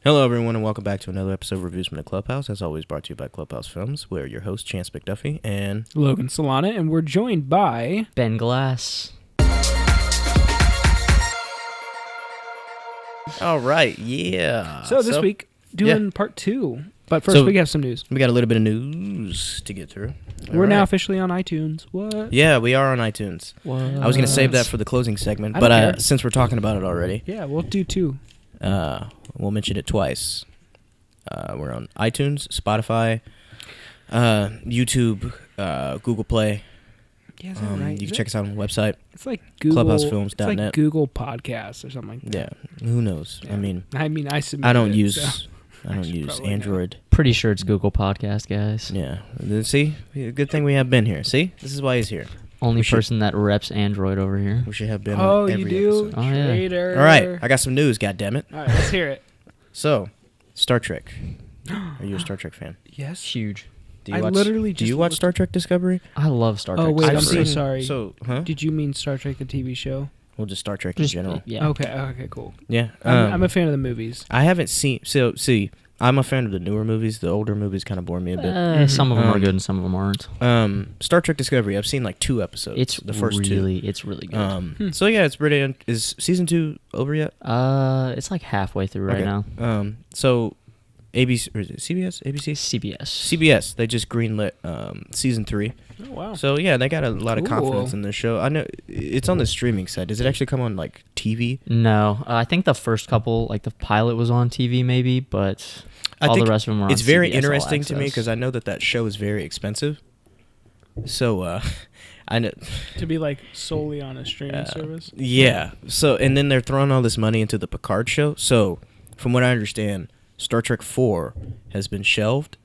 Hello, everyone, and welcome back to another episode of Reviews from the Clubhouse. As always, brought to you by Clubhouse Films. We're your hosts, Chance McDuffie and Logan Solana, and we're joined by Ben Glass. all right, yeah. So this week doing part 2, but first we have some news. We got a little bit of news to get through. We're now officially on iTunes. What? Yeah, we are on iTunes. What? I was going to save that for the closing segment, I don't care. since we're talking about it already, Yeah, we'll do 2. we'll mention it twice. We're on iTunes, Spotify, YouTube, Google Play. Yeah, is that right? You can check us out on the website. It's like Google. clubhousefilms.net. It's like Google Podcasts or something like that. Yeah, who knows? Yeah. I mean, I submit. I don't it, use so. I don't should use probably know. Android. Pretty sure it's Google Podcast, guys. Yeah. See? Good thing we have Ben here. See? This is why he's here. Only We should- person that reps Android over here. We should have Ben Oh, on every you do? episode. Oh, yeah. Traitor. All right. I got some news, goddammit. All right, let's hear it. So, Star Trek. Are you a Star Trek fan? Yes. Huge. Do you I watch, literally do just you watch looked- Star Trek Discovery? I love Star Trek. Oh, wait, I'm so Discovery. sorry. So, huh? Did you mean Star Trek the TV show? Well, just Star Trek in Just- general. Yeah. Okay, cool. Yeah. I'm a fan of the movies. I haven't seen... So, see, I'm a fan of the newer movies. The older movies kind of bore me a bit. Some of them are Um, good and some of them aren't. Star Trek Discovery, I've seen like 2 episodes. It's the first it's really good. 2. So, yeah, it's pretty... Is season 2 over yet? It's like halfway through right Okay. now. So, ABC... Or is it CBS? ABC? CBS. CBS, they just greenlit season 3. Oh, wow. So yeah, they got a lot of Cool. confidence in this show. I know it's on the streaming side. Does it actually come on like TV? No, I think the first couple, like the pilot was on TV maybe, but I all think the rest of them are on it's very CBS All interesting to me Access. because I know that show is very expensive. So I know. To be like solely on a streaming service. Yeah. So and then they're throwing all this money into the Picard show. So from what I understand, Star Trek 4 has been shelved,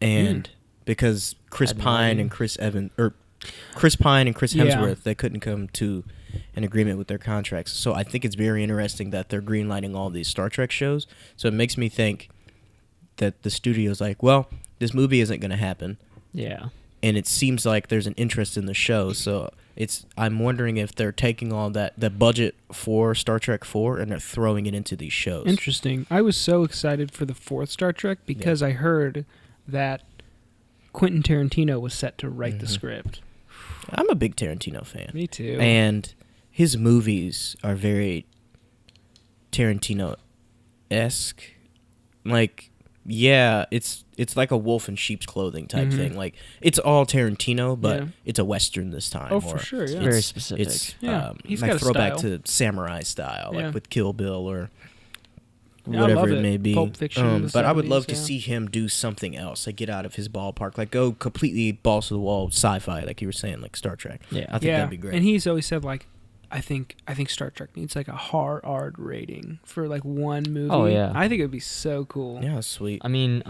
and because Chris Pine and Chris Hemsworth, they couldn't come to an agreement with their contracts. So I think it's very interesting that they're greenlighting all these Star Trek shows. So it makes me think that the studio's like, well, this movie isn't going to happen. Yeah. And it seems like there's an interest in the show. So I'm wondering if they're taking all the budget for Star Trek 4 and they're throwing it into these shows. Interesting. I was so excited for the 4th Star Trek because I heard that Quentin Tarantino was set to write the script. I'm a big Tarantino fan. Me too. And his movies are very Tarantino-esque. Like, yeah, it's like a wolf in sheep's clothing type thing. Like, it's all Tarantino, but it's a Western this time. Oh, for sure, yeah. Very specific. It's He's like got a throwback style. to samurai style, Yeah. like with Kill Bill or Yeah, I whatever love it it. may be. Pulp Fiction in the but I would 70s, love to yeah. see him do something else, like get out of his ballpark, like go completely balls to the wall sci-fi, like you were saying, like Star Trek. Yeah. I think that'd be great. And he's always said like, I think Star Trek needs like a hard R rating for like one movie. Oh, yeah. I think it would be so cool. Yeah, sweet. I mean,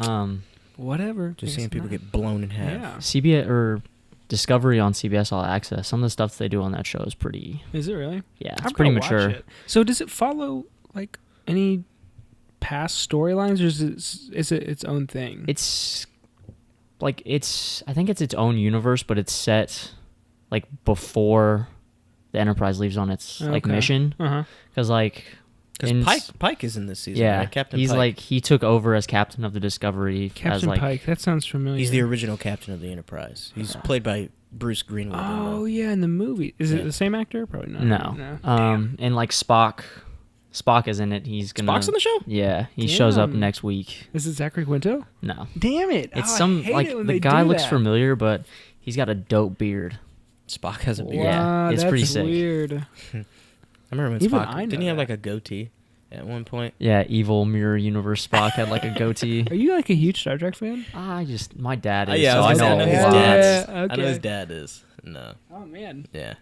Whatever. Just It's seeing people not- get blown in half. Yeah. CBS or Discovery on CBS All Access. Some of the stuff they do on that show is pretty. Is it really? Yeah, I'm it's pretty gonna watch mature. it. So does it follow like any past storylines, or is it its own thing? It's like I think it's its own universe, but it's set like before the Enterprise leaves on its like Okay. mission. Uh-huh. Because like Because Pike is in this season, yeah, right? Captain he's Pike. like he took over as captain of the Discovery as Captain like Pike. That sounds familiar. He's the original captain of the Enterprise. He's played by Bruce Greenwood. Oh yeah, in the movie. Is Yeah. it the same actor? Probably not. no. Damn. And like Spock is in it. He's gonna Spock's in the show? Yeah, he shows up Damn. next week. Is it Zachary Quinto? No, Damn it! it's I some hate like it when the they guy do looks that. familiar, but he's got a dope beard. Spock has a beard. Yeah, Wow, it's that's pretty sick. Weird. I remember when Even Spock... I know Didn't he have that. like a goatee at one point? Yeah, evil mirror universe Spock had like a goatee. Are you like a huge Star Trek fan? My dad is, Yeah, so I I was know gonna a say, I know his lot. dad's. Yeah, I know his okay. dad is. No. Oh man, Yeah.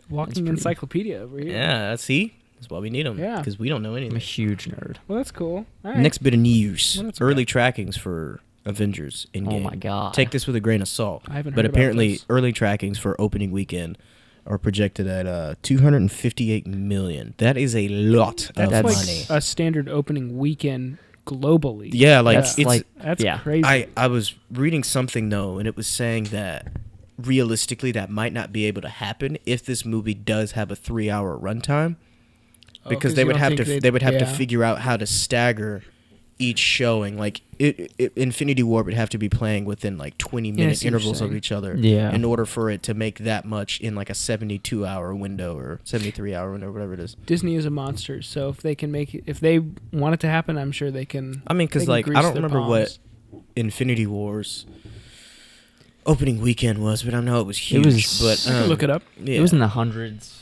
walking pretty- encyclopedia over here. Yeah, see? That's why we need him. Yeah. Because we don't know I'm a anything. huge nerd. Well, that's cool. All right. Next bit of news. Well, that's Early trackings for Avengers Endgame. Oh my god. Take this with a grain of salt. I haven't But heard about apparently, this. early trackings for opening weekend are projected at $258 million. That is a lot That's of like money. a standard opening weekend globally. Yeah, like That's it's like- That's Yeah. crazy. I was reading something though, and it was saying that realistically that might not be able to happen if this movie does have a 3-hour runtime, because 'cause they you would don't have think to they would have to yeah. figure out how to stagger each showing. Like Infinity War would have to be playing within like 20-minute intervals of each other. Yeah. In order for it to make that much in like a 72-hour window or 73-hour window, whatever it is. Disney is a monster, so if they can make it, if they want it to happen, I'm sure they can. I mean, because like I don't remember what Infinity War's opening weekend was, but I know it was huge. But I can look it up. Yeah. It was in the hundreds.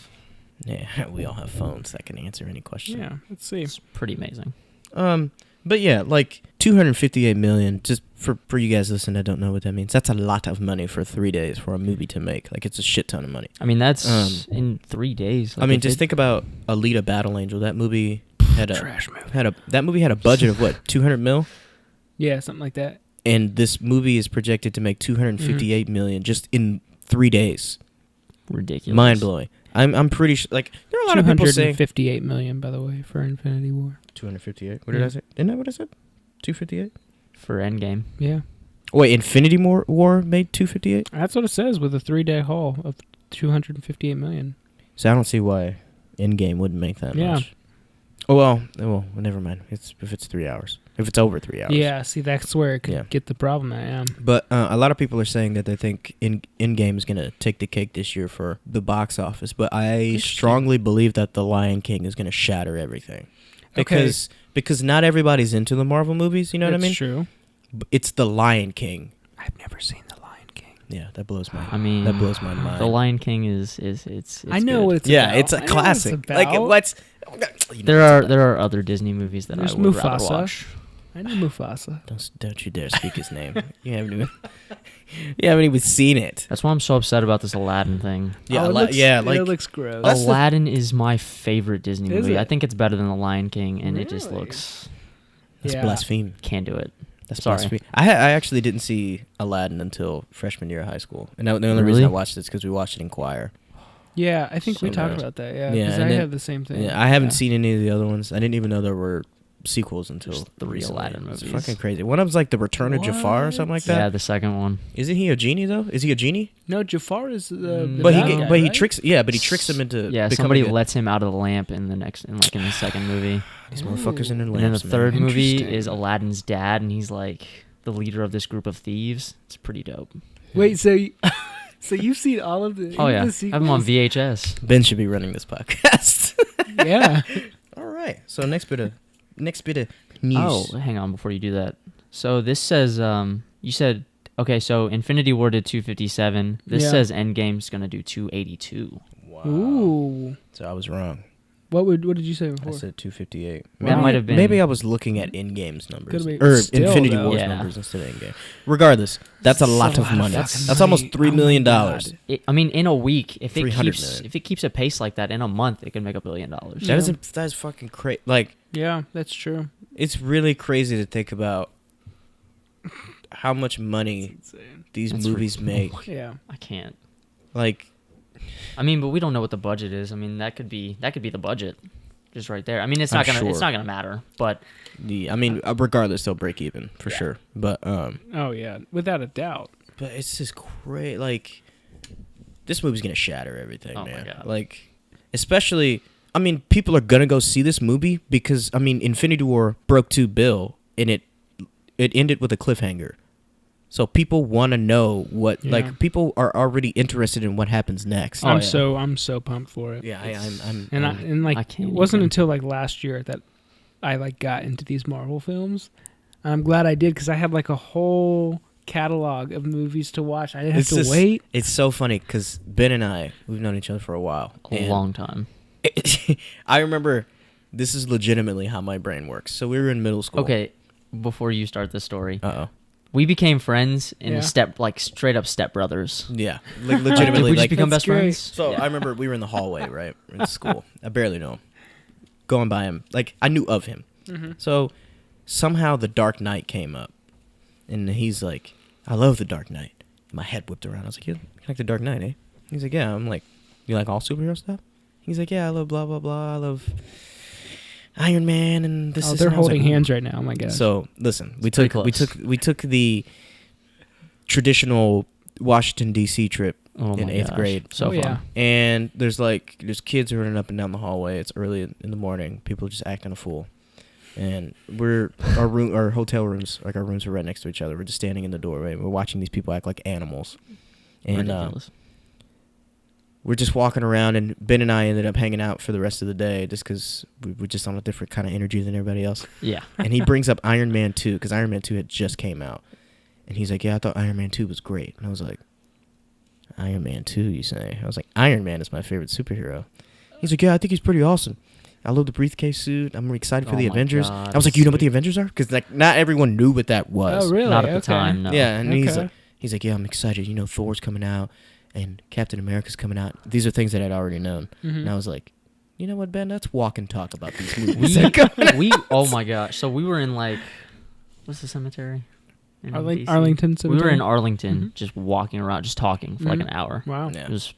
Yeah, we all have phones that can answer any question. Yeah, let's see. It's pretty amazing. But yeah, like 258 million. Just for you guys listening that don't know what that means, that's a lot of money for 3 days for a movie to make. Like it's a shit ton of money. I mean, that's in 3 days. Like I mean, just think about Alita: Battle Angel. That movie had a trash movie. That movie had a budget of what 200 mil, Yeah, something like that. and this movie is projected to make 258 million just in 3 days. ridiculous. Mind blowing. I'm pretty sure. Like there are a lot of people saying 258 million, by the way, for Infinity War. 258. What did I say? Isn't that what I said? 258. for Endgame. Yeah, Wait, Infinity War made 258. that's what it says with a 3-day haul of 258 million. So I don't see why Endgame wouldn't make that Yeah. much. Oh well, never mind. If it's 3 hours, if it's over 3 hours. Yeah, see, that's where it could Yeah. get the problem. I am. But a lot of people are saying that they think Endgame is gonna take the cake this year for the box office. But I Interesting. strongly believe that The Lion King is gonna shatter everything. Because not everybody's into the Marvel movies. You know what I mean? That's true. It's The Lion King. I've never seen The Lion King. Yeah, that blows my. I mean, that blows my mind. The Lion King is it's I know good. what it's yeah, about. it's a I know what classic. it's Like about. what's you know There what are it's about. there are other Disney movies that There's I would rather Mufasa. watch. I know Mufasa. Don't you dare speak his name. You haven't even seen it. That's why I'm so upset about this Aladdin thing. Yeah, Oh, like it looks gross. That's the- Aladdin is my favorite Disney Is movie. it? I think it's better than The Lion King, and it just Really? looks that's Yeah. blasphemy. can't do it. That's Sorry. blasphemy. I actually didn't see Aladdin until freshman year of high school, and the only reason Really? I watched it is because we watched it in choir. Yeah, I think we So talked bad. about that. Yeah, Yeah, because and I then- had the same thing. Yeah, I haven't seen any of the other ones. I didn't even know there were sequels until There's 3 recently. Aladdin It's movies. fucking crazy. One of them's like The Return of Jafar or something like that. Yeah, the second one. Isn't he a genie though? Is he a genie? No, Jafar is the But bad he guy, but he right? tricks. Yeah, but he tricks him into Yeah, becoming somebody a- lets him out of the lamp in the second movie. these motherfuckers in their And then the lamps. man. third movie Interesting. is Aladdin's dad, and he's like the leader of this group of thieves. It's pretty dope. Wait, so so you've seen all of the? Oh yeah, the I have them on sequels? VHS. Ben should be running this podcast. Yeah. All right. So next bit of news. Oh, hang on before you do that. So this says you said okay. So Infinity War did 257. This Yeah. says Endgame's gonna do 282. Wow. Ooh. So I was wrong. What did you say I before? said 258. That might have been- Maybe I was looking at Endgame's numbers Could've been- or still, Infinity though. War's Yeah. numbers instead of Endgame. Regardless, that's a lot of money. fucking That's almost money. $3 Oh my million. God. I mean, in a week, if it 300 keeps million. if it keeps a pace like that, in a month, it can make $1 billion. Yeah. That is fucking crazy. Like Yeah, that's true. it's really crazy to think about how much money Insane. these That's movies make. Yeah. I can't. Like I mean, but we don't know what the budget is. I mean, that could be the budget, just right there. I mean, it's I'm not gonna sure. it's not gonna matter. But I mean, regardless, they'll break even for sure. But Oh yeah, without a doubt. but it's just crazy. Like this movie's gonna shatter everything, Oh my man. God. Like especially, I mean, people are gonna go see this movie because I mean, Infinity War broke $2 billion and it ended with a cliffhanger. So people want to know what Yeah. like people are already interested in what happens next. Oh, I'm yeah. so pumped for it. Yeah, And like I it can't wasn't even. until like last year that I like got into these Marvel films. And I'm glad I did because I had like a whole catalog of movies to watch. I didn't have It's to just- wait. It's so funny because Ben and I, we've known each other for a while. a and long time. I remember this is legitimately how my brain works. So we were in middle school. Okay, before you start the story, Uh-oh. we became friends and Yeah. straight up stepbrothers. Yeah. Like Like, did legitimately. we just like, become That's best great. friends? so Yeah. I remember we were in the hallway, right? In school. I barely know him. Going by him. Like, I knew of him. Mm-hmm. So somehow The Dark Knight came up. And he's like, I love The Dark Knight. My head whipped around. I was like, you like The Dark Knight, eh? He's like, yeah. I'm like, you like all superhero stuff? He's like, yeah, I love blah, blah, blah. I love Iron Man and this Oh, is... they're and I was holding like, hands right now. Oh my god. So listen, we pretty took the traditional Washington D.C. trip Oh in my 8th gosh. grade. So Oh, fun. yeah. And there's kids running up and down the hallway. It's early in the morning. People just acting a fool. and our hotel rooms, like our rooms are right next to each other. We're just standing in the doorway. We're watching these people act like animals, and Ridiculous. we're just walking around. And Ben and I ended up hanging out for the rest of the day, just because we were just on a different kind of energy than everybody else. Yeah. And he brings up Iron Man 2 because Iron Man 2 had just came out, and he's like, "Yeah, I thought Iron Man 2 was great." And I was like, "Iron Man 2, you say?" I was like, "Iron Man is my favorite superhero." He's like, "Yeah, I think he's pretty awesome. I love the briefcase suit. I'm excited for Oh the my Avengers." God, I was like, "You know what the Avengers are?" Because like not everyone knew what that was. Oh, really? Not at the Okay. time, no. Yeah, and Okay. he's like, "Yeah, I'm excited. You know, Thor's coming out, and Captain America's coming out. These are things that I'd already known." Mhm. And I was like, "You know what, Ben? Let's walk and talk about these movies." Oh my gosh. So we were in like, what's the cemetery? In DC? Arlington We Cemetery. were in Arlington, Mhm. just walking around, just talking for like Mhm. an hour. Wow. Yeah. It was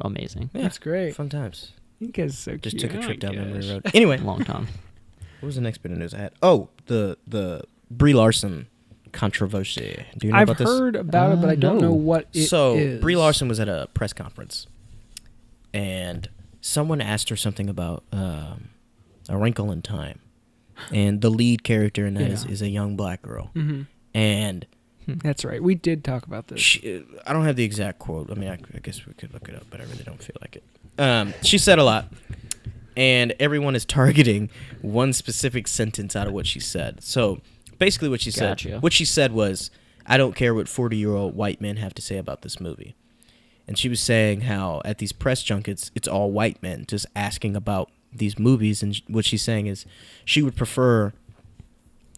amazing. Yeah. That's great. Fun times. You guys are so Just cute. took a trip Oh, down memory gosh. road. Anyway, Long time. what was the next bit of news I had? Oh, the Brie Larson controversy. Do you know I've about this? heard about it, but I don't no. know what it is. So Brie Larson was at a press conference, and someone asked her something about A Wrinkle in Time, and the lead character in that Yeah. is a young black girl, hmm and That's right. We did talk about this. I don't have the exact quote. I mean, I guess we could look it up, but I really don't feel like it. She said a lot, and everyone is targeting one specific sentence out of what she said. So basically, what she Gotcha. said was, "I don't care what 40-year-old white men have to say about this movie." And she was saying how at these press junkets, it's all white men just asking about these movies. And what she's saying is she would prefer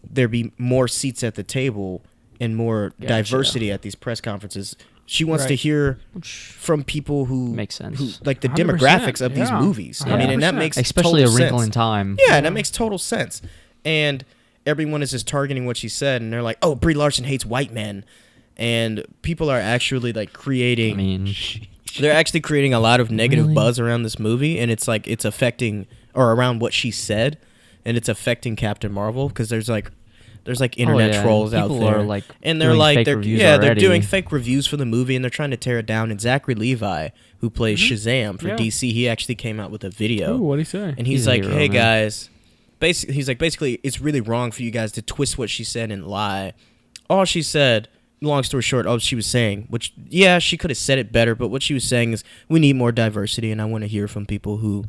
there be more seats at the table and more Gotcha. diversity at these press conferences. She wants to Right. hear Which from people who makes sense. who, like the 100%, demographics of these yeah. movies. I mean, and that 100%. makes Especially total A Wrinkle sense. in Time. Yeah, and that makes total sense. And everyone is just targeting what she said, and they're like, "Oh, Brie Larson hates white men," and people are actually like creating. I mean, They're actually creating a lot of negative Really? buzz around this movie, and it's like it's affecting, or around what she said, and it's affecting Captain Marvel because there's like internet yeah, trolls out people there, are, like, and they're doing like fake they're reviews they're already. doing fake reviews for the movie, and they're trying to tear it down. And Zachary Levi, who plays Shazam for Yeah. DC, he actually came out with a video. Ooh, what'd he say? And he's He's a like, hero, "Hey man. guys," basically, it's really wrong for you guys to twist what she said and lie. All she said, long story short, all she was saying, which yeah, she could have said it better, but what she was saying is, we need more diversity, and I want to hear from people who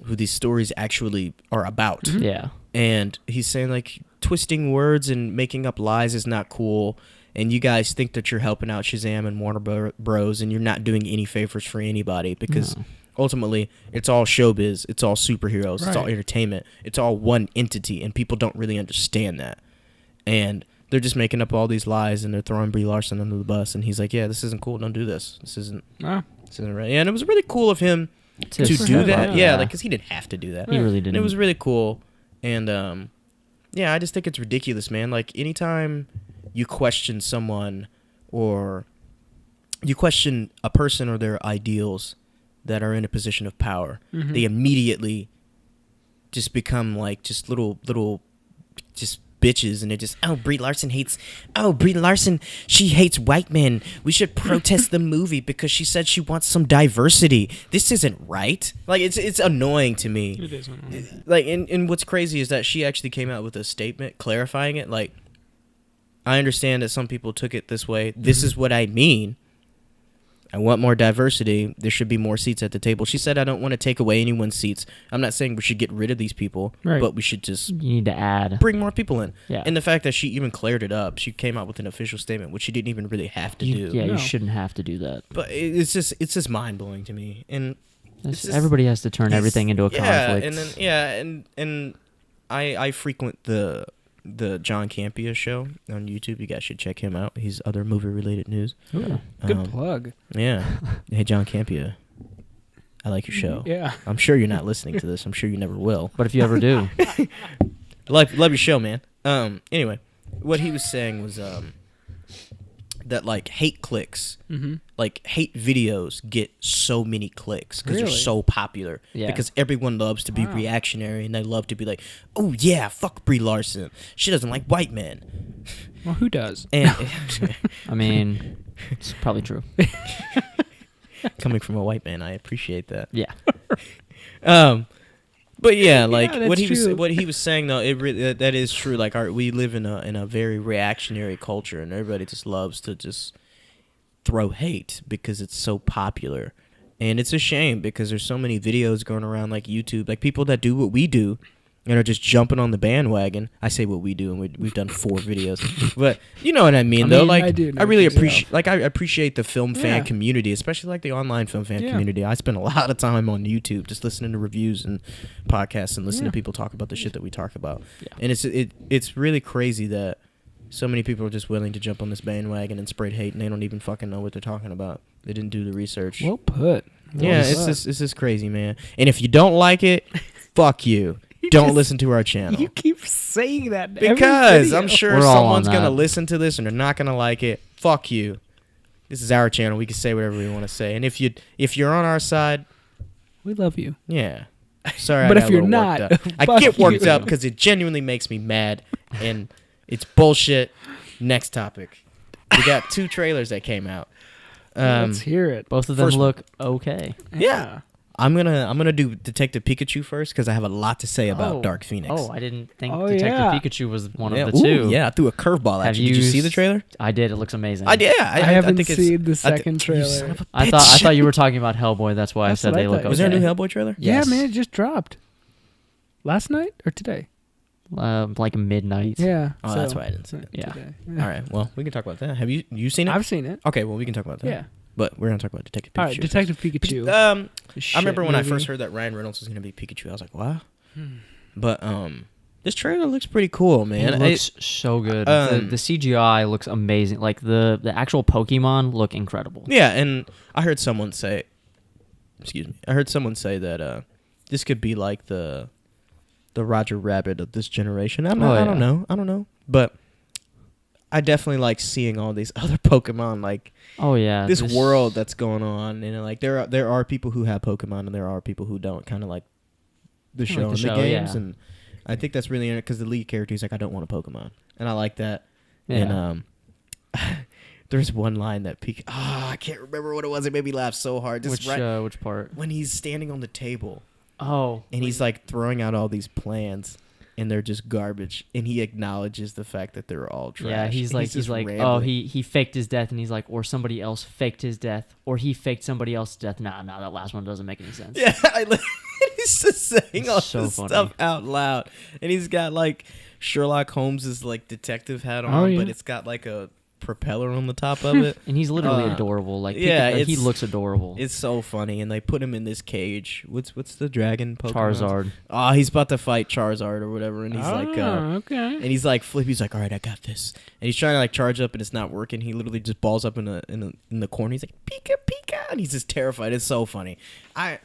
these stories actually are about. yeah. And he's saying like twisting words and making up lies is not cool. And you guys think that you're helping out Shazam and Warner Bros. And you're not doing any favors for anybody because No. ultimately it's all showbiz, it's all superheroes, it's all Right. entertainment, it's all one entity, and people don't really understand that. And they're just making up all these lies and they're throwing Brie Larson under the bus. And he's like, "Yeah, this isn't cool. Don't do this. This isn't Ah, right." Yeah, and it was really cool of him to Just do for that. fun, Yeah, like because he didn't have to do that. He really And didn't. it was really cool. And yeah, I just think it's ridiculous, man. Like anytime you question someone or you question a person or their ideals that are in a position of power, Mhm. they immediately just become like just little just bitches, and they're just, Brie Larson, she hates white men. We should protest the movie because she said she wants some diversity. This isn't right. Like it's annoying to me. it is. Like and what's crazy is that she actually came out with a statement clarifying it. Like, I understand that some people took it this way. This is what I mean. I want more diversity. There should be more seats at the table. She said, "I don't want to take away anyone's seats. I'm not saying we should get rid of these people, Right. but we should just You need to add. bring more people in." Yeah. And the fact that she even cleared it up, she came out with an official statement, which she didn't even really have to do. Yeah, No. you shouldn't have to do that. But it's just mind blowing to me. And it's just- Everybody has to turn it's- everything into a yeah, conflict. and then and I frequent the John Campea show on YouTube. You guys should check him out. He's other movie related news. Ooh, good Um, plug. Yeah. Hey, John Campea, I like your show. Yeah. I'm sure you're not listening to this. I'm sure you never will. But if you ever do, Love your show, man. Anyway, what he was saying was that like hate clicks, Mm-hmm. like hate videos get so many clicks because they're Really? so popular. Yeah. Because everyone loves to be Wow. reactionary, and they love to be like, "Oh yeah, fuck Brie Larson. She doesn't like white men." Well, who does? And I mean, it's probably true. coming from a white man, I appreciate that. Yeah. But yeah, like that's what true. he was saying though, that is true. Like we live in a very reactionary culture, and everybody just loves to just throw hate because it's so popular, and it's a shame because there's so many videos going around like YouTube, like people that do what we do. And are just jumping on the bandwagon. I say what we do, and we've done 4 videos, but you know what I mean, though. Like, I really appreciate, I appreciate the film fan community, especially like the online film fan community. I spend a lot of time on YouTube just listening to reviews and podcasts and listening to people talk about the shit that we talk about. Yeah. And it's really crazy that so many people are just willing to jump on this bandwagon and spread hate, and they don't even fucking know what they're talking about. They didn't do the research. Well put. It's just crazy, man. And if you don't like it, fuck you. Don't listen to our channel. You keep saying that because I'm sure We're someone's gonna listen to this and they're not gonna like it. Fuck you. This is our channel. We can say whatever we want to say. And if you're on our side, we love you. Yeah. Sorry, but I got if you're a little not, worked up. I get worked up because it genuinely makes me mad, and it's bullshit. Next topic. We got 2 trailers that came out. Let's hear it. Both of them look okay. Yeah. I'm gonna do Detective Pikachu first because I have a lot to say about Dark Phoenix. Oh, I didn't think Detective Pikachu was one of the Ooh, 2. Yeah, I threw a curveball at you. Did you see the trailer? I did. It looks amazing. I haven't seen the second trailer. I thought you were talking about Hellboy. That's why I said they look okay. Was there a new Hellboy trailer? Yes. Yeah, man, it just dropped. Last night or today? Like midnight. Yeah. Oh, that's why I didn't see it. Yeah. All right. Well, we can talk about that. Have you seen it? I've seen it. Okay. Well, we can talk about that. Yeah. But we're gonna talk about Detective Pikachu. All right, Detective Pikachu. I remember when I first heard that Ryan Reynolds was gonna be Pikachu, I was like, wow. But this trailer looks pretty cool, man. It looks so good. The CGI looks amazing. Like the actual Pokemon look incredible. Yeah, and I heard someone say, that this could be like the Roger Rabbit of this generation. I don't know, but I definitely like seeing all these other Pokemon, like this world that's going on, and like there are people who have Pokemon and there are people who don't, kind of like the show and the games, and I think that's really because the lead character is like, I don't want a Pokemon, and I like that. Yeah. And there's one line that I can't remember what it was. It made me laugh so hard. Which part? When he's standing on the table. Oh. And he's like throwing out all these plans, and they're just garbage, and he acknowledges the fact that they're all trash. Yeah, he's like rambling. Oh, he faked his death, and he's like, or somebody else faked his death, or he faked somebody else's death. Nah, that last one doesn't make any sense. Yeah, he's just saying all this stuff out loud, and he's got like Sherlock Holmes's like detective hat on, but it's got like a propeller on the top of it, and he's literally adorable. Like, he looks adorable. It's so funny, and they put him in this cage. What's the dragon Pokemon? Charizard. Oh, he's about to fight Charizard or whatever, and he's okay. And he's like flip. He's like, all right, I got this. And he's trying to like charge up, and it's not working. He literally just balls up in the corner. He's like, Pika Pika, and he's just terrified. It's so funny. I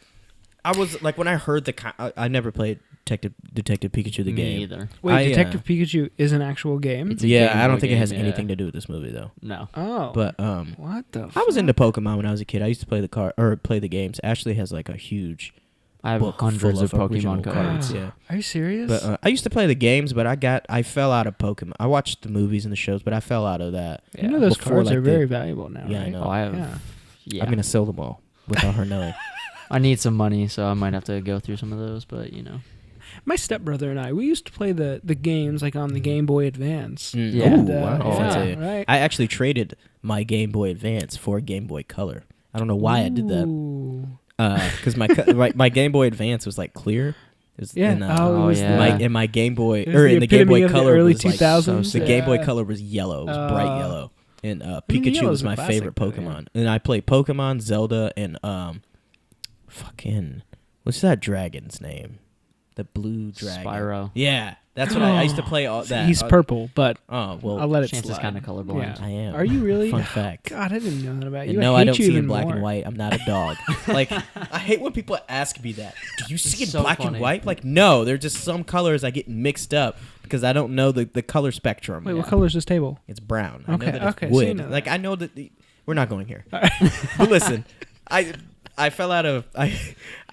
was like, when I heard I never played Detective Pikachu the game. Me either. Wait, Detective Pikachu is an actual game? I don't think it has anything to do with this movie though. No. Oh. But what the fuck? I was into Pokemon when I was a kid. I used to play play the games. Ashley has like a huge I have hundreds of Pokemon cards. Yeah. Are you serious? But I used to play the games, but I fell out of Pokemon. I watched the movies and the shows, but I fell out of that. Yeah. You know those cards are very valuable now, yeah, right? I know. Oh, I have. Yeah. I'm gonna sell them all without her knowing. I need some money, so I might have to go through some of those, but you know. My stepbrother and I, we used to play the games like on the Game Boy Advance. Yeah. And, wow. Right. I actually traded my Game Boy Advance for a Game Boy Color. I don't know why I did that. Because my Game Boy Advance was like clear. And my Game Boy the Game Boy Color early was 2000s. The Game Boy Color was yellow. It was bright yellow. And Pikachu was my favorite Pokemon. And I played Pokemon, Zelda, and what's that dragon's name? The blue dragon. Spyro. Yeah, that's what I used to play. All that. He's purple, but well, I'll let it Chance slide. is kind of colorblind. Yeah. I am. Are you really? Fun fact. God, I didn't know that about you. And no, I don't see in black and white. I'm not a dog. Like, I hate when people ask me that. Do you see in black and white? Like, no, they're just some colors I get mixed up because I don't know the color spectrum. Wait, what color is this table? It's brown. Okay, I know that it's wood. So you know like, I know that we're not going here. But listen, I fell out of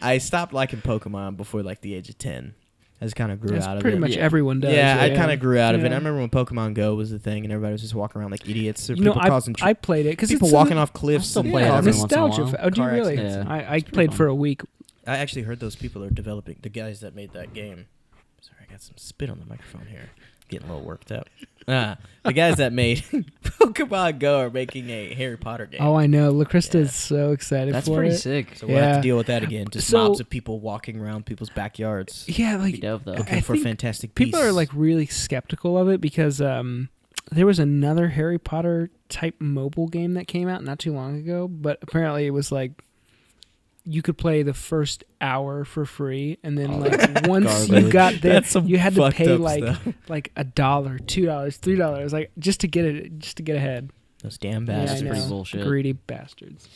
I stopped liking Pokemon before like the age of 10. I just kind of grew out of it. Pretty much everyone does. Yeah, I kind of grew out of it. I remember when Pokemon Go was the thing, and everybody was just walking around like idiots. Or people causing I played it because people walking off cliffs. I still play it every once in a while. Oh, do you really? Yeah. I played for a week. I actually heard those people are developing, the guys that made that game. Sorry, I got some spit on the microphone here. Getting a little worked up. The guys that made Pokemon Go are making a Harry Potter game. Oh, I know. Lacrista Yeah. is so excited That's for pretty it. sick. So we'll have Yeah. to deal with that again. Just So- mobs of people walking around people's backyards Yeah, Be like dope, though. looking I for think fantastic beasts. people are like really skeptical of it because there was another Harry Potter type mobile game that came out not too long ago, but apparently it was like you could play the first hour for free, and then like once you Garbage. got there, That's some you had to fucked pay up like stuff. like $1, $2, $3, like just to get ahead. Those damn Yeah, I bastards. know. pretty bullshit. Greedy bastards.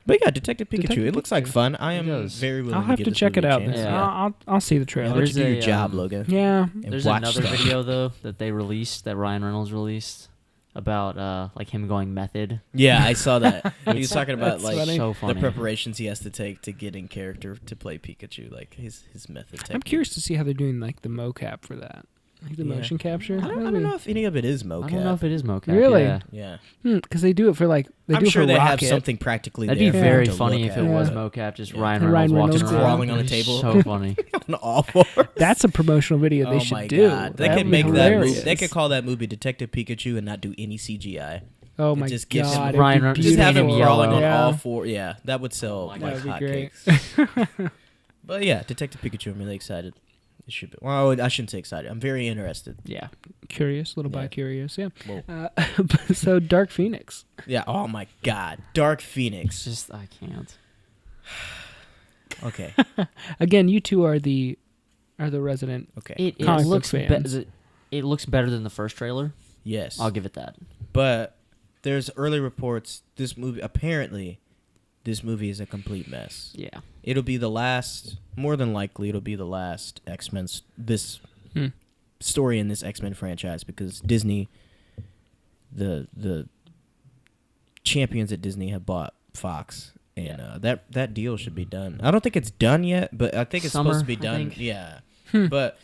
But yeah, Detective Pikachu. Detective it looks like Pikachu. fun. I am It does. very willing I'll have give to this check it movie a out. chance. Then. Yeah. I'll see the Why trailer. don't you There's do your a, job, Logan? Yeah, And There's watch another stuff. video though that they released that Ryan Reynolds released about like him going method. Yeah, I saw that. He was talking about That's like funny. So the funny. preparations he has to take to get in character to play Pikachu, like his method. I'm technique. curious to see how they're doing like the mocap for that, like the Yeah. motion capture. I don't know if any of it is mocap. I don't know if it is mocap. Really? Yeah. Yeah, Because they do it for like they I'm do it sure for they Rocket. have something practically. That'd be there very to funny look if at. it was Yeah. mocap, just Yeah. Ryan And Reynolds Ryan walking Reynolds around. crawling on the It'd be table. So funny. on all fours. That's a promotional video they Oh should my do. god, they That'd could be make that. hilarious. Movie, they could call that movie Detective Pikachu and not do any CGI. Oh my just gives him god, Ryan it'd Reynolds- be Just have him Beautiful. beautiful. crawling on Yeah. all four. Yeah, that would sell my like God. That'd be hotcakes. But yeah, Detective Pikachu. I'm really excited. It should be. Well, I shouldn't say excited. I'm very interested. Yeah. Curious, little Yeah. by curious, yeah. Whoa. So Dark Phoenix. Yeah. Oh my God, Dark It's Phoenix. just I can't. Okay. Again, you two are the resident. Okay. It Comic book looks fans. it looks better than the first trailer. Yes. I'll give it that. But there's early reports. This movie apparently, this movie is a complete mess. Yeah. It'll be the last. More than likely, it'll be the last X-Men. This story in this X-Men franchise because Disney, the champions at Disney have bought Fox, and that deal should be done. I don't think it's done yet, but I think it's Summer, supposed to be I done. think. Yeah, but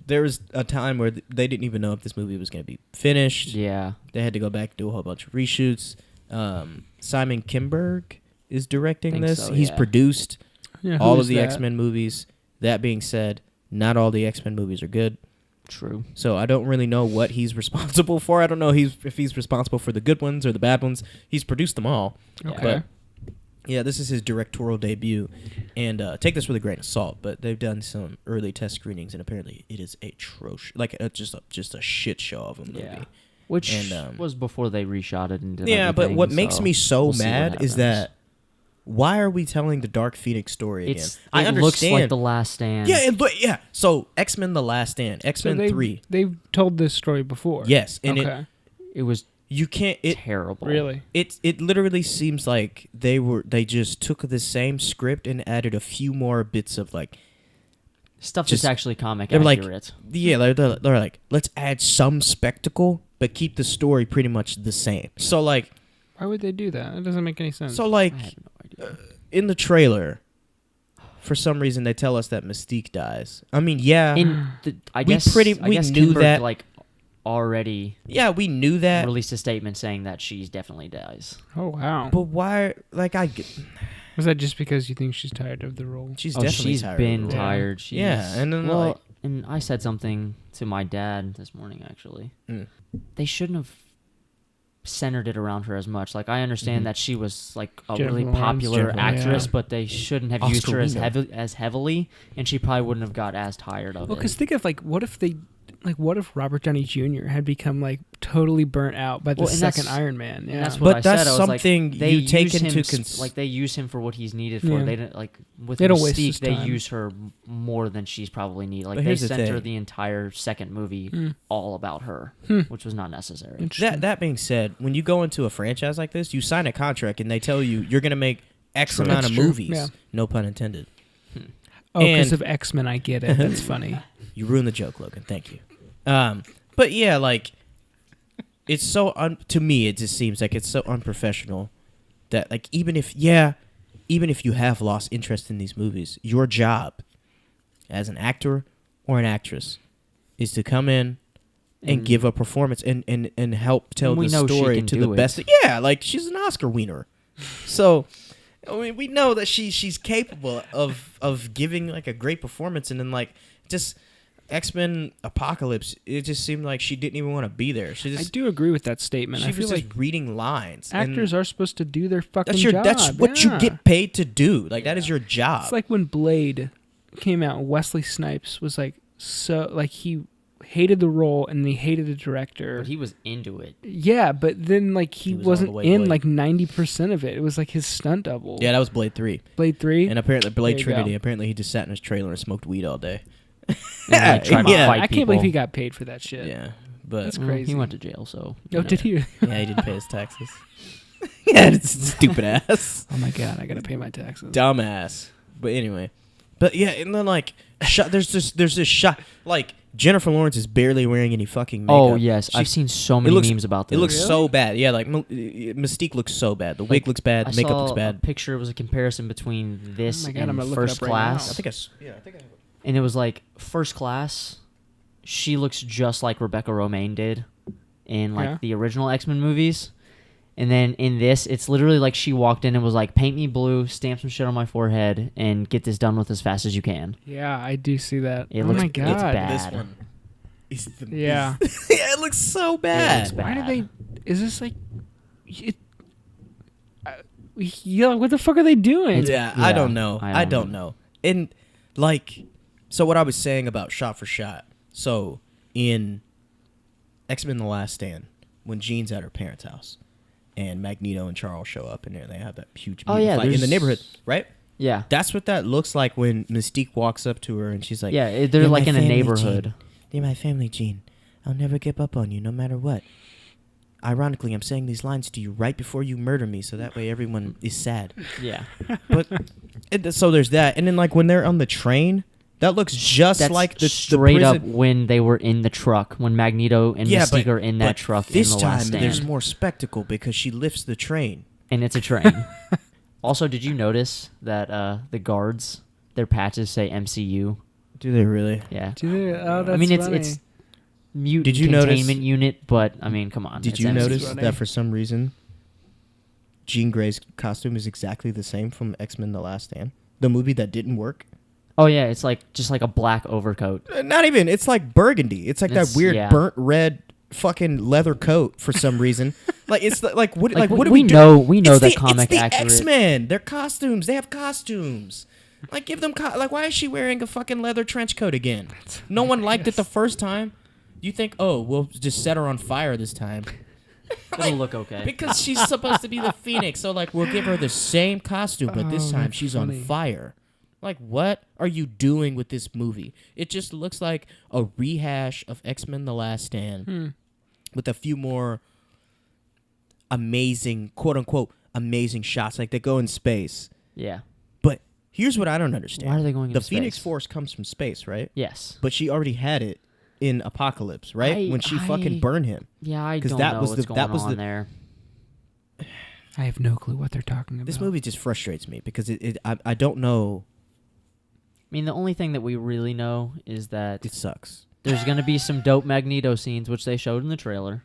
there was a time where they didn't even know if this movie was going to be finished. Yeah. They had to go back and do a whole bunch of reshoots. Simon Kinberg is directing Think this. so, He's yeah. produced Yeah, all who's of the that? X-Men movies. That being said, not all the X-Men movies are good. True. So I don't really know what he's responsible for. I don't know if he's responsible for the good ones or the bad ones. He's produced them all. Okay. But yeah, this is his directorial debut. And take this with a grain of salt, but they've done some early test screenings, and apparently it is atrocious. Like just a shit show of a movie. Yeah. Which And, was before they reshot it and did Yeah, but everything, what makes so me so we'll see what mad is happens. that why are we telling the Dark Phoenix story again? I It understand. looks like The Last Stand. yeah. So X-Men: The Last Stand, X-Men 3. They've told this story before. Yes, and Okay. It was you can't. It terrible. Really? it literally seems like they just took the same script and added a few more bits of like Stuff Just- that's actually comic they were like- accurate. they're like let's add some spectacle but keep the story pretty much the same. So like Why would they do that? It doesn't make any sense. so like I have no idea. in the trailer, for some reason they tell us that Mystique dies. I mean, yeah, I we guess pretty- I we guess knew Kinberg, that- like already yeah, we knew that. released a statement saying that she definitely dies. Oh wow. But why? Like Was that just because you think she's tired of the role? she's Oh, definitely she's tired. been of the role. tired. She's, Yeah, and then, well, like- and I said something to my dad this morning. Actually, Mm. they shouldn't have centered it around her as much. Like I understand Mhm. that she was like a Jennifer really Lawrence. popular Jennifer Lawrence, actress, yeah. but they shouldn't have used her as Oscar-winner. heavily, and she probably wouldn't have got as tired of Well, it. because think of like, what if Robert Downey Jr. had become like totally burnt out by the Well, and second that's- Iron Man? Yeah. And that's what But I said. that's I was something like, they you take use into him, like they use him for what he's needed for. Yeah. They didn't like with They don't waste Mystique. his They time. use her more than she's probably needed. Like But they here's the center thing. the entire second movie all about her, which was not necessary. Interesting. That being said, when you go into a franchise like this, you sign a contract and they tell you you're gonna make X True. amount That's of true. movies. Yeah. No pun intended. Oh, because and- of X-Men, I get it. That's funny. You ruined the joke, Logan. Thank you. But yeah, like it's so to me, it just seems like it's so unprofessional that like even if you have lost interest in these movies, your job as an actor or an actress is to come in and give a performance and help tell And we the know she story can to do the it. best. Yeah, like she's an Oscar winner. So I mean, we know that she's capable of giving like a great performance, and then like just X-Men Apocalypse, it just seemed like she didn't even want to be there. She I just do agree with that statement. she I feel was like just reading lines. actors and are supposed to do their fucking that's your job. that's what you get paid to do. Like that is your job. It's like when Blade came out. Wesley Snipes was like so like he hated the role and he hated the director. But he was into it. Yeah, but then like he He was all wasn't the way in Blade. like 90% of it. It was like his stunt double. Yeah, that was Blade 3. Blade 3. And apparently Blade There you Trinity, go. apparently he just sat in his trailer and smoked weed all day. And like, tried to Yeah. fight I can't believe people. he got paid for that shit. Yeah. But That's Well, crazy. He went to jail, so. Oh, did he? yeah, he didn't pay his taxes. Yeah, it's stupid ass. Oh my god, I gotta pay my taxes. Dumbass. But anyway. But yeah, and then like there's this shot like Jennifer Lawrence is barely wearing any fucking makeup. Oh yes, She- I've seen so many looks- memes about this. It looks Really? so bad. Yeah, like Mystique looks so bad. The wig Like, looks bad. I The makeup saw looks a bad. picture. It was a comparison between this Oh my God, I'm and gonna look it First up right now. Class. I think I think I have And it was like First Class. She looks just like Rebecca Romaine did in like Yeah. the original X-Men movies. And then in this, it's literally like she walked in and was like, "Paint me blue, stamp some shit on my forehead, and get this done with as fast as you can." Yeah, I do see that. It oh looks- my it's god. bad. this one. Is the, Yeah. yeah, it looks so bad. looks bad. Why do they? Is this like? It, yeah. What the fuck are they doing? Yeah, I Yeah, don't know. I I don't don't know. And like, so what I was saying about shot for shot. So in X-Men: The Last Stand, when Jean's at her parents' house, and Magneto and Charles show up, and they have that huge Oh, mutant yeah, fight in the there's- neighborhood, right? Yeah, That's what that looks like when Mystique walks up to her, and she's like, yeah. They're "You're like my in a family, neighborhood. Jean. You're my family, Jean. I'll never give up on you, no matter what." Ironically, I'm saying these lines to you right before you murder me, so that way everyone is sad. Yeah, But so there's that, and then like when they're on the train, that looks just that's like the straight prison. up when they were in the truck when Magneto and Mystique are in that but truck This in the time Last Stand, there's more spectacle because she lifts the train. and it's a train. Also, did you notice that the guards, their patches say MCU? Do they really? Yeah. Do they, oh, that's I mean, funny. it's mutant Did you notice- containment unit, but I mean, come on. Did it's you MCU. notice funny. that for some reason, Jean Grey's costume is exactly the same from X-Men: The Last Stand, the movie that didn't work? Oh yeah, it's like just like a black overcoat. Not even. It's like burgundy. It's like It's- that weird yeah. burnt red fucking leather coat for some reason. Like it's like what Like, what do we we do? know- we know It's that the, comic it's the accurate- X-Men. Their costumes. They have costumes. Like give them like why is she wearing a fucking leather trench coat again? No one liked it the first time. You think, oh, we'll just set her on fire this time. It'll look okay. Because she's supposed to be the Phoenix, so like we'll give her the same costume, but this Oh, time that's she's funny. on fire. Like, what are you doing with this movie? It just looks like a rehash of X-Men: The Last Stand with a few more amazing, quote unquote, amazing shots. Like they go in space. Yeah. But here's what I don't understand. Why are they going The into Phoenix space? Force comes from space, right? Yes. But she already had it in Apocalypse, right? When she fucking burned him. Yeah, I 'Cause don't that know was what's the- going that was on the- there. I have no clue what they're talking about. This movie just frustrates me because I don't know. I mean, the only thing that we really know is that It sucks. there's going to be some dope Magneto scenes, which they showed in the trailer.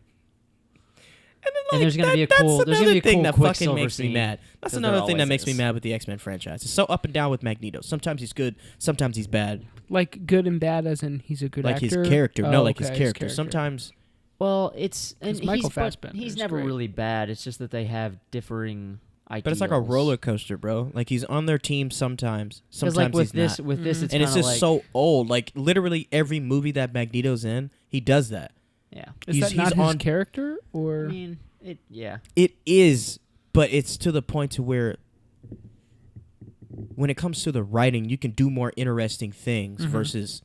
And there's gonna be a cool- That's there's gonna be a another thing cool that fucking Quicksilver makes me scene, mad. That's 'cause another there thing that always makes me is. mad with the X-Men franchise. It's so up and down with Magneto. Sometimes he's good, sometimes he's bad. Like good and bad, as in he's a good Like actor. his character. Oh, No, like his okay, character. Sometimes Well, it's and 'Cause Michael he's, but Fassbender's he's never great. really bad. It's just that they have differing ideals. but it's like a roller coaster, bro. Like he's on their team sometimes. Because Sometimes like with he's this, not. with this, it's And it's kinda just like, so old. Like literally every movie that Magneto's in, he does that. yeah. Is he's- that not he's his on- character or? I mean, yeah. It is, but it's to the point to where when it comes to the writing, you can do more interesting things versus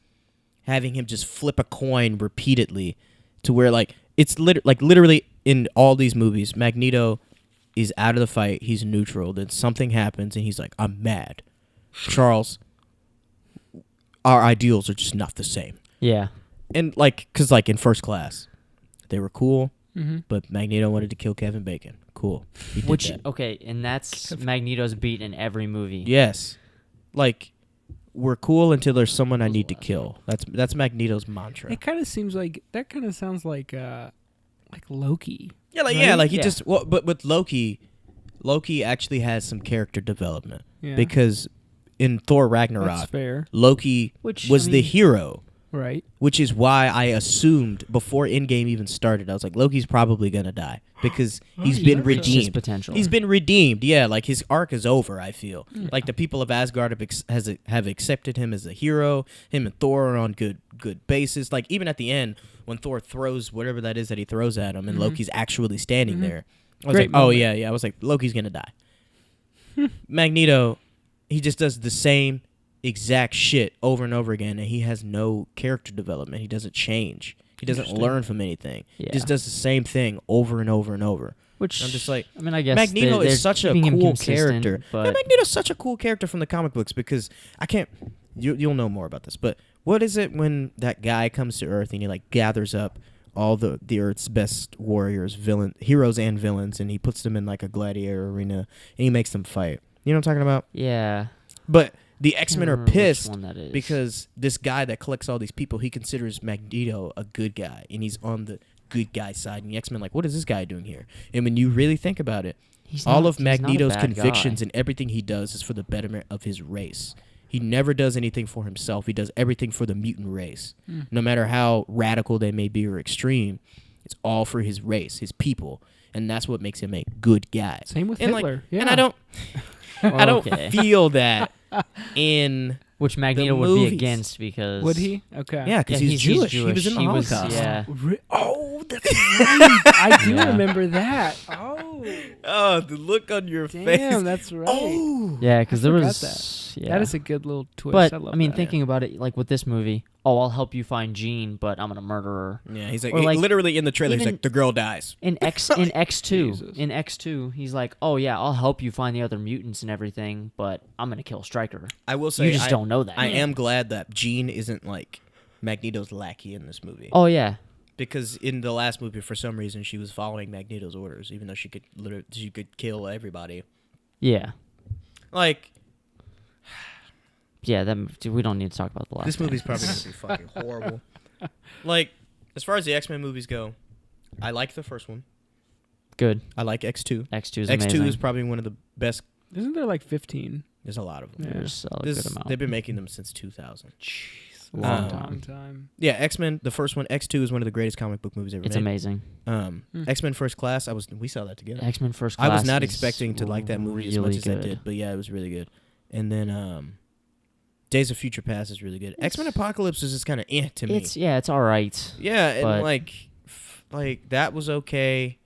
having him just flip a coin repeatedly to where like it's literally in all these movies, Magneto is out of the fight, he's neutral, then something happens and he's like, I'm mad. Charles, our ideals are just not the same. Yeah. And like, cause like in First Class, they were cool, Mm-hmm. but Magneto wanted to kill Kevin Bacon. Cool. He did Which that. okay, and that's Magneto's beat in every movie. Yes. Like we're cool until there's someone I need to kill. That's Magneto's mantra. It kind of seems like that. Kind of sounds like Loki. Yeah, like right? like he Yeah. just but with Loki Loki actually has some character development Yeah. because in Thor That's Ragnarok, fair. Loki Which, was I the mean- hero, Right. which is why I assumed before Endgame even started, I was like, Loki's probably gonna die because he's you been think so? Reached his redeemed. potential. He's been redeemed. Yeah, like his arc is over. I feel Yeah. like the people of Asgard have accepted him as a hero. Him and Thor are on good basis. Like even at the end when Thor throws whatever that is that he throws at him, and Loki's actually standing there. I was Great like, oh moment. yeah. I was like, Loki's gonna die. Magneto, he just does the same exact shit over and over again, and he has no character development. He doesn't change. He doesn't Interesting. learn from anything. He Yeah. just does the same thing over and over and over. Which I'm just like, I mean, I guess Magneto they're is such a keeping him cool consistent, character. but Yeah, Magneto's such a cool character from the comic books because I can't. You'll know more about this, but what is it when that guy comes to Earth and he like gathers up all the Earth's best warriors, heroes and villains, and he puts them in like a gladiator arena and he makes them fight. You know what I'm talking about? yeah, But the X-Men are remember which pissed one that is. because this guy that collects all these people, he considers Magneto a good guy, and he's on the good guy side. And the X-Men like, what is this guy doing here? And when you really think about it, He's all not- of he's not a Magneto's bad convictions guy. and everything he does is for the betterment of his race. He never does anything for himself. He does everything for the mutant race. No matter how radical they may be or extreme, it's all for his race, his people. And that's what makes him a good guy. Same with and Hitler. Like, yeah. And I don't Okay. feel that in which Magneto would movies. be against because Would he? Okay. yeah, because he's Jewish. He was in the Holocaust. Yeah, Oh, that's right. I do Yeah. remember that. Oh. Oh, the look on your Damn, face. that's right. Oh. yeah, because there forgot was That is a good little twist. But I love I mean, that. thinking about it, like with this movie, I'll help you find Jean, but I'm gonna murder her. Yeah, he's like, Or like, literally in the trailer, he's even- like, the girl dies. In X2, Jesus. in X2, he's like, oh yeah, I'll help you find the other mutants and everything, but I'm gonna kill Stryker. I will say, You just don't know that. I am glad that Jean isn't like Magneto's lackey in this movie. Oh yeah, Because in the last movie, for some reason, she was following Magneto's orders, even though she could kill everybody. yeah, Like, yeah. Dude, we don't need to talk about the last. this one. movie's probably gonna be fucking horrible. Like, as far as the X-Men movies go, I like the first one. good. I like X2. X2 is X2 amazing. is probably one of the best. Isn't there like 15? There's a lot of them. Yeah. There's a good amount. They've been making them since 2000. Long Long time. time. Yeah, X-Men, the first one, X2 is one of the greatest comic book movies ever It's made. amazing. X-Men First Class, we saw that together. X-Men First Class. I was not is expecting to like that movie as really much as I good. did, but yeah, it was really good. And then Days of Future Past is really good. X-Men Apocalypse is just kind of to me. It's all right. Yeah, and but- like that was okay.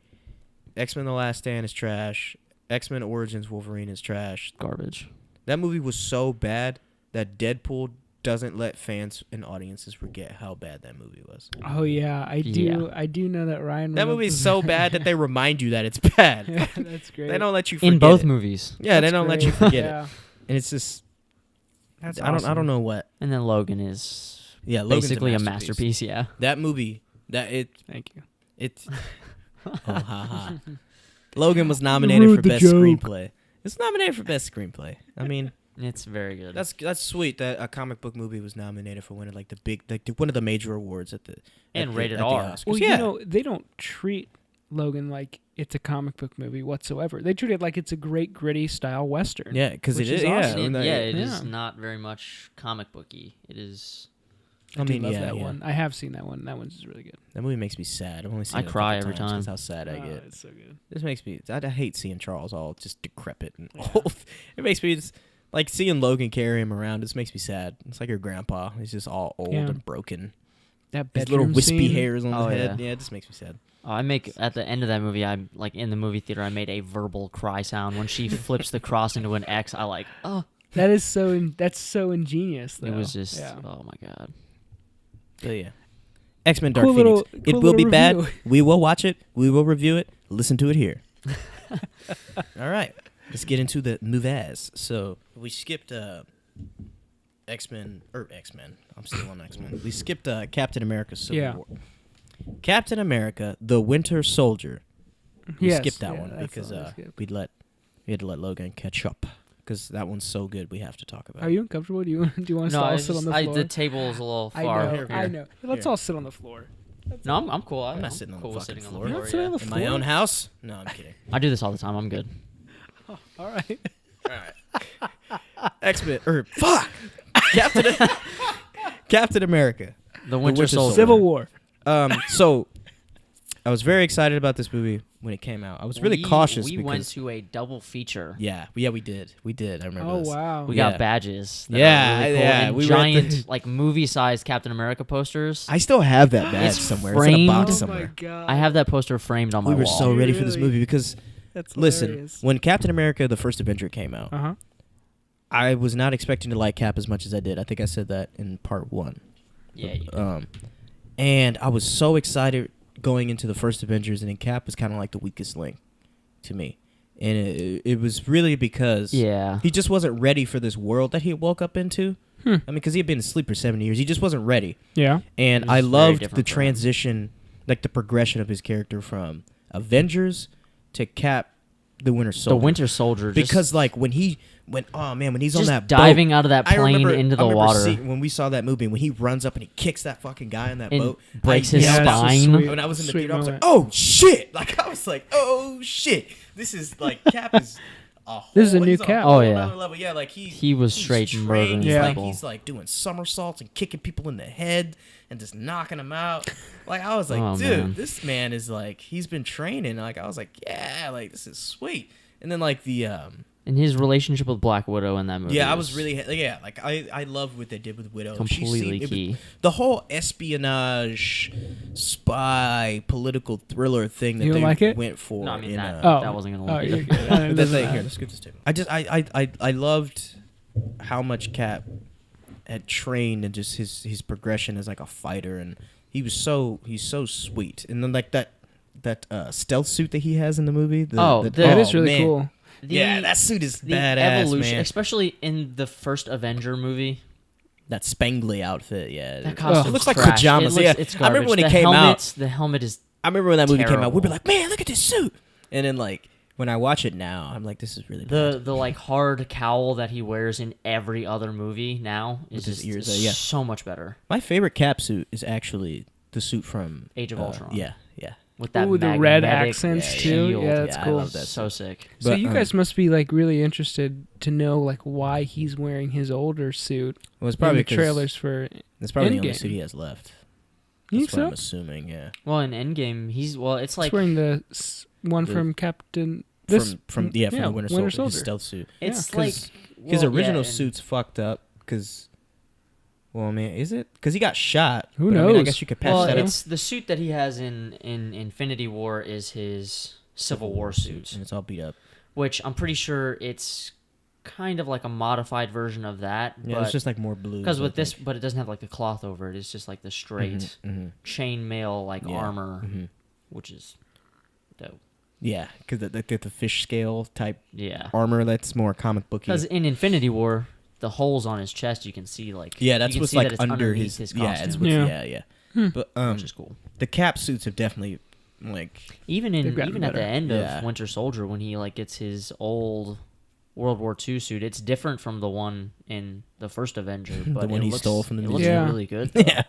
X-Men The Last Stand is trash. X-Men Origins Wolverine is trash. Garbage. That movie was so bad that Deadpool doesn't let fans and audiences forget how bad that movie was. Oh yeah, I do. Yeah. I do know that Ryan. That Reynolds movie is is- so bad that they remind you that it's bad. That's great. They don't let you forget In both it. movies, Yeah, they That's don't let great. you forget yeah. it. And it's just That's I awesome. don't know what. and then Logan is Yeah, Logan's basically a masterpiece. Yeah. That movie, Thank you. it's oh ha. Logan was nominated ruined for the best joke. screenplay. It's nominated for best screenplay. I mean, It's very good. that's sweet that a comic book movie was nominated for one of like the big one of the major awards at the And at rated the R. Oscars. Well, yeah. you know, they don't treat Logan like it's a comic book movie whatsoever. They treat it like it's a great gritty style western. Yeah, because it Which is. is Yeah, awesome. and it is Yeah. not very much comic booky. It is. I mean, do love yeah, that yeah. one. I have seen that one. That one's really good. That movie makes me sad. I've only seen I it a cry couple every times 'cause time. how sad I Oh, get. it's so good. This makes me. I hate seeing Charles all just decrepit and Yeah. old. It makes me just like seeing Logan carry him around. This makes me sad. It's like your grandpa. He's just all old Yeah. and broken. That His little bedroom wispy scene. hairs on Oh, the head. yeah. Yeah, it just makes me sad. I make at the end of that movie. I'm like in the movie theater. I made a verbal cry sound when she flips the cross into an X. I like. Oh, That is so. That's so ingenious. Though. it was just. Yeah. Oh my god. But yeah. X-Men Dark Cool Phoenix. little- It cool will be little bad. review. We will watch it. We will review it. Listen to it here. All right. Let's get into the movies. So we skipped X-Men. I'm still on X-Men. We skipped Captain America Civil Yeah. War. Captain America, the Winter Soldier. We Yes, skipped that yeah, one that's because the one we skipped. we had to let Logan catch up because that one's so good. We have to talk about. Are you uncomfortable? Do you want to No, all I sit on just, the floor? the table is a little I far. know. Here. I know. Let's Here. all sit on the floor. No, I'm cool. I'm not sitting on cool the with fucking sitting floor. on You're the not floor. sitting on Yeah. the In my floor? own house? No, I'm kidding. I do this all the time. I'm good. All right. X-Men or fuck Captain America. The Winter Winter Soldier. Civil War. So I was very excited about this movie when it came out. I was really cautious We because went to a double feature. yeah, we did. I remember Oh this. wow. We Yeah. got badges. That Yeah, are really cool, yeah, and we were at giant, the- like movie-sized Captain America posters. I still have that badge It's somewhere. It's in a box framed. somewhere. God. I have that poster framed on my We were wall. so ready for this Really? movie because That's listen, hilarious. when Captain America: The First Avenger came out, Uh huh. I was not expecting to like Cap as much as I did. I think I said that in part 1. Yeah, you did. And I was so excited going into the first Avengers, and then Cap was kind of like the weakest link to me. And it was really because Yeah. he just wasn't ready for this world that he woke up into. I mean, because he had been asleep for 7 years. He just wasn't ready. Yeah. And It was I very loved different the for him. transition, like the progression of his character from Avengers to Cap, the Winter Soldier. The Winter Soldier. Just Because like when he's on just that diving boat, out of that I plane remember- into I the remember water when we saw that movie, when he runs up and he kicks that fucking guy in that and boat, breaks I his yelled out. spine. When I was in the Sweet theater, I was like, moment. "Oh shit!" Like I was like, "Oh shit!" This is like Cap is a whole, This is a new he's on Cap. whole Oh, yeah. nother level. Yeah, like He was he's straight trained. murdering He's like people. he's like doing somersaults and kicking people in the head and just knocking them out. Like I was like, Oh, dude, man. this man is like he's been training. Like I was like, yeah, like this is sweet. And then like the And his relationship with Black Widow in that movie. yeah, I was really like I love what they did with Widow. She completely seemed- it was- key. the whole espionage, spy, political thriller thing that You don't they like it? went for. No, I mean in, that. Oh. That wasn't gonna Oh, work you're either. good. It That's doesn't like, matter. here, let's skip this table. I loved how much Cap had trained and just his progression as like a fighter, and he's so sweet. And then like that stealth suit that he has in the movie. That is really man. cool. Yeah, that suit is The badass, evolution, man. especially in the first Avenger movie. That spangly outfit, yeah. That costume it looks like trash. pajamas. It looks, Yeah, it's I remember garbage. when it The came out. The helmet is. I remember when that movie came out. We were terrible. like, man, look at this suit. And then like when I watch it now, I'm like, this is really bad. The like hard cowl that he wears in every other movie now is With his just ears, yeah. so much better. My favorite Cap suit is actually the suit from Age of Ultron. Yeah. With that Ooh, the red magnetic accents too. shield. Yeah, that's I cool. love that So suit. sick. So But, you guys must be like really interested to know like why he's wearing his older suit Well, it's in probably the trailers for. It's probably the only Endgame. suit he has left. You That's think what so? I'm assuming. Yeah. Well, in Endgame, it's He's like wearing the one the- from Captain. This From the Winter Soldier, his stealth suit. it's Yeah. like 'Cause his well, original yeah, and- suit's fucked up because. Well, I mean, is it? Because he got shot. Who but, I mean, I knows? guess you could patch Well, that up. it's the suit that he has in Infinity War is his Civil War suit, And it's all beat up. which I'm pretty sure it's kind of like a modified version of that. Yeah, it's just like more blue. because with this, but it doesn't have like the cloth over it. It's just like the straight Mm-hmm. chainmail like Yeah. armor, Mm-hmm. which is dope. Yeah, because the fish scale type Yeah, armor that's more comic booky. because in Infinity War, the holes on his chest you can see like Yeah, that's you can what's see like that it's under underneath his costume, yeah, it's what's, Yeah. yeah. But which is cool. the Cap suits have definitely like Even They've gotten even at the better. end Yeah. of Winter Soldier when he like gets his old World War II suit, it's different from the one in the first Avenger, but one it he looks, stole from the it looks museum. really good. yeah.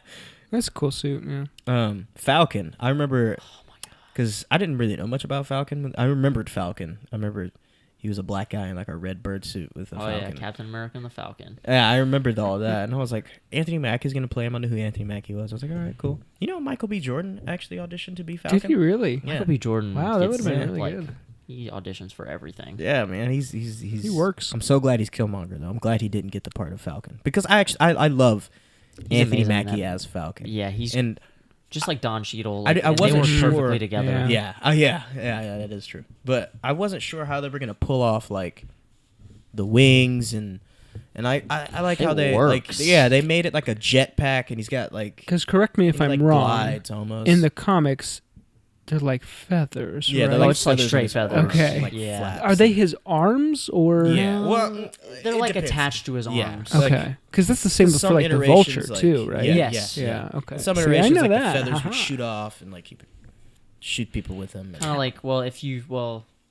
That's a cool suit. Yeah. Falcon. I remember Oh my god. because I didn't really know much about Falcon. I remembered Falcon. I remember he was a black guy in like a red bird suit with a Oh yeah, Falcon. Captain America and the Falcon. Yeah, I remembered all that, and I was like, Anthony Mackie's gonna play him. I knew who Anthony Mackie was. I was like, all right, cool. You know, Michael B. Jordan actually auditioned to be Falcon. Did he really? Yeah. Michael B. Jordan. Wow, that gets, would have been yeah, really like, good. He auditions for everything. Yeah, man, he's He works. I'm so glad he's Killmonger though. I'm glad he didn't get the part of Falcon because I love He's Anthony amazing in Mackie that. as Falcon. Yeah, he's And just like Don Cheadle. I Like, I and wasn't they work sure. perfectly together. Yeah. Yeah. Yeah, that is true. But I wasn't sure how they were gonna pull off like the wings and I like It how they works. like they made it like a jetpack and he's got like Because correct me if he, I'm like, wrong. glides almost. In the comics, they're like feathers. yeah, right? they're Oh, like it's like feathers straight on his feathers. arms, Okay. like Yeah. flaps. Are they his arms or? Yeah. Well, They're it like depends. attached to his Yeah. arms. Like, Okay, because that's the same for some like the iterations, vulture like- too, right? Yeah, Yes. Yeah. Okay. Some See, I iterations know like that. the feathers Uh-huh. would shoot off and like he would shoot people with them. Kind of like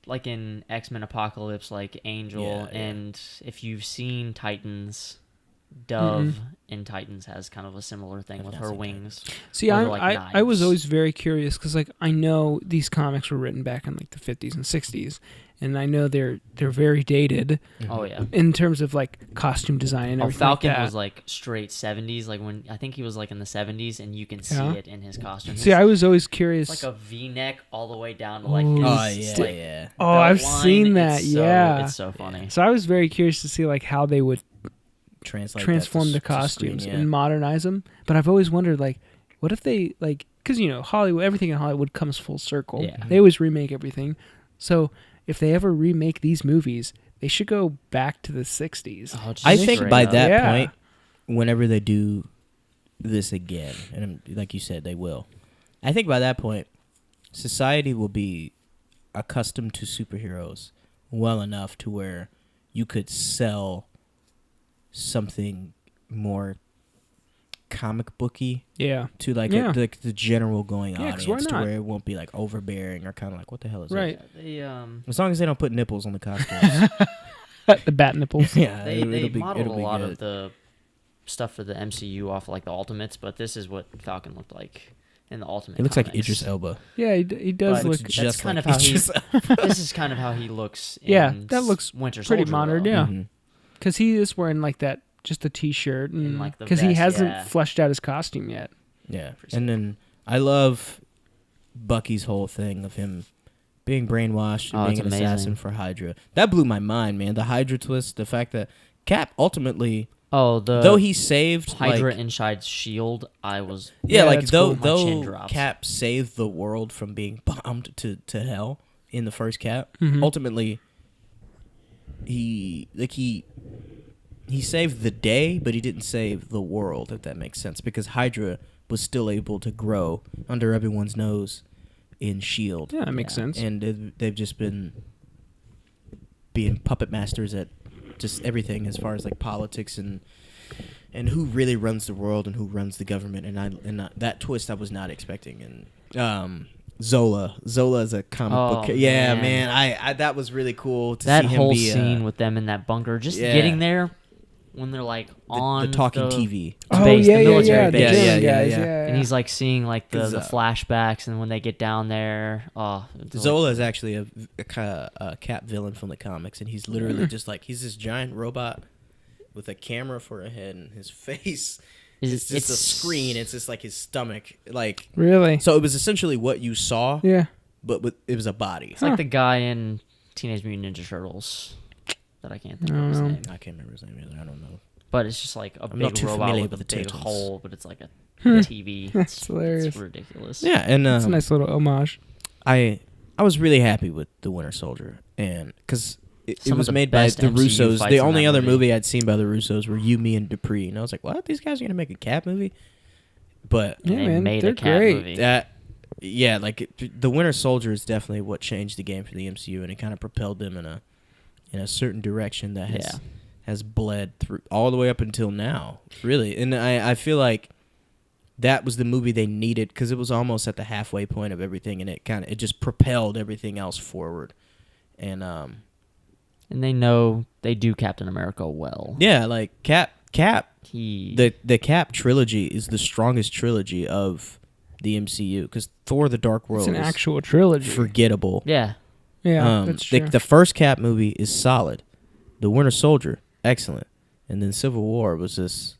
like in X-Men Apocalypse, like Angel, Yeah, yeah. and if you've seen Titans, Dove Mm-hmm. in Titans has kind of a similar thing I've with not her seen wings. See, Or I, they're like I was knives. always very curious because like I know these comics were written back in like the 50s and 60s, and I know they're very dated Oh yeah. in terms of like costume design and Oh, everything. Falcon like that. was like straight 70s. Like when I think he was like in the 70s, and you can see Yeah. it in his costume. See, I was always curious. It's like a V-neck all the way down to like Ooh. his Oh yeah, like, yeah. Oh, belt I've line. seen that. It's so, Yeah, it's so funny. so I was very curious to see like how they would Transform transform the costumes and modernize them. But I've always wondered, like, what if they like, because Hollywood, everything in Hollywood comes full circle. Yeah. They always remake everything. So if they ever remake these movies, they should go back to the '60s. Oh, just I think straight by up. that Yeah. point, whenever they do this again, and like you said, they will. I think by that point, society will be accustomed to superheroes well enough to where you could sell something more comic booky Yeah, to like Yeah. the general going Yeah, 'cause why audience, to not? where it won't be like overbearing or kind of like, what the hell is right. They As long as they don't put nipples on the costumes. The bat nipples. Yeah, they it'll be modeled it'll a be lot good. of the stuff for the MCU off like the Ultimates, but this is what Falcon looked like in the Ultimate. It looks like comics. Idris Elba. Yeah, he does But look that's just kind like of how he. Idris This is kind of how he looks. In Yeah, that looks Winter pretty Soldier, modern, though. yeah. Mhm. because he is wearing like that, just a t-shirt, and like, the because he vest, hasn't yeah. fleshed out his costume yet. Yeah, For sure. and then I love Bucky's whole thing of him being brainwashed and Oh, being it's an amazing. assassin for Hydra. That blew my mind, man. The Hydra twist, the fact that Cap ultimately, Oh, the though he saved Hydra like, inside Shield. I was yeah, like that's though cool. My chin though dropped. Cap saved the world from being bombed to hell in the first Cap. Mhm. Ultimately, he saved the day, but he didn't save the world, if that makes sense, because Hydra was still able to grow under everyone's nose in Shield. Yeah, that makes Yeah. sense. And they've just been being puppet masters at just everything as far as like politics and who really runs the world and who runs the government. And that twist I was not expecting. And Zola is a comic Oh, book. Yeah, man. man. I that was really cool to that see him whole be scene with them in that bunker, just yeah. getting there when they're like on the talking TV. Oh base, yeah, the yeah, military yeah, the base. German Yeah, guys, yeah. yeah. And he's like seeing like the 'Cause, flashbacks, and when they get down there, Zola is actually a Cap villain from the comics, and he's literally just like, he's this giant robot with a camera for a head, and his face is just a screen. It's just like his stomach, like. Really? So it was essentially what you saw, Yeah. but it was a body. It's like the guy in Teenage Mutant Ninja Turtles that I can't think of his name. I can't remember his name either. I don't know. But it's just like a I'm not big too robot familiar with a with the big Turtles. hole, but it's like a TV. That's hilarious. It's ridiculous. Yeah, and It's a nice little homage. I was really happy with the Winter Soldier, and because it Some of was the made by best the MCU Russos. fights The in only that other movie. movie I'd seen by the Russos were You, Me, and Dupree, and I was like, "What? These guys are gonna make a Cap movie?" But And Yeah, they man, made they're a cat great. movie. that, yeah, like the Winter Soldier is definitely what changed the game for the MCU, and it kind of propelled them in a certain direction that has bled through all the way up until now, really. And I feel like that was the movie they needed, because it was almost at the halfway point of everything, and it just propelled everything else forward. And And they know they do Captain America well. yeah, like Cap, He the Cap trilogy is the strongest trilogy of the MCU, because Thor: The Dark It's World an is actual trilogy. forgettable. yeah. Yeah, that's true. The first Cap movie is solid. The Winter Soldier, excellent. And then Civil War was just...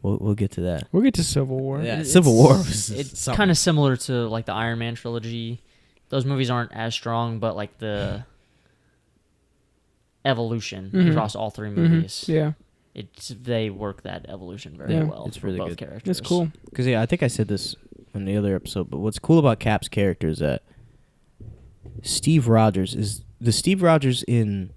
we'll get to that. We'll get to Civil War. Yeah, It's- Civil War was It's something. kind of similar to like the Iron Man trilogy. Those movies aren't as strong, but like the evolution Mhm. across all three Mhm. movies, Yeah, they work that evolution very Yeah. well. It's for really both good. characters. that's cool. Because, yeah, I think I said this in the other episode, but what's cool about Cap's character is that Steve Rogers is... The Steve Rogers in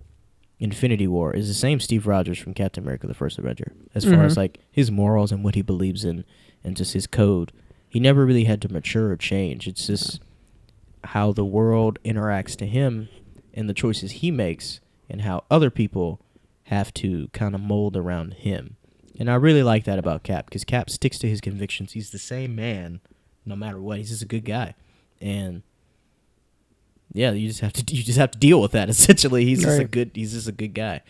Infinity War is the same Steve Rogers from Captain America: The First Avenger, as far as, Mhm. like, his morals and what he believes in and just his code. He never really had to mature or change. It's just how the world interacts to him and the choices he makes, and how other people have to kind of mold around him. And I really like that about Cap, because Cap sticks to his convictions. He's the same man no matter what. He's just a good guy. And yeah, you just have to deal with that, essentially. He's just a good guy.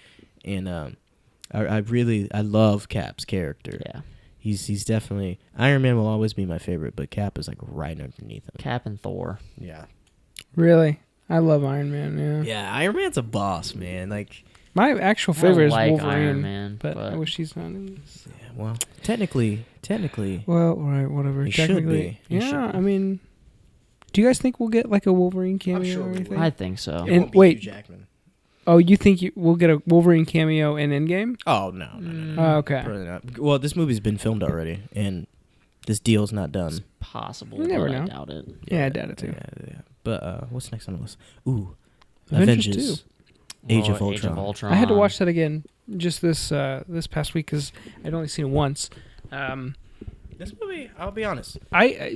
And I love Cap's character. Yeah, He's definitely... Iron Man will always be my favorite, but Cap is like right underneath him. Cap and Thor. Yeah. Really, I love Iron Man. Yeah. Yeah, Iron Man's a boss, man. Like, My actual I favorite like is Wolverine, Iron Man, but I wish he's not in this. yeah, well, technically, Well, right, whatever. He should Technically, be. He should yeah. be. I mean, do you guys think we'll get like a Wolverine cameo sure or we anything? will. I think so. And won't be wait. Hugh Jackman. Oh, you think we'll get a Wolverine cameo in Endgame? Oh no. Oh, okay. Probably not. Well, this movie's been filmed already, and this deal's not done. It's possible, You never but know. I doubt it. Yeah, I doubt it too. Yeah. But what's next on the list? Ooh, Avengers 2. Age of Oh, Ultron. I had to watch that again just this past week because I'd only seen it once. This movie, I'll be honest.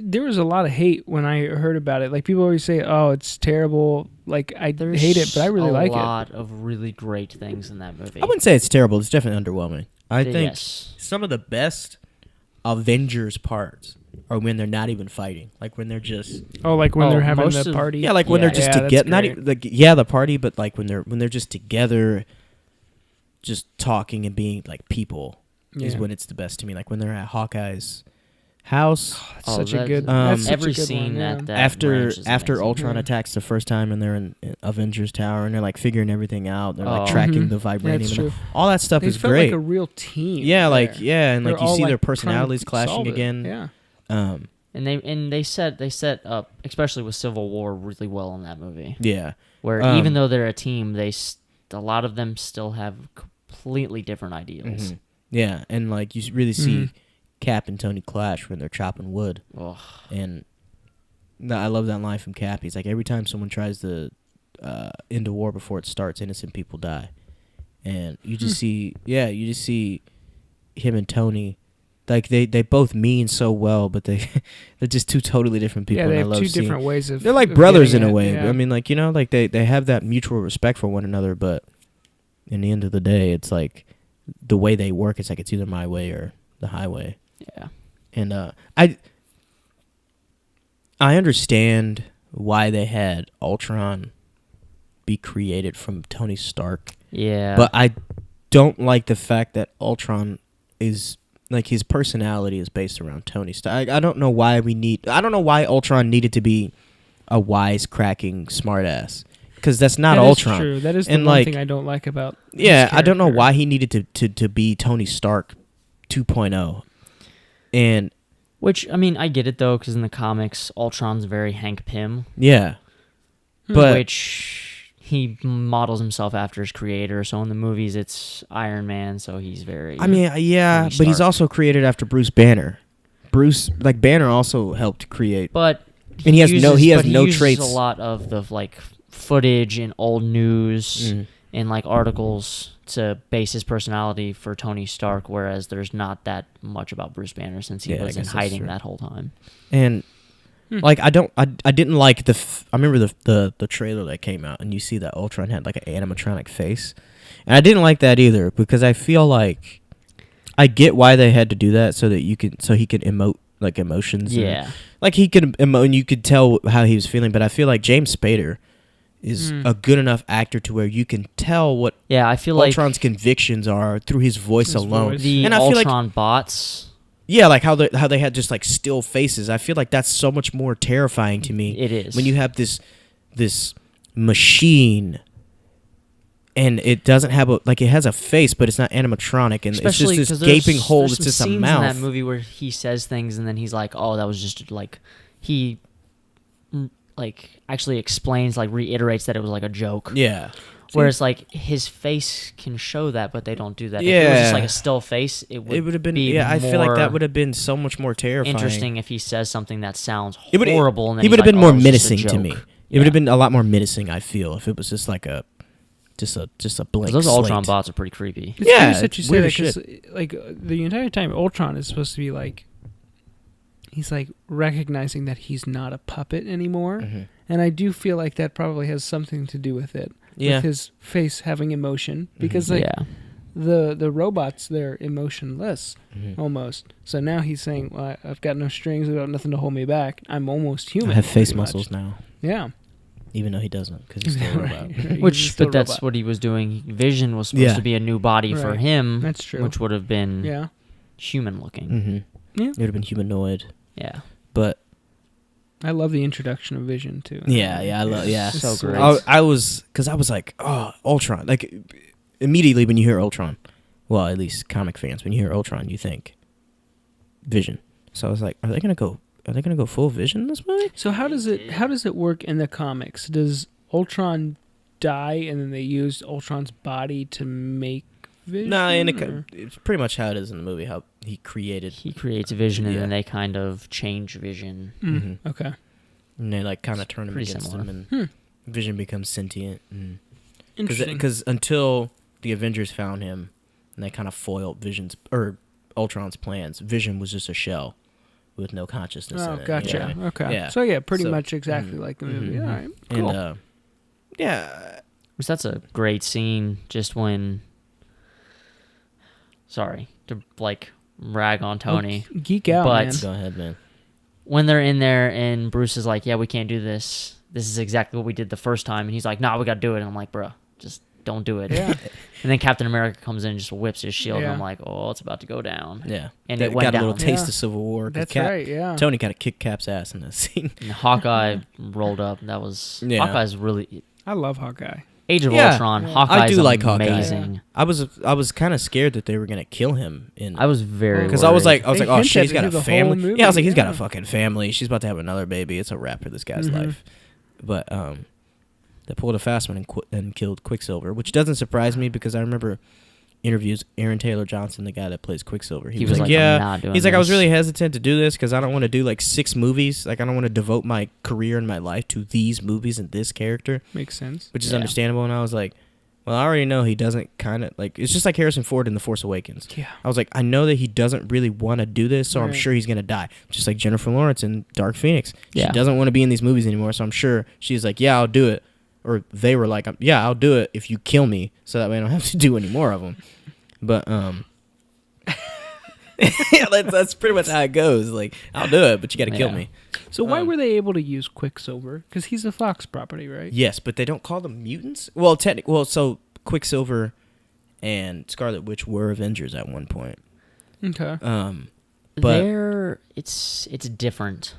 There was a lot of hate when I heard about it. Like people always say, "Oh, it's terrible." Like I hate it, but I really like it. a lot of really great things in that movie. I wouldn't say it's terrible. It's definitely underwhelming. I think Yes. some of the best Avengers parts are when they're not even fighting. Like when they're just Oh, like when Oh, they're having most the of- party. yeah, like when Yeah. they're just Yeah, that's together. Not great. even like the party, but like when they're just together, just talking and being like people is Yeah. when it's the best to me. Like when they're at Hawkeye's house. That's Oh, such a that- good. Um, that's such Every a good scene one, yeah. at that after ranch is amazing. Ultron Yeah. attacks the first time and they're in Avengers Tower and they're like figuring everything out. They're like Oh. tracking Mhm. the Yeah, vibranium. it's and true. all that stuff They is felt great. like a real team. Yeah, there. and They're like you all, see their like, trying to personalities clashing solve it. again. Yeah. And they set up, especially with Civil War, really well in that movie. Yeah. Where Um, even though they're a team, a lot of them still have completely different ideals. Mhm. Yeah, and like you really see Mhm. Cap and Tony clash when they're chopping wood, Ugh. and I love that line from Cap. He's like, every time someone tries to end a war before it starts, innocent people die, and you just see him and Tony, like they both mean so well, but they're just two totally different people. Yeah, and they I have love two seeing- different ways of. They're like of brothers in getting a it, way. yeah. I mean, like like they have that mutual respect for one another, but in the end of the day, it's like the way they work. It's like it's either my way or the highway. Yeah. And I understand why they had Ultron be created from Tony Stark, Yeah. but I don't like the fact that Ultron is like his personality is based around Tony Stark. I don't know why Ultron needed to be a wisecracking smartass, because that's not That is Ultron. true. That is the And, one like, thing I don't like about. Yeah, his I don't know character. why he needed to be Tony Stark 2.0. And Which, I mean, I get it, though, because in the comics, Ultron's very Hank Pym, yeah, but which he models himself after his creator. So in the movies, it's Iron Man, so he's very... I mean, yeah, Tony but he's Stark. also created after Bruce Banner. Banner also helped create. But And he has no uses traits. a lot of the, like, footage and old news and, like, articles to base his personality for Tony Stark, whereas there's not that much about Bruce Banner since he Yeah, I was in guess that's hiding true. that whole time. And like I didn't like I remember the trailer that came out, and you see that Ultron had like an animatronic face, and I didn't like that either, because I feel like I get why they had to do that so he could emote like emotions. and, Yeah. like he could emote and you could tell how he was feeling, but I feel like James Spader is a good enough actor to where you can tell what Yeah, I feel like Ultron's convictions are through his voice His alone. voice. the And I feel like- Ultron bots, Yeah, like how they had just like still faces. I feel like that's so much more terrifying to me. it is. When you have this machine and it doesn't have it has a face, but it's not animatronic, and Especially it's 'cause just this gaping hole. there's It's some just a scenes mouth. in that movie where he says things and then he's like, "Oh, that was just like," he like actually explains, like reiterates that it was like a joke. Yeah. Whereas like his face can show that, but they don't do that. If it was just Yeah. like a still face, it would have been. be Yeah, I feel like that more would have been so much more terrifying. interesting if he says something that sounds It would- horrible. And then He he's would have like, been "Oh, more it was just a menacing to me. joke." It would have Yeah. been a lot more menacing. I feel if it was just like a blank. Those Ultron slate. bots are pretty creepy. It's Yeah, curious that it's you say weird that as shit. 'cause, like the entire time Ultron is supposed to be like he's like recognizing that he's not a puppet anymore, Mhm. and I do feel like that probably has something to do with it. Yeah. With his face having emotion, because like Yeah. the robots, they're emotionless Mhm. almost. So now he's saying, well, I've got no strings, I've got nothing to hold me back. I'm almost human. I have face pretty much." muscles now, Yeah. even though he doesn't, because he's still a robot. Right. He's Which, still but that's robot. what he was doing. Vision was supposed Yeah. to be a new body for Right. him, That's true. which would have been Yeah. human looking. Mm-hmm. Yeah. It would have been humanoid, Yeah. but I love the introduction of Vision too. Yeah, I love. Yeah, So great. I was like, oh, Ultron. Like immediately when you hear Ultron, well, at least comic fans, when you hear Ultron, you think Vision. So I was like, are they gonna go full Vision in this movie? So how does it work in the comics? Does Ultron die and then they used Ultron's body to make Vision? No, it's pretty much how it is in the movie. How he creates Vision, and Yeah. then they kind of change Vision. Mhm. Okay. and they like kind of turn him pretty against similar. him, and Vision becomes sentient. Interesting. Because until the Avengers found him, and they kind of foiled Ultron's plans, Vision was just a shell with no consciousness in it. Gotcha. You know what I mean? Okay. Yeah. So yeah, pretty So- much exactly like the movie. All right. Cool. And yeah, Which that's a great scene. Just when, sorry to like rag on Tony, Geek out, but- man. go ahead, man. when they're in there and Bruce is like, "Yeah, we can't do this. This is exactly what we did the first time," and he's like, "Nah, we gotta do it." And I'm like, "Bro, just don't do it." Yeah. And then Captain America comes in and just whips his shield, and Yeah. I'm like, "Oh, it's about to go down." Yeah, And That it went got a down. little taste Yeah. of Civil War. 'Cause That's Cap- right. Yeah. Tony kind of kicked Cap's ass in that scene. And Hawkeye rolled up. That was Yeah. Hawkeye's really I love Hawkeye. Age of Yeah. Ultron. Yeah. Hawkeye's I do like Hawkeye. amazing. I was kind of scared that they were gonna kill him I was very because I was worried. like, They oh hinted shit, he's it got through a the whole family. movie, Yeah, I was like, he's got yeah. a fucking family. She's about to have another baby. It's a wrap for this guy's life. But they pulled a fast one and killed Quicksilver, which doesn't surprise me because I remember interviews Aaron Taylor Johnson, the guy that plays Quicksilver. He was like, "I'm yeah. not doing He's like, I was this." really hesitant to do this because I don't want to do like 6 movies. Like, I don't want to devote my career and my life to these movies and this character, Makes sense. which is Yeah. understandable. And I was like, well, I already know he doesn't kind of like. It's just like Harrison Ford in The Force Awakens. Yeah. I was like, I know that he doesn't really want to do this, so I'm Right. sure he's gonna die. Just like Jennifer Lawrence in Dark Phoenix. Yeah. She doesn't want to be in these movies anymore, so I'm sure she's like, yeah, I'll do it. Or they were like, yeah, I'll do it if you kill me, so that way I don't have to do any more of them. But yeah, that's pretty much how it goes. Like, I'll do it, but you got to kill Yeah. me. So why were they able to use Quicksilver? Because he's a Fox property, right? Yes, but they don't call them mutants. Well, so Quicksilver and Scarlet Witch were Avengers at one point. Okay. But it's different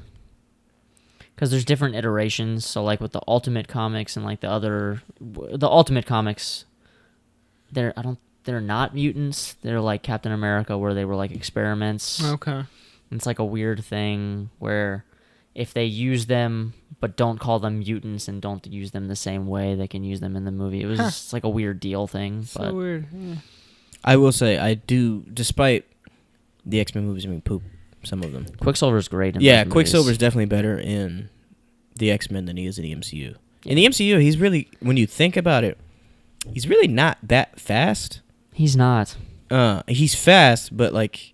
because there's different iterations. So like with the Ultimate Comics and like the Ultimate Comics, they're not mutants. They're like Captain America, where they were like experiments. Okay. It's like a weird thing where if they use them but don't call them mutants and don't use them the same way, they can use them in the movie. It was just like a weird deal thing. So But weird. Yeah. I will say, I do, despite the X-Men movies being poop, some of them. Quicksilver's great in Yeah, those Quicksilver's movies. definitely better in the X-Men than he is in the MCU. In the MCU, he's really, when you think about it, he's really not that fast. He's not. He's fast, but like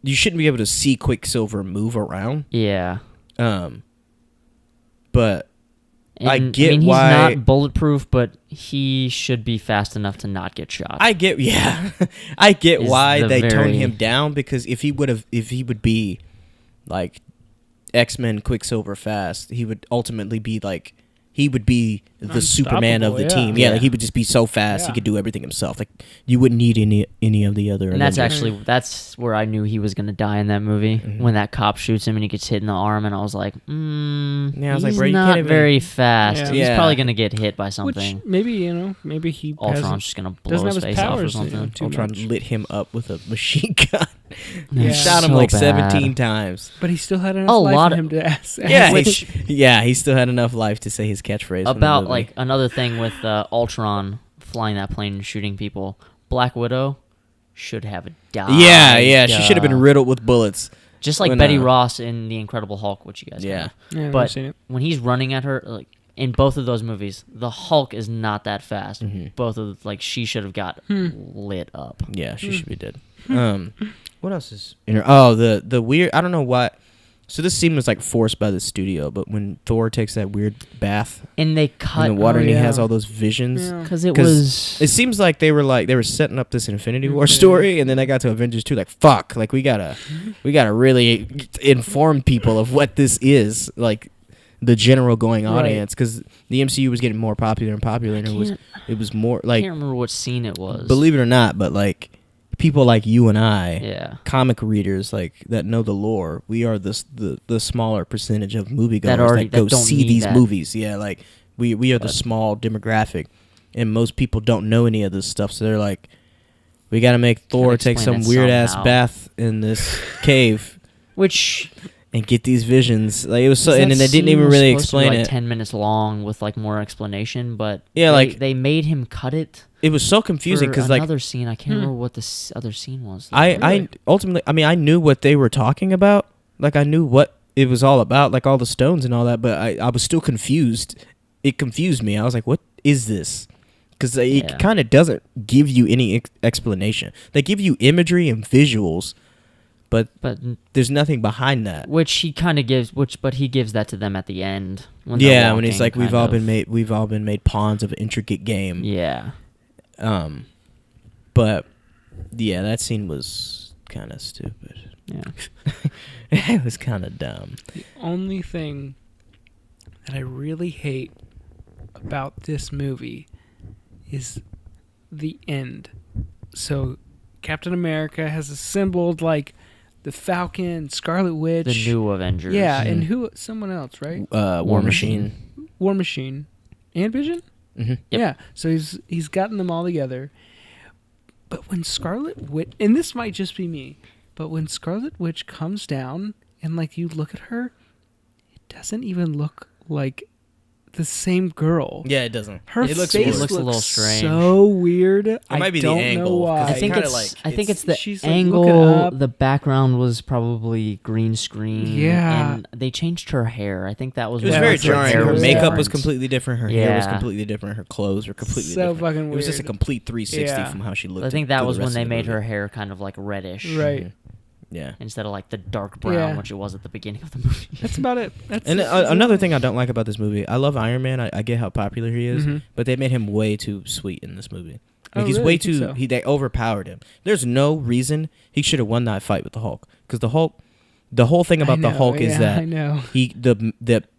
you shouldn't be able to see Quicksilver move around. Yeah. But I And, get he's why- not bulletproof, but he should be fast enough to not get shot. I get I get Is why the they toned very- him down, because if he would be like X-Men Quicksilver fast, he would ultimately be like, he would be the Superman of the Unstoppable, team. yeah. Yeah, like he would just be so fast, he Yeah. could do everything himself. Like, you wouldn't need any of the other. and that's Avengers. that's where I knew he was gonna die in that movie, Mm-hmm. when that cop shoots him and he gets hit in the arm, and I was like, Yeah, I was he's like, bro, you not can't even- very fast. Yeah. He's Yeah. probably gonna get hit by Which something. maybe he Ultron's just gonna blow doesn't his have his face off or powers, something. too Ultron much. lit him up with a machine gun. Yeah. Shot him So like bad. 17 times. But he still had enough A life lot in of- him to ask. Yeah, Which- he still had enough life to say his catchphrase. from the About movie. like another thing with Ultron flying that plane and shooting people. Black Widow should have died. Yeah, she should have been riddled with bullets. Just like when, Betty Ross in The Incredible Hulk, which you guys Yeah. know. Yeah, I've never But seen it. when he's running at her, like in both of those movies, the Hulk is not that fast. Both of she should have got lit up. Yeah, she should be dead. What else is in her? Oh, the weird. I don't know what. So this scene was like forced by the studio, but when Thor takes that weird bath And they in cut the water and he yeah. has all those visions. Yeah. because it 'Cause was It seems like they were setting up this Infinity War story, and then they got to Avengers 2, like, fuck, like we gotta really inform people of what this is, like the general going Right. audience, because the MCU was getting more popular and popular, and it was more I like, can't remember what scene it was. believe it or not, but like people like you and I, Yeah. comic readers like that know the lore, we are the smaller percentage of moviegoers that go don't see need these that. movies. Yeah, like we are the But- small demographic, and most people don't know any of this stuff, so they're like, we got to make Thor take explain some it weird ass somehow. bath in this cave Which and get these visions. Like it was so, that and then they didn't scene even was really supposed to be, explain like it. 10 minutes long with like more explanation, but Yeah, like- they made him cut it. It was so confusing for because like another scene, I can't remember what the other scene was. though. I ultimately, I mean, I knew what they were talking about. Like, I knew what it was all about, like all the stones and all that, but I was still confused. It confused me. I was like, what is this? Because it Yeah. kind of doesn't give you any explanation. They give you imagery and visuals, but there's nothing behind that. which he kind of gives, but he gives that to them at the end. When When he's like, we've all been made pawns of an intricate game. Yeah. But yeah, that scene was kind of stupid. Yeah. It was kind of dumb. The only thing that I really hate about this movie is the end. So Captain America has assembled like the Falcon, Scarlet Witch, The new Avengers. yeah, and someone else, right? War Machine. War Machine and Vision. Mm-hmm. Yeah, so he's gotten them all together. But when Scarlet Witch, and this might just be me, but when Scarlet Witch comes down and like you look at her, it doesn't even look like the same girl. Yeah, it doesn't. Her It looks face weird. looks a little strange. so weird. I might be the don't angle, know 'cause why. I think kinda it's. like- I think it's the she's, like, looking angle. up. The background was probably green screen. Yeah. and they changed her hair. I think that was. It was what very her jarring. hair Her was makeup different. was completely different. Her hair was Yeah. completely different. Her clothes were completely So different. fucking It was just a weird. complete 360 Yeah. from how she looked. I think for that the was when rest they of the made her movie. hair kind of like reddish, Right. Yeah. instead of like the dark brown, Yeah. which it was at the beginning of the movie. That's about it. That's And it. another thing I don't like about this movie, I love Iron Man. I get how popular he is, Mhm. but they made him way too sweet in this movie. Oh, Like he's really? way You think too. so? They overpowered him. There's no reason he should have won that fight with the Hulk, because the Hulk, the whole thing about I the know, Hulk is yeah, that I know.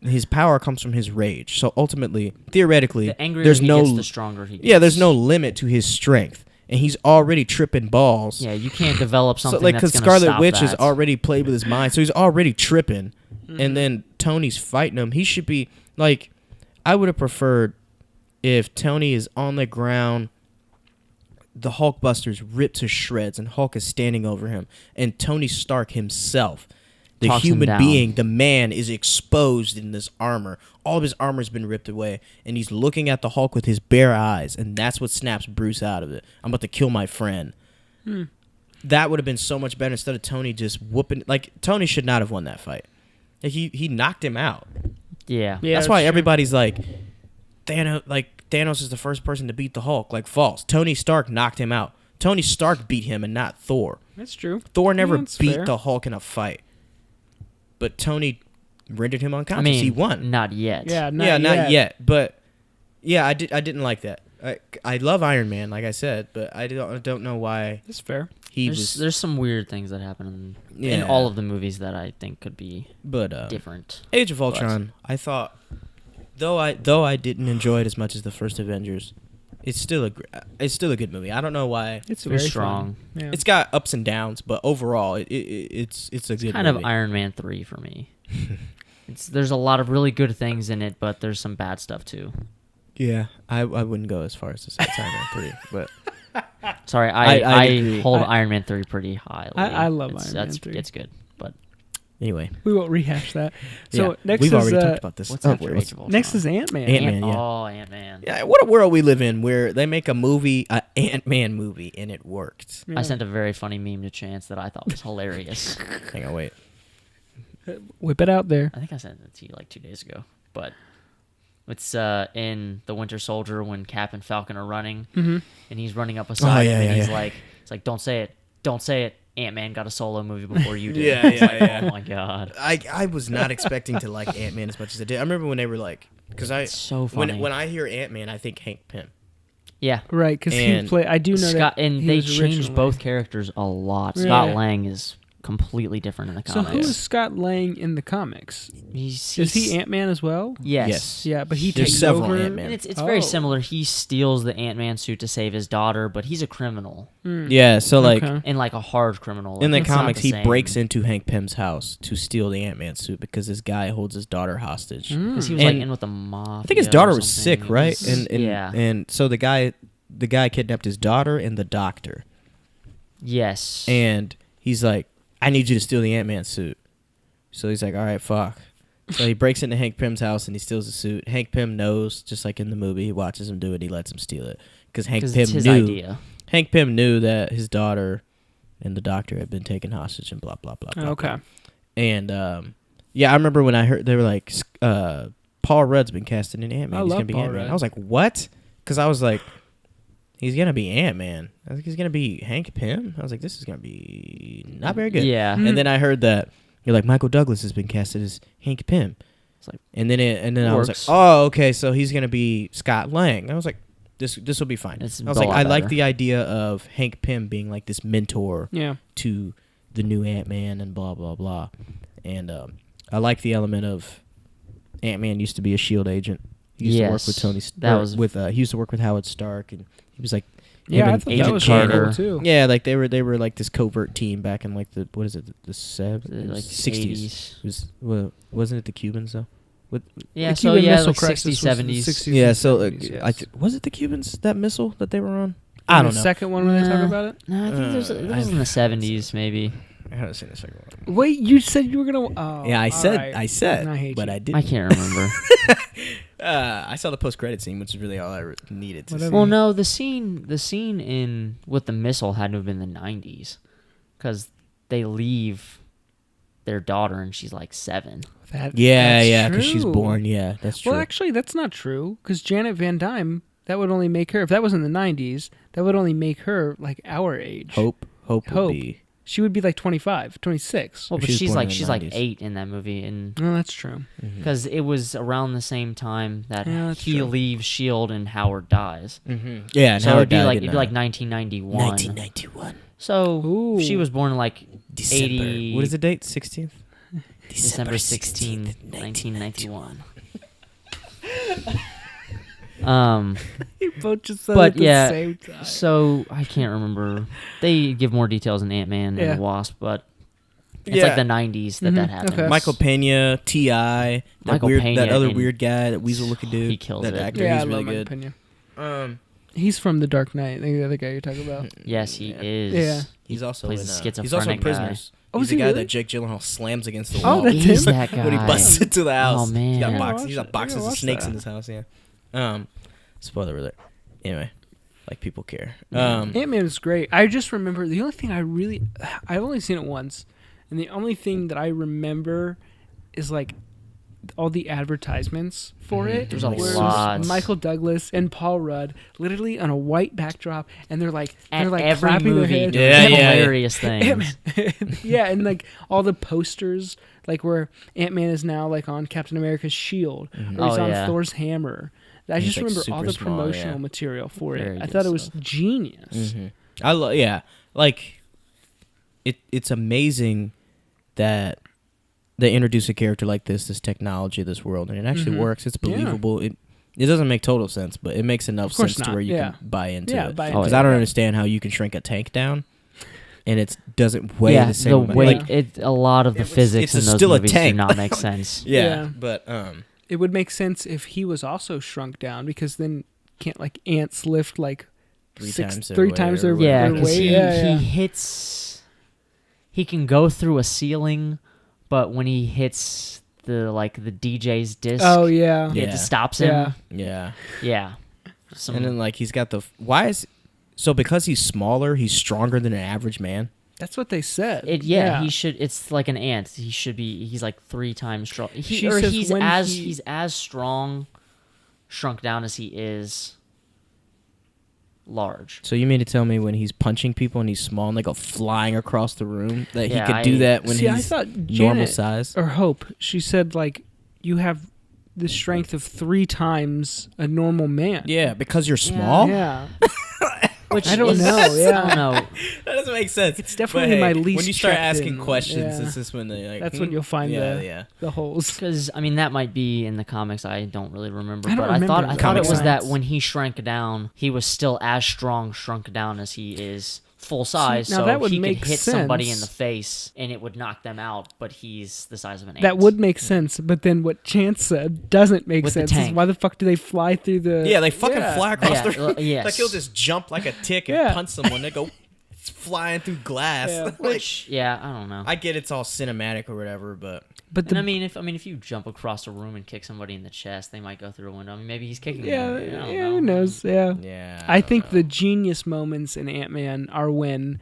his power comes from his rage. So ultimately, theoretically, The angrier there's he no gets, the stronger he gets. yeah, there's no limit to his strength, and he's already tripping balls. Yeah, you can't develop something So like, that's because gonna Scarlet stop Witch has that. already played with his mind, so he's already tripping, Mm-hmm. and then Tony's fighting him. He should be like, I would have preferred if Tony is on the ground, the Hulkbuster's ripped to shreds, and Hulk is standing over him, and Tony Stark himself, the Talks him human down. being, the man, is exposed in this armor. All of his armor's been ripped away, and he's looking at the Hulk with his bare eyes, and that's what snaps Bruce out of it. I'm about to kill my friend. That would have been so much better instead of Tony just whooping. Like, Tony should not have won that fight. Like, he knocked him out. Yeah. Yeah, That's why true. everybody's like, Thanos is the first person to beat the Hulk. Like, false. Tony Stark knocked him out. Tony Stark beat him and not Thor. That's true. Thor never That's beat fair. the Hulk in a fight. But Tony rendered him I unconscious. mean, he won. not yet. Yeah, Not yet. But yeah, I didn't like that. I love Iron Man, like I said, but I don't know why That's fair. he There's, was. there's some weird things that happen in Yeah. all of the movies that I think could be But different. Age of Ultron, I thought, though I didn't enjoy it as much as the first Avengers, it's still a good movie. I don't know why. It's It was very strong. Fun. Yeah. It's got ups and downs, but overall, it's a good Kind movie. of Iron Man 3 for me. There's a lot of really good things in it, but there's some bad stuff too. Yeah, I wouldn't go as far as to say it's Iron Man 3, but Sorry, I I agree. hold Iron Man 3 pretty highly. I love It's- Iron Man that's, 3. It's good, but anyway. We won't rehash that. So Yeah, next we've is already talked about this. what's Oh, after wait, Age of Ultron? next is Ant-Man. Ant-Man. yeah. Oh, Ant-Man. Yeah, what a world we live in where they make a movie, an Ant-Man movie, and it worked. Yeah. I sent a very funny meme to Chance that I thought was hilarious. Hang on, wait. Whip it out there. I think I sent it to you like 2 days ago, but it's in the Winter Soldier when Cap and Falcon are running, Mm-hmm. and he's running up beside yeah, him, and yeah, he's yeah. like, "It's like, don't say it. Ant-Man got a solo movie before you did." Yeah, It's yeah, like, yeah. Oh my god, I was not expecting to like Ant-Man as much as I did. I remember when they were like, because it's so funny. when I hear Ant-Man, I think Hank Pym. yeah, Right, because he And played. I do know Scott, that. and he they was changed originally- both characters a lot. Yeah. Scott Lang is completely different in the So comics. who is Scott Lang in the comics? He's Is he Ant-Man as well? Yes. Yes. Yeah, but he There's takes several over. Ant-Man. And it's very Oh. similar. He steals the Ant-Man suit to save his daughter, but he's a criminal Yeah, so like Okay. and like a hard criminal. in the It's not comics, the he same. breaks into Hank Pym's house to steal the Ant-Man suit because this guy holds his daughter hostage. 'Cause he was And like in with the mafia. I think his or daughter was something. sick, It right? was- And so the guy kidnapped his daughter and the doctor, yes. and he's like, "I need you to steal the Ant-Man suit." So he's like, "All right, fuck." So he breaks into Hank Pym's house and he steals the suit. Hank Pym knows, just like in the movie, he watches him do it. He lets him steal it because Hank Pym it's his knew. idea. Hank Pym knew that his daughter and the doctor had been taken hostage and blah blah blah. blah Okay. blah. And yeah, I remember when I heard they were like, Paul Rudd's been casted in Ant-Man. I He's love gonna be Paul Ant-Man. Rudd. I was like, what? Because I was like, he's gonna be Ant-Man. I think he's gonna be Hank Pym. I was like, this is gonna be not very good. Yeah. Mm. And then I heard that you're like, Michael Douglas has been casted as Hank Pym. It's like, And then I was like, works. oh, okay, so he's gonna be Scott Lang. I was like, this will be fine. It's I was a like, lot I like better. the idea of Hank Pym being like this mentor Yeah. to the new Ant-Man and blah blah blah. And I like the element of Ant-Man used to be a SHIELD agent. He used to work with Yes, Tony. that was- he used to work with Howard Stark, and he was like, Yeah, him I and thought that Agent was Carter. really cool too. yeah, like they were like this covert team back in like the what is it the like 60s. It was wasn't it the Cubans though? Yeah, The so Cuban yeah, Missile like Crisis 60s, was in the 70s. 60s. Yeah, so 70s, yes. was it the Cubans that missile that they were on? And I don't the know. second one when they talk Nah. about it. No, I think it was in the 70s, maybe. I haven't seen the second one. Wait, you said you were gonna. Oh, Yeah, I said, alright. I said, I hate but you. I didn't. I can't remember. I saw the post-credit scene, which is really all I needed to Whatever. see. Well, no, the scene in with the missile had to have been the 90s, because they leave their daughter and she's like 7. Yeah, because she's true. born. Yeah, that's true. Well, actually, that's not true because Janet Van Dyne. That would only make her. If that was in the 90s, that would only make her like our age. Hope would Hope. be. She would be like 25, 26. Well, but She was she's born like in the she's like 90s. 8 in that movie, and No, that's true. because it was around the same time that Yeah, that's he true. leaves Shield and Howard dies. Yeah, and So Howard died it'd be like 1991. 1991. So Ooh. she was born like December. 80 What is the date? 16th. December 16th, 1991. You both just said But it at yeah, the same time. so I can't remember. They give more details in Ant-Man Yeah. and the Wasp, but it's Yeah. like the 90s that Mhm, happened. okay. Michael Pena, T.I., Michael that Pena other in- weird guy, that weasel-looking dude. He kills that it. actor. Yeah, He's I really love Mike good. Pena. He's from The Dark Knight. The other guy you're talking about. Yes, he is. Yeah. He's also Plays in, a he's schizophrenic also in guy. Prisoners. Oh, He's is the he guy really? that Jake Gyllenhaal slams against the Oh, wall. that's He's him? that guy. when he busts into the house. Oh, man. He's got, Yeah, boxes, watch he's got it. boxes Yeah, of watch snakes that. in his house, yeah. Spoiler alert. Anyway, like people care. Ant-Man is great. I just remember the only thing I've only seen it once, and the only thing that I remember is like all the advertisements for it. There's a where it was lot. Michael Douglas and Paul Rudd, literally on a white backdrop, and they're like At every clapping movie, their doing heads. Yeah. hilarious things. Ant-Man. Yeah, and like all the posters, like where Ant-Man is now like on Captain America's shield, or he's Oh, on yeah. Thor's hammer. I He's, just like, remember all super the small, promotional yeah. material for Very it. I good thought it was stuff. genius. I love, yeah, like it's amazing that they introduce a character like this technology, this world, and it actually works. It's Yeah. believable. It doesn't make total sense, but it makes enough Of course sense to not, where you yeah. can buy into Yeah, it. buy Oh, into Because it. I don't understand how you can shrink a tank down, and it doesn't weigh yeah, the same. the amount. weight. Like, A lot of the physics it's in those still a movies tank. do not make sense. Yeah. but It would make sense if he was also shrunk down, because then can't like ants lift like Three three times times their their, weight Yeah, their because weight. he Yeah. hits. He can go through a ceiling, but when he hits the DJ's disc, Oh yeah. it Yeah. just stops him. Yeah. yeah. Yeah. Some- And then like he's got because he's smaller, he's stronger than an average man. That's what they said. he should. It's like an ant. He should be. He's like 3 times strong. She says He's when he's as strong, shrunk down as he is large. So you mean to tell me when he's punching people and he's small and they go flying across the room that Yeah, he could do that when See, I he's thought normal Janet size? or Hope, she said like you have the strength of 3 times a normal man. Yeah, because you're small. Yeah. Which I don't is- know, yeah. I don't know. doesn't make sense. It's definitely But, my hey, least when you start checked asking in. questions, Yeah. this is when they like. That's when you'll find the holes. Because I mean, that might be in the comics. I don't really remember. I don't but remember I the thought it comic was that signs. when he shrank down, he was still as strong shrunk down as he is full size. now so that would he make could hit somebody in sense. the face and it would knock them out. But he's the size of an ant. That would make sense, but then what Chance said doesn't make With the sense. Is tank. why the fuck do they fly through the? Yeah, they fucking Yeah. fly across Yeah, the room. yes. Like he'll just jump like a tick and Yeah. punch someone. They go flying through glass. Yeah. Like, Which, yeah, I don't know. I get it's all cinematic or whatever, but But And the I mean, if you jump across a room and kick somebody in the chest, they might go through a window. I mean, maybe he's kicking yeah, them. I don't yeah, know. who knows? Yeah. yeah. I don't think know. the genius moments in Ant-Man are when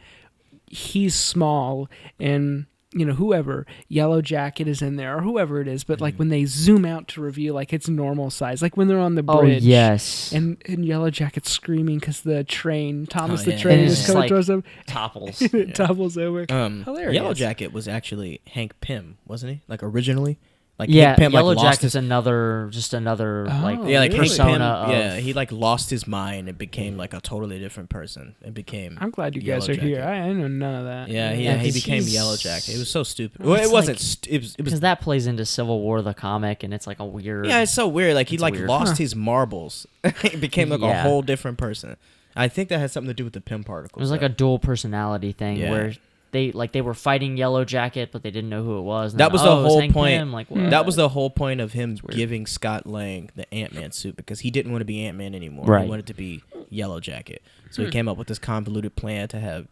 he's small and whoever Yellow Jacket is in there or whoever it is, but like when they zoom out to reveal like its normal size, like when they're on the Oh, bridge. yes. And Yellow Jacket's screaming because the train, Thomas Oh, the yeah. train, And is it's coming like- towards them. Topples. It topples over. Hilarious. Yellow Jacket was actually Hank Pym, wasn't he? Like originally, like Yeah, Hank Pym, Yellow like, lost Jacket's his another like Oh, yeah, like Hank persona Pym. of Yeah, he like lost his mind and became like a totally different person. It became. I'm glad you Yellow guys are here. Jacket. I know none of that. Yeah, he 'cause became he's- Yellow Jacket. It was so stupid. Well, Well, it it's wasn't. like- It was. because that plays into Civil War the comic, and it's like a weird. Yeah, it's so weird. Like he It's like weird. lost his marbles. He became like a Yeah. whole different person. I think that had something to do with the Pym It particles. was like though. a dual personality thing Yeah. where they were fighting Yellow Jacket, but they didn't know who it was. And That then, was the it whole Hank point. Pym. Like, Mm. what? That was the whole point of him weird. giving Scott Lang the Ant-Man suit because he didn't want to be Ant-Man anymore. Right. He wanted to be Yellow Jacket. So he came up with this convoluted plan to have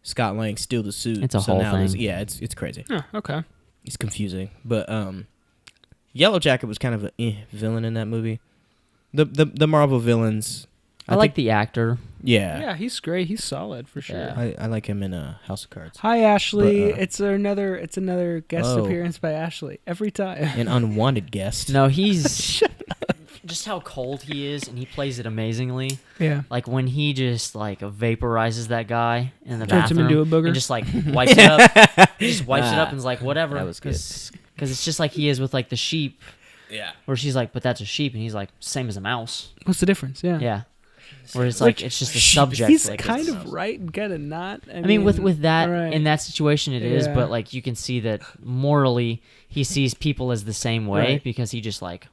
Scott Lang steal the suit. It's a so whole now there's- thing. Yeah, it's crazy. Oh, okay. It's confusing. But Yellow Jacket was kind of a villain in that movie. The Marvel villains. I like the actor. Yeah. Yeah, he's great. He's solid for sure. Yeah. I like him in House of Cards. Hi Ashley. But, It's another guest Oh. appearance by Ashley every time. An unwanted guest. No, he's just how cold he is, and he plays it amazingly. Yeah. Like when he just like vaporizes that guy in the Turns him bathroom into a booger? and just like wipes it up. He just wipes it Ah, up and is like whatever. that was good. Because it's just like he is with like the sheep, Yeah. where she's like, but that's a sheep, and he's like, same as a mouse. What's the difference? Yeah. Yeah. Where it's like Which- it's just a subject. He's like, kind it's- of right and kind of not. I mean, with that right. in that situation, it is, Yeah. but like you can see that morally, he sees people as the same way Right. because he just like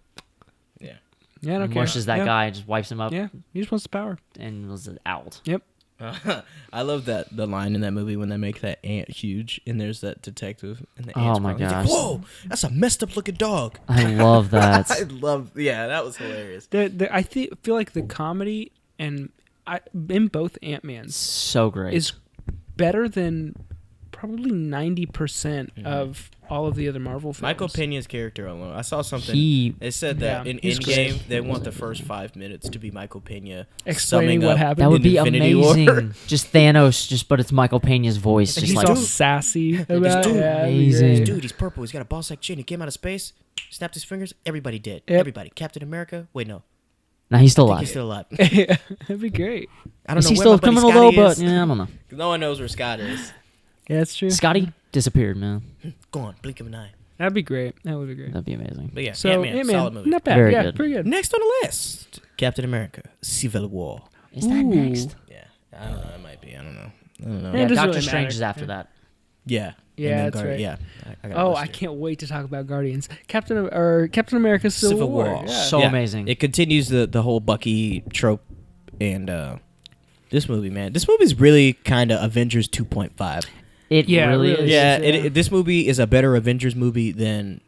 Yeah. Yeah, I don't care. mushes that Yeah. guy, and just wipes him up, Yeah, he just wants the power. and was out. Yep. I love the line in that movie when they make that ant huge and there's that detective and the Oh ant's my crawling. He's like, gosh. whoa, that's a messed up looking dog. I love that. I love. Yeah, that was hilarious. I feel like the comedy and in both Ant-Mans So great. is better than probably 90% of all of the other Marvel films. Michael Pena's character alone. I saw something. He They said that Yeah, in he's Endgame great. they want the first 5 minutes to be Michael Pena Explaining summing what up happened. that would be Infinity War. amazing. Just Thanos, but it's Michael Pena's voice, And just he's like all sassy about dude, it. Yeah, it'd be amazing. great. Dude, he's purple. He's got a boss like chin. He came out of space, snapped his fingers. Everybody dead. Yep. Everybody. Captain America. Wait, no. Nah, he's still I think alive. he's still alive. Yeah, that'd be great. I don't Is know he where still my a buddy criminal Scotty though? But is. yeah, I don't know. No one knows where Scott is. Yeah, that's true. Scotty disappeared, man. Go on, blink of an eye. That'd be great. That would be great. That'd be amazing. But yeah, So Ant-Man, Ant-Man, solid movie. not bad. Very yeah, good. pretty good. Next on the list, Captain America: Civil War. Is that Ooh. next? Yeah, I don't know. It might be. I don't know. I don't know. Yeah, Yeah, it doesn't Doctor really Strange matter. is after Yeah. that. Yeah. Yeah, And then that's right. Yeah. I got Oh, it I listed. can't wait to talk about Guardians. Captain America: Civil War. Yeah. So amazing. It continues the whole Bucky trope, and this movie, man, this movie is really kind of Avengers 2.5. It Yeah, really really is. Yeah, yeah. this movie is a better Avengers movie than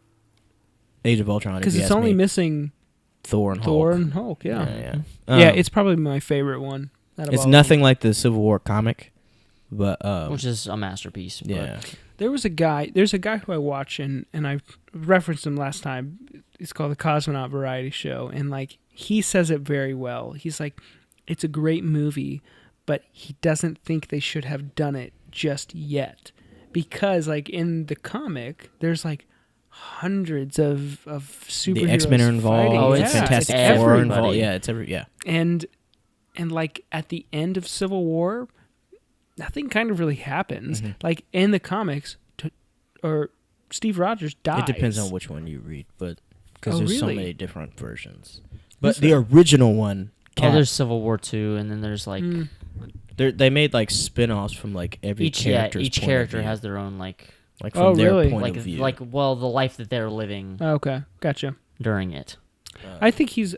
Age of Ultron. Because if you it's ask only me. missing Thor and Thor Hulk. and Hulk. Yeah, Yeah. yeah. Um, It's probably my favorite one. out of it's all of nothing them. like the Civil War comic, but Which is a masterpiece. but- yeah, There's a guy who I watch and I referenced him last time. It's called the Cosmonaut Variety Show, and like he says it very well. He's like, it's a great movie, but he doesn't think they should have done it just yet, because like in the comic, there's like hundreds of superheroes. the X-Men are involved. fighting. Oh, the it's Fantastic it's Four are everybody. involved. Yeah, it's every and like at the end of Civil War, nothing kind of really happens. Mhm. Like in the comics, or Steve Rogers dies. It depends on which one you read, but because Oh, there's so really? many different versions. But Who's the that? original one, Oh, there's Civil War 2, and then there's like Mm. They made like spin-offs from like every character's each point character of view. has their own like from their really? point like of view. the life that they're living Okay, gotcha. during it. I think he's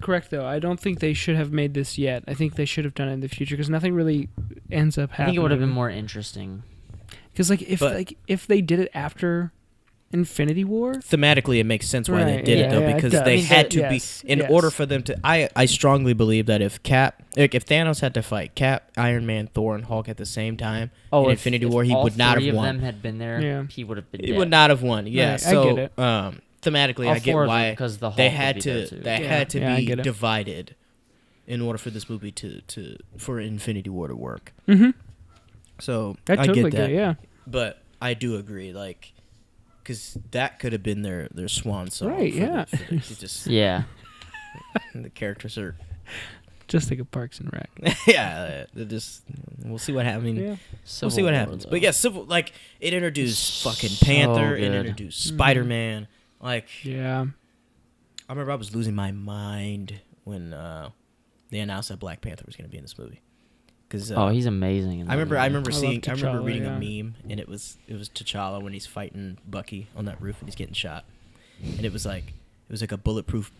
correct though. I don't think they should have made this yet. I think they should have done it in the future because nothing really ends up happening. I think it would have been more interesting. Because if they did it after Infinity War, thematically, it makes sense why they Right, did yeah, it though, yeah, it because does. they I mean, had to yes, be in yes. order for them to. I strongly believe that if if Thanos had to fight Cap, Iron Man, Thor, and Hulk at the same time in Infinity War, he would not have All 3 of won. them had been there. Yeah. He would have been. He dead. would not have won. Yeah, Right, I so get it. Thematically, All I get 4 of them, why because the Hulk they would had be to. there, too. They Yeah, had to yeah, I be get it. divided in order for this movie for Infinity War to work. mm-hmm. So I I totally get that. Yeah, But I do agree, like, because that could have been their swan song. Right, yeah. It's just Yeah. the characters are, just like a Parks and Rec. yeah. They're just we'll see what happens. Yeah, We'll see what happens. But yeah, it introduced fucking Panther. It good. introduced Spider-Man. Like, yeah. I remember I was losing my mind when they announced that Black Panther was going to be in this movie. Cause, He's amazing. In I remember I remember T'Challa, reading yeah. a meme, and it was T'Challa when he's fighting Bucky on that roof and he's getting shot, and it was like a bulletproof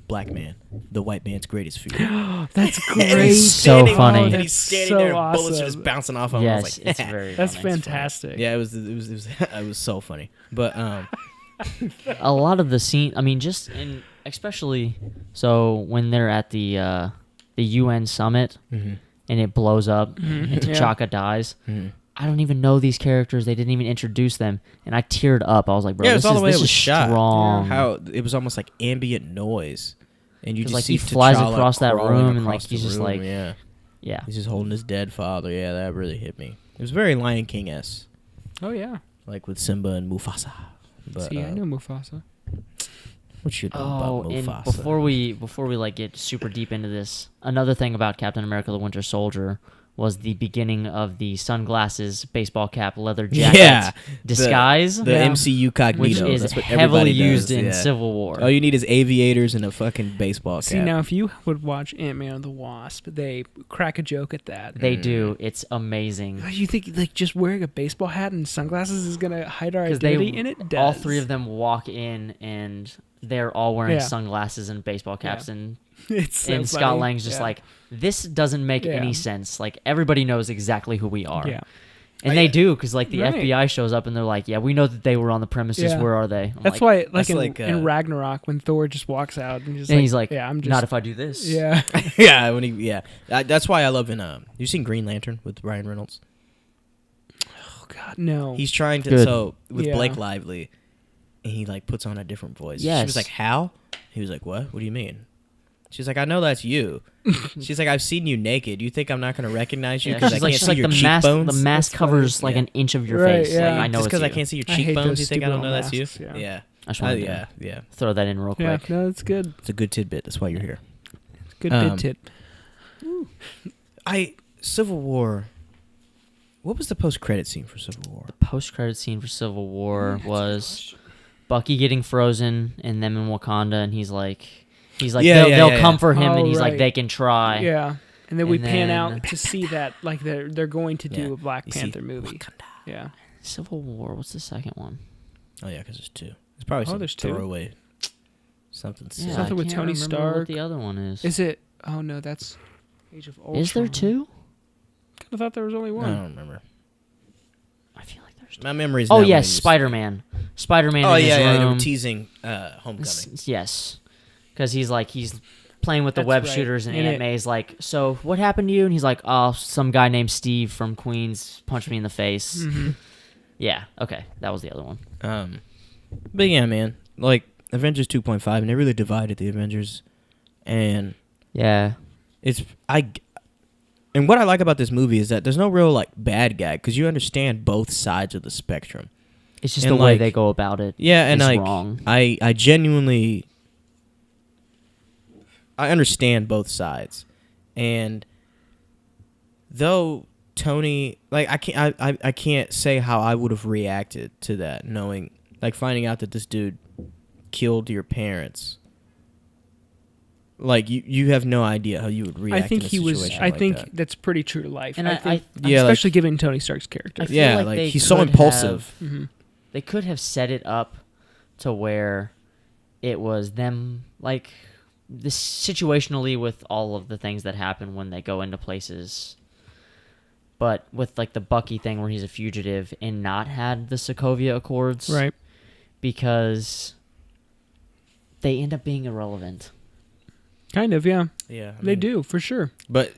black man, the white man's greatest fear. That's And great. he's So standing- funny. and That's he's standing so there, and bullets are awesome. just bouncing off of him. I was Yes, like, it's very. That's funny. fantastic. yeah, it was it was so funny, but A lot of the scene. I mean, just in especially so when they're at the UN summit and it blows up and Yeah. T'Chaka dies. I don't even know these characters. They didn't even introduce them, and I teared up. I was like, "Bro, Yeah, it this was all the way is it was shot. strong." how it was almost like ambient noise, and you 'Cause, just like, see he flies T'Challa across that crawling room and, across like, he's the just, room, like- yeah. Yeah, He's just holding his dead father. Yeah, that really hit me. It was very Lion King-esque, Oh yeah. like with Simba and Mufasa. But, See, I know Mufasa. what you know Oh, about and Mufasa? before we like get super deep into this, another thing about Captain America: The Winter Soldier was the beginning of the sunglasses, baseball cap, leather jacket Yeah, disguise, the Yeah. MCU which cognito. is That's what heavily everybody used does, in yeah. Civil War. All you need is aviators and a fucking baseball cap. See, now if you would watch Ant-Man and the Wasp, they crack a joke at that. They do. It's amazing. You think like just wearing a baseball hat and sunglasses is gonna hide our 'Cause identity? And it does. all 3 of them walk in and they're all wearing Yeah. sunglasses and baseball caps, Yeah. and It's so and Scott funny. Lang's just Yeah. like, this doesn't make Yeah. any sense. Like, everybody knows exactly who we are. Yeah. And they do, because like the Right. FBI shows up and they're like, yeah, we know that they were on the premises. Yeah. Where are they? I'm That's like, why, like that's in, like, in Ragnarok, when Thor just walks out and, he's like, "Yeah, I'm just not if I do this. yeah." yeah, that's why I love in you seen Green Lantern with Ryan Reynolds? Oh God, no. He's trying to Good. with Yeah. Blake Lively, and he like puts on a different voice. She Yes. was like, "How?" He was like, "What? What do you mean?" She's like, "I know that's you." She's like, "I've seen you naked. You think I'm not gonna recognize you Yeah, because I she's like, can't she's see like your the mask. cheekbones? The mask That's covers funny. like Yeah. an inch of your Right, face. yeah. Like, I know Just it's because you. I can't see your I hate cheekbones, those you think I don't stupid know that's you?" masks, yeah. Yeah, I just wanted to yeah. throw that in real Yeah, quick. no, that's good. It's a good tidbit. That's why you're here. Good Um, bit tit. Civil War. What was the post-credit scene for Civil War? Post-credit scene for Civil War was Bucky getting frozen and them in Wakanda, and he's like, they'll come for him, Oh, and he's like, right. they can try. Yeah, and then we And pan then- out to see that like they're going to do Yeah. a Black You see Panther movie. Yeah. Civil War. What's the second one? Oh yeah, because there's 2. It's probably some there's 2? throwaway something. Yeah, silly. Something I with can't Tony remember Stark. What the other one is? Is it? Oh no, that's Age of Ultron. Is there 2? I thought there was only I one. don't remember. I feel like there's 2. My memory's. Oh not what it yes, used to be. Spider-Man. Spider-Man. Oh in his yeah, they were room. teasing Homecoming. Yes, because he's playing with the That's web right. shooters, and And Aunt it- May's like, "So what happened to you?" And he's like, "Oh, some guy named Steve from Queens punched me in the face." Mm-hmm. Yeah, okay, that was the other one. But yeah, man, like Avengers 2.5, and they really divided the Avengers, and Yeah, and what I like about this movie is that there's no real like bad guy because you understand both sides of the spectrum. it's just And, the way like, they go about it. Yeah, and is like wrong. I genuinely I understand both sides, and though Tony, like I can't say how I would have reacted to that, knowing like finding out that this dude killed your parents. like you have no idea how you would react. I think in a he was. situation I like think that. that's pretty true to life. And I think, yeah, like- especially given Tony Stark's character. I feel Yeah, like like they he's so could impulsive. Mhm. They could have set it up to where it was them, like, this situationally with all of the things that happen when they go into places. But with, like, the Bucky thing where he's a fugitive and not had the Sokovia Accords. Right. Because they end up being irrelevant. Kind of. Yeah. Yeah, I They mean, do for sure. But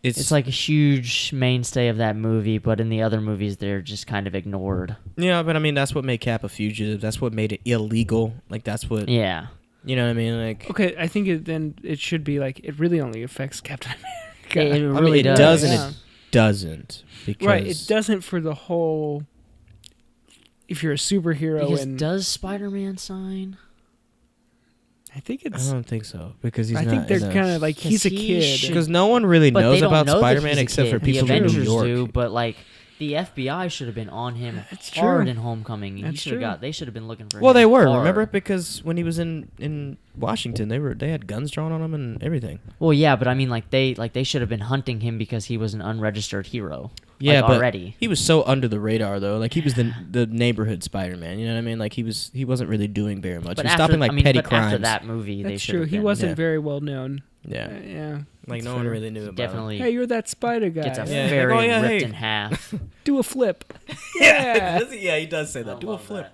It's like a huge mainstay of that movie, but in the other movies, they're just kind of ignored. yeah, but I mean that's what made Cap a fugitive. That's what made it illegal. Like that's what Yeah. you know what I mean. Like Okay, I think then it should be like it really only affects Captain America. It I mean, really it does. does and Yeah. it doesn't because Right, it doesn't for the whole. If you're a superhero, Because and does Spider-Man sign? I think I it's. don't think so because he's I not. think they're kind of like he's a Because he kid. should- because no one really But knows they don't about know that Spider-Man he's a except for kid. people the in New Avengers York. do, but like the FBI should have been on him That's hard true. in Homecoming. That's true. They should have been looking for him. Well, they were. hard. Remember, because when he was in Washington, they had guns drawn on him and everything. Well, yeah, but I mean, they should have been hunting him because he was an unregistered hero. Yeah, like, but already. he was so under the radar though. Like he was the neighborhood Spider-Man. You know what I mean? Like he wasn't really doing very much. But he was after, stopping like petty but crimes. after that movie, they That's should true. have He been. wasn't Yeah. very well known. Yeah, Yeah. like That's no one fair. really knew about him. Definitely Hey, you're that Spider guy. gets a Yeah, very like, oh, yeah, ripped hey. in half. Do a flip. Yeah. yeah, he does say that. Do a love flip.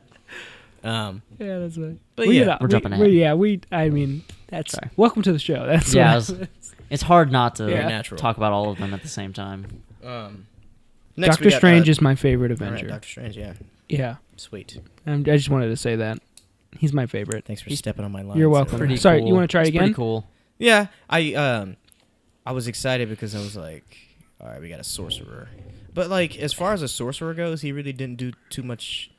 Yeah, that's right. But We yeah, get- we're we- jumping we- ahead. Yeah, I mean, that's Sorry. welcome to the show. That's Yeah, what It's hard not to Yeah. Natural. talk about all of them at the same time. Next we Doctor got, Strange is my favorite all right, Avenger. Doctor Strange, yeah, Yeah, sweet. I just wanted to say that he's my favorite. Thanks for stepping on my line. You're welcome. Pretty Sorry, cool. you want to try It's again? Pretty cool. Yeah, I was excited because I was like, all right, we got a sorcerer. But like, as far as a sorcerer goes, he really didn't do too much.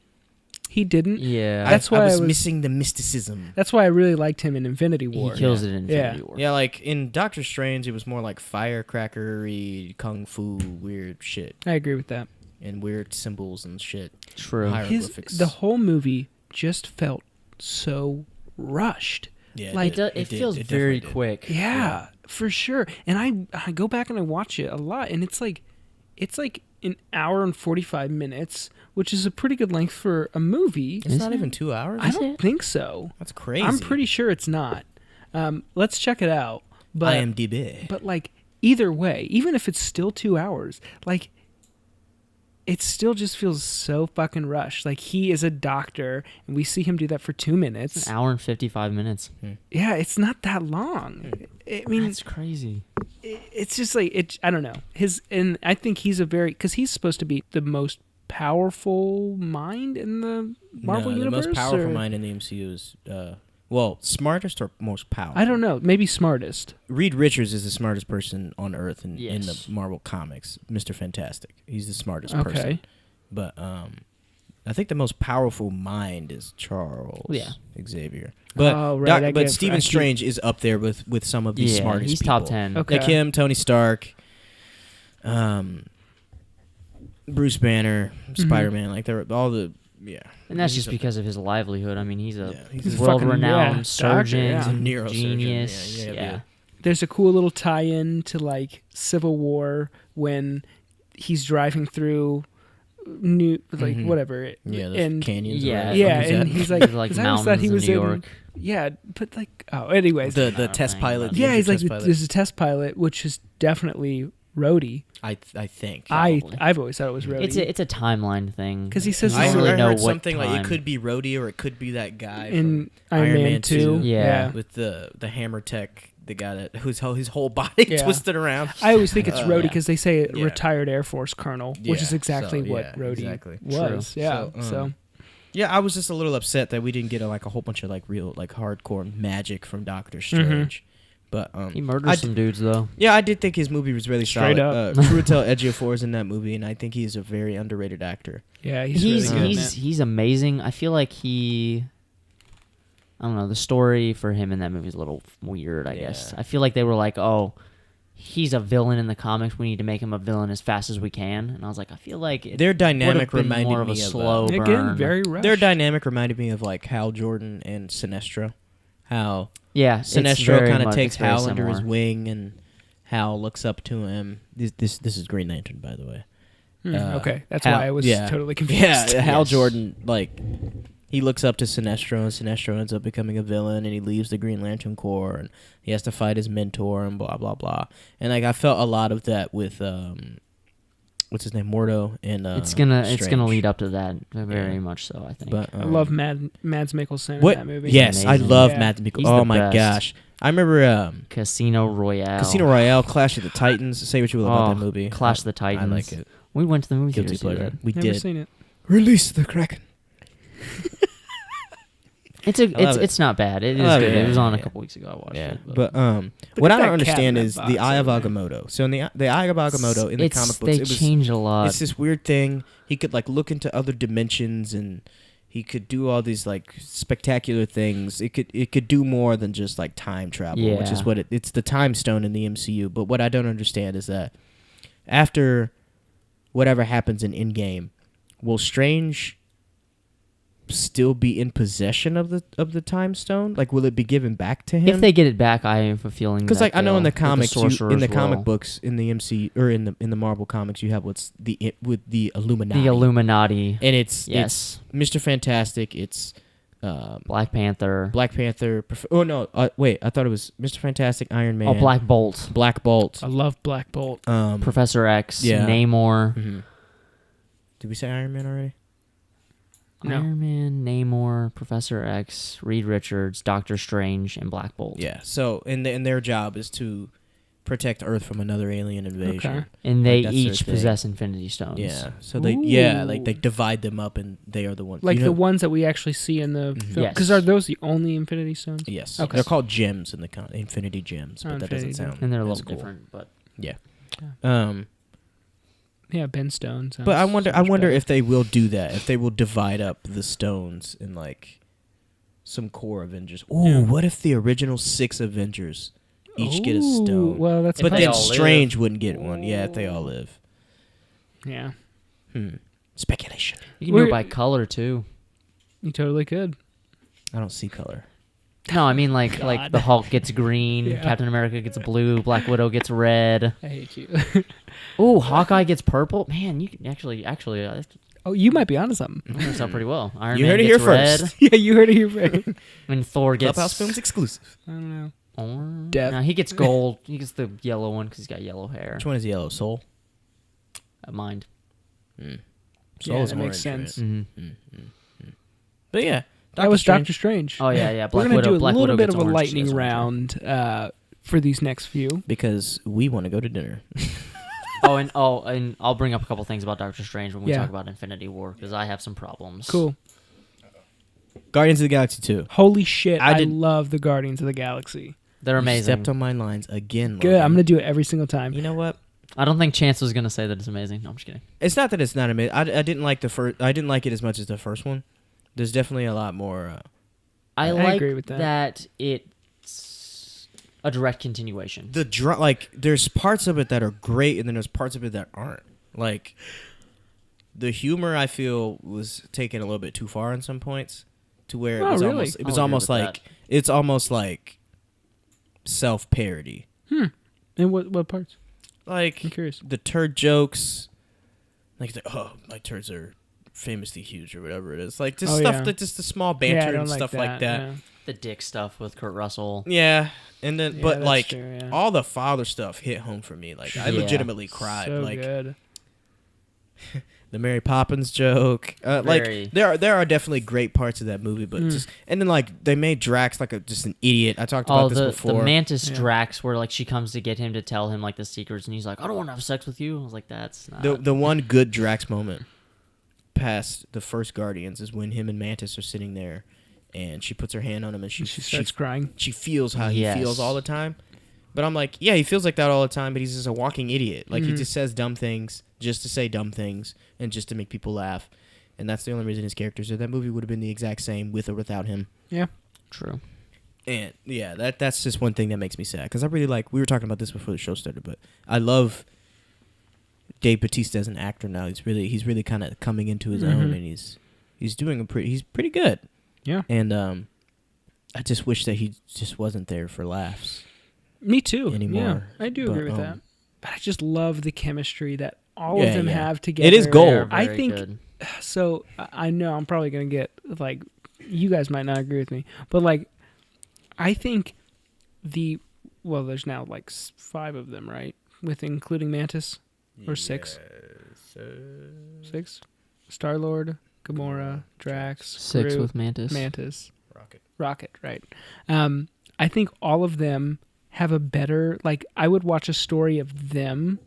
He didn't. Yeah, That's why I I was was- missing the mysticism. That's why I really liked him in Infinity he War. kills it in Yeah. Infinity War. Yeah, like in Doctor Strange, it was more like firecrackery, kung fu, weird shit, I agree with that. and weird symbols and shit. True. Hieroglyphics. The whole movie just felt so rushed. Yeah, like, It feels very quick. Yeah, for sure. And I go back and I watch it a lot, and it's like an hour and 45 minutes, which is a pretty good length for a movie. It's not even 2 hours. I don't think so. That's crazy. I'm pretty sure it's not. Let's check it out. But IMDb. But like either way, even if it's still 2 hours, like it still just feels so fucking rushed. Like he is a doctor, and we see him do that for 2 minutes. An hour and 55 minutes. Yeah, it's not that long. I mean, That's crazy. it's just like it. I don't know and I think he's because he's supposed to be the most powerful mind in the Marvel no, universe. the most powerful or- mind in the MCU is, smartest or most powerful? I don't know. Maybe smartest. Reed Richards is the smartest person on Earth in the Yes. Marvel comics. Mr. Fantastic. He's the smartest Okay. person. But I think the most powerful mind is Charles Xavier. But Oh, right, I but get- Stephen I Strange is up there with some of the Yeah, smartest he's people. top 10. Okay. Like him, Tony Stark, Bruce Banner, Spider-Man. Like they're all the And that's He's just a- because of his livelihood. I mean, he's a he's a world-renowned fucking, surgeon, doctor, He's a neurosurgeon. genius. Yeah, Yeah, There's a cool little tie-in to like Civil War when he's driving through Mhm. whatever. Yeah, those and canyons. Yeah, or yeah, whatever. and he's like, He's like 'cause I always thought he mountains in was New in. York. Yeah, but like, anyways, the Not a test thing, pilot. but- the yeah, he's like, test pilot. there's a test pilot, which is definitely Rhodey. I think. Probably. I've always thought it was Rhodey. It's a timeline thing. 'Cause he says You I he's don't heard, really I know heard what something like time. it could be Rhodey or it could be that guy in from Iron Man 2. 2. Yeah. with the hammer tech, the guy that his whole body Yeah. twisted around. I always think it's Rhodey yeah. because they say Yeah. retired Air Force colonel, which is Yeah, exactly so, what yeah, Rhodey exactly. was. True. Yeah. So, So, Yeah, I was just a little upset that we didn't get a whole bunch of real hardcore magic from Doctor Strange. But He murders some dudes though. yeah, I did think his movie was really Straight solid. up. Chiwetel Ejiofor is in that movie, and I think he's a very underrated actor. yeah, he's He's really good. in he's amazing. I feel like I don't know, the story for him in that movie is a little weird, I guess. Yeah. I feel like they were like, oh, he's a villain in the comics. We need to make him a villain as fast as we can. And I was like, I feel like Their dynamic been reminded more of a me of slow it. burn. Again, very rushed. their dynamic reminded me of Hal Jordan and Sinestro. how Yeah, it's Sinestro very kind of much- takes it's very Hal under his similar. wing, and Hal looks up to him. This is Green Lantern, by the way. Okay, that's Hal- why I was yeah. totally confused. Yeah, Hal Yes. Jordan, like, he looks up to Sinestro, and Sinestro ends up becoming a villain, and he leaves the Green Lantern Corps, and he has to fight his mentor, and blah, blah, blah. And, like, I felt a lot of that with, what's his name, Mordo, and It's gonna Strange. lead up to that very Yeah. much so. I think. But, I love Mads Mikkelsen what? in that movie. Yes, I Amazing. love Yeah. Matt Mikkelsen. He's Oh, the my best. gosh. I remember Casino Royale. Casino Royale, Clash of the Titans. Say what you will about that movie. Clash of the Titans. I like it. We went to the movie Guilty theater to see pleasure. that. We Never did. seen it. Release the Kraken. It's not bad. It is love good. it, It was on a yeah. couple weeks ago. I watched Yeah, it. but what at I that don't understand cat in is that the box Eye of over there. Agamotto. So in the Eye of Agamotto in the comic books, they it was changed a lot. it's this weird thing. He could like look into other dimensions, and he could do all these like spectacular things. It could do more than just like time travel, which is Yeah. what it's the time stone in the MCU. But what I don't understand is that after whatever happens in Endgame, will Strange still be in possession of the time stone? Like, will it be given back to him? If they get it back, I have a feeling. Because like I know in the comics, in the sorcerers comic will. books, in the MCU or in the Marvel comics, you have what's with the Illuminati. The Illuminati. And it's Yes. Mr. Fantastic. It's Black Panther. Black Panther. Oh no, wait, I thought it was Mr. Fantastic, Iron Man. Oh, Black Bolt. Black Bolt. I love Black Bolt. Professor X. yeah. Namor. mhm. Did we say Iron Man already? No. Iron Man, Namor, Professor X, Reed Richards, Doctor Strange, and Black Bolt. Yeah. So and their job is to protect Earth from another alien invasion. Okay. And they Like, that's their each thing. possess Infinity Stones. Yeah. So they like they divide them up, and they are the ones Like you the know- ones that we actually see in the film. Yes. Because are those the only Infinity Stones? Yes. Okay. They're called gems in the Infinity Gems, but Oh, that doesn't Infinity sound. And they're a as little cool. different, but Yeah. Yeah. Yeah, Ben Stone. But I sounds wonder better. if they will do that. If they will divide up the stones in like some core Avengers. Ooh, Yeah. what if the original 6 Avengers each get a Ooh, stone? Well, that's but they then all live. Strange wouldn't get one. Yeah, if they all live. yeah, Speculation. you can do We're- it by color too. you totally could. I don't see color. No, I mean like God. the Hulk gets green, Yeah. Captain America gets blue, Black Widow gets red. I hate you. Oh, Hawkeye gets purple. Man, you can actually Oh, you might be onto something. that works out pretty well. Iron You Man heard it gets here red, first. Yeah, you heard it here first. and Thor gets Clubhouse Films exclusive. I don't know. orange. Death. No, he gets gold. He gets the yellow one because he's got yellow hair. Which one is yellow? Soul. Mind. Soul Yeah, is that makes orange, sense. right? Mm-hmm. But yeah, That was Strange. Doctor Strange. Oh yeah. We're Black gonna Widow. do a Black little Widow bit gets of a orange, she lightning gets orange. round for these next few. Because we want to go to dinner. And I'll bring up a couple things about Doctor Strange when we Yeah. talk about Infinity War because I have some problems. Cool. Guardians of the Galaxy 2. Holy shit! I I did- love the Guardians of the Galaxy. They're You amazing. stepped on my lines again. Good. Logan. I'm gonna do it every single time. You know what? I don't think Chance was gonna say that it's amazing. No, I'm just kidding. It's not that it's not amazing. I didn't like the first. I didn't like it as much as the first one. There's definitely a lot more. I I like agree with that. it's a direct continuation. Like there's parts of it that are great, and then there's parts of it that aren't. Like the humor, I feel was taken a little bit too far in some points, to where Oh, it was really? almost. It was I'll agree almost with like that. it's almost like self-parody. And what parts? Like I'm curious. the turd jokes, like my turds are famously huge or whatever it is. Like just Oh, stuff yeah. that just the small Yeah, I banter don't and stuff like that. yeah. The dick stuff with Kurt Russell. Yeah, and then Yeah, but that's like true, yeah. all the father stuff hit home for me. Like I Yeah. legitimately cried. So like good. the Mary Poppins joke. Very. Like there are definitely great parts of that movie, but just and then like they made Drax like just an idiot. I talked about Oh, this the before. Mantis Yeah. Drax, where like she comes to get him to tell him like the secrets, and he's like, "I don't want to have sex with you." I was like, "That's not." the one good Drax moment past the first Guardians is when him and Mantis are sitting there, and she puts her hand on him and She starts crying. she feels how he Yes. feels all the time. But I'm like, yeah, he feels like that all the time, but he's just a walking idiot. Like, he just says dumb things just to say dumb things and just to make people laugh. And that's the only reason his character's there. That movie would have been the exact same with or without him. Yeah. True. And, yeah, that's just one thing that makes me sad. Because I really like, we were talking about this before the show started, but I love Dave Bautista as an actor now. He's really kind of coming into his own, and he's doing he's pretty good. Yeah. And I just wish that he just wasn't there for laughs. Me too. Anymore. Yeah, I do But, agree with that. But I just love the chemistry that all Yeah, of them yeah. have together. It is They're gold. I very think good. so. I know I'm probably gonna get like, you guys might not agree with me, but like, I think there's now like 5 of them, right? With including Mantis, or 6? 6. Star-Lord, Gamora, Drax, 6 Groot, with Mantis, Rocket. Rocket, right? I think all of them have a better, like, I would watch a story of them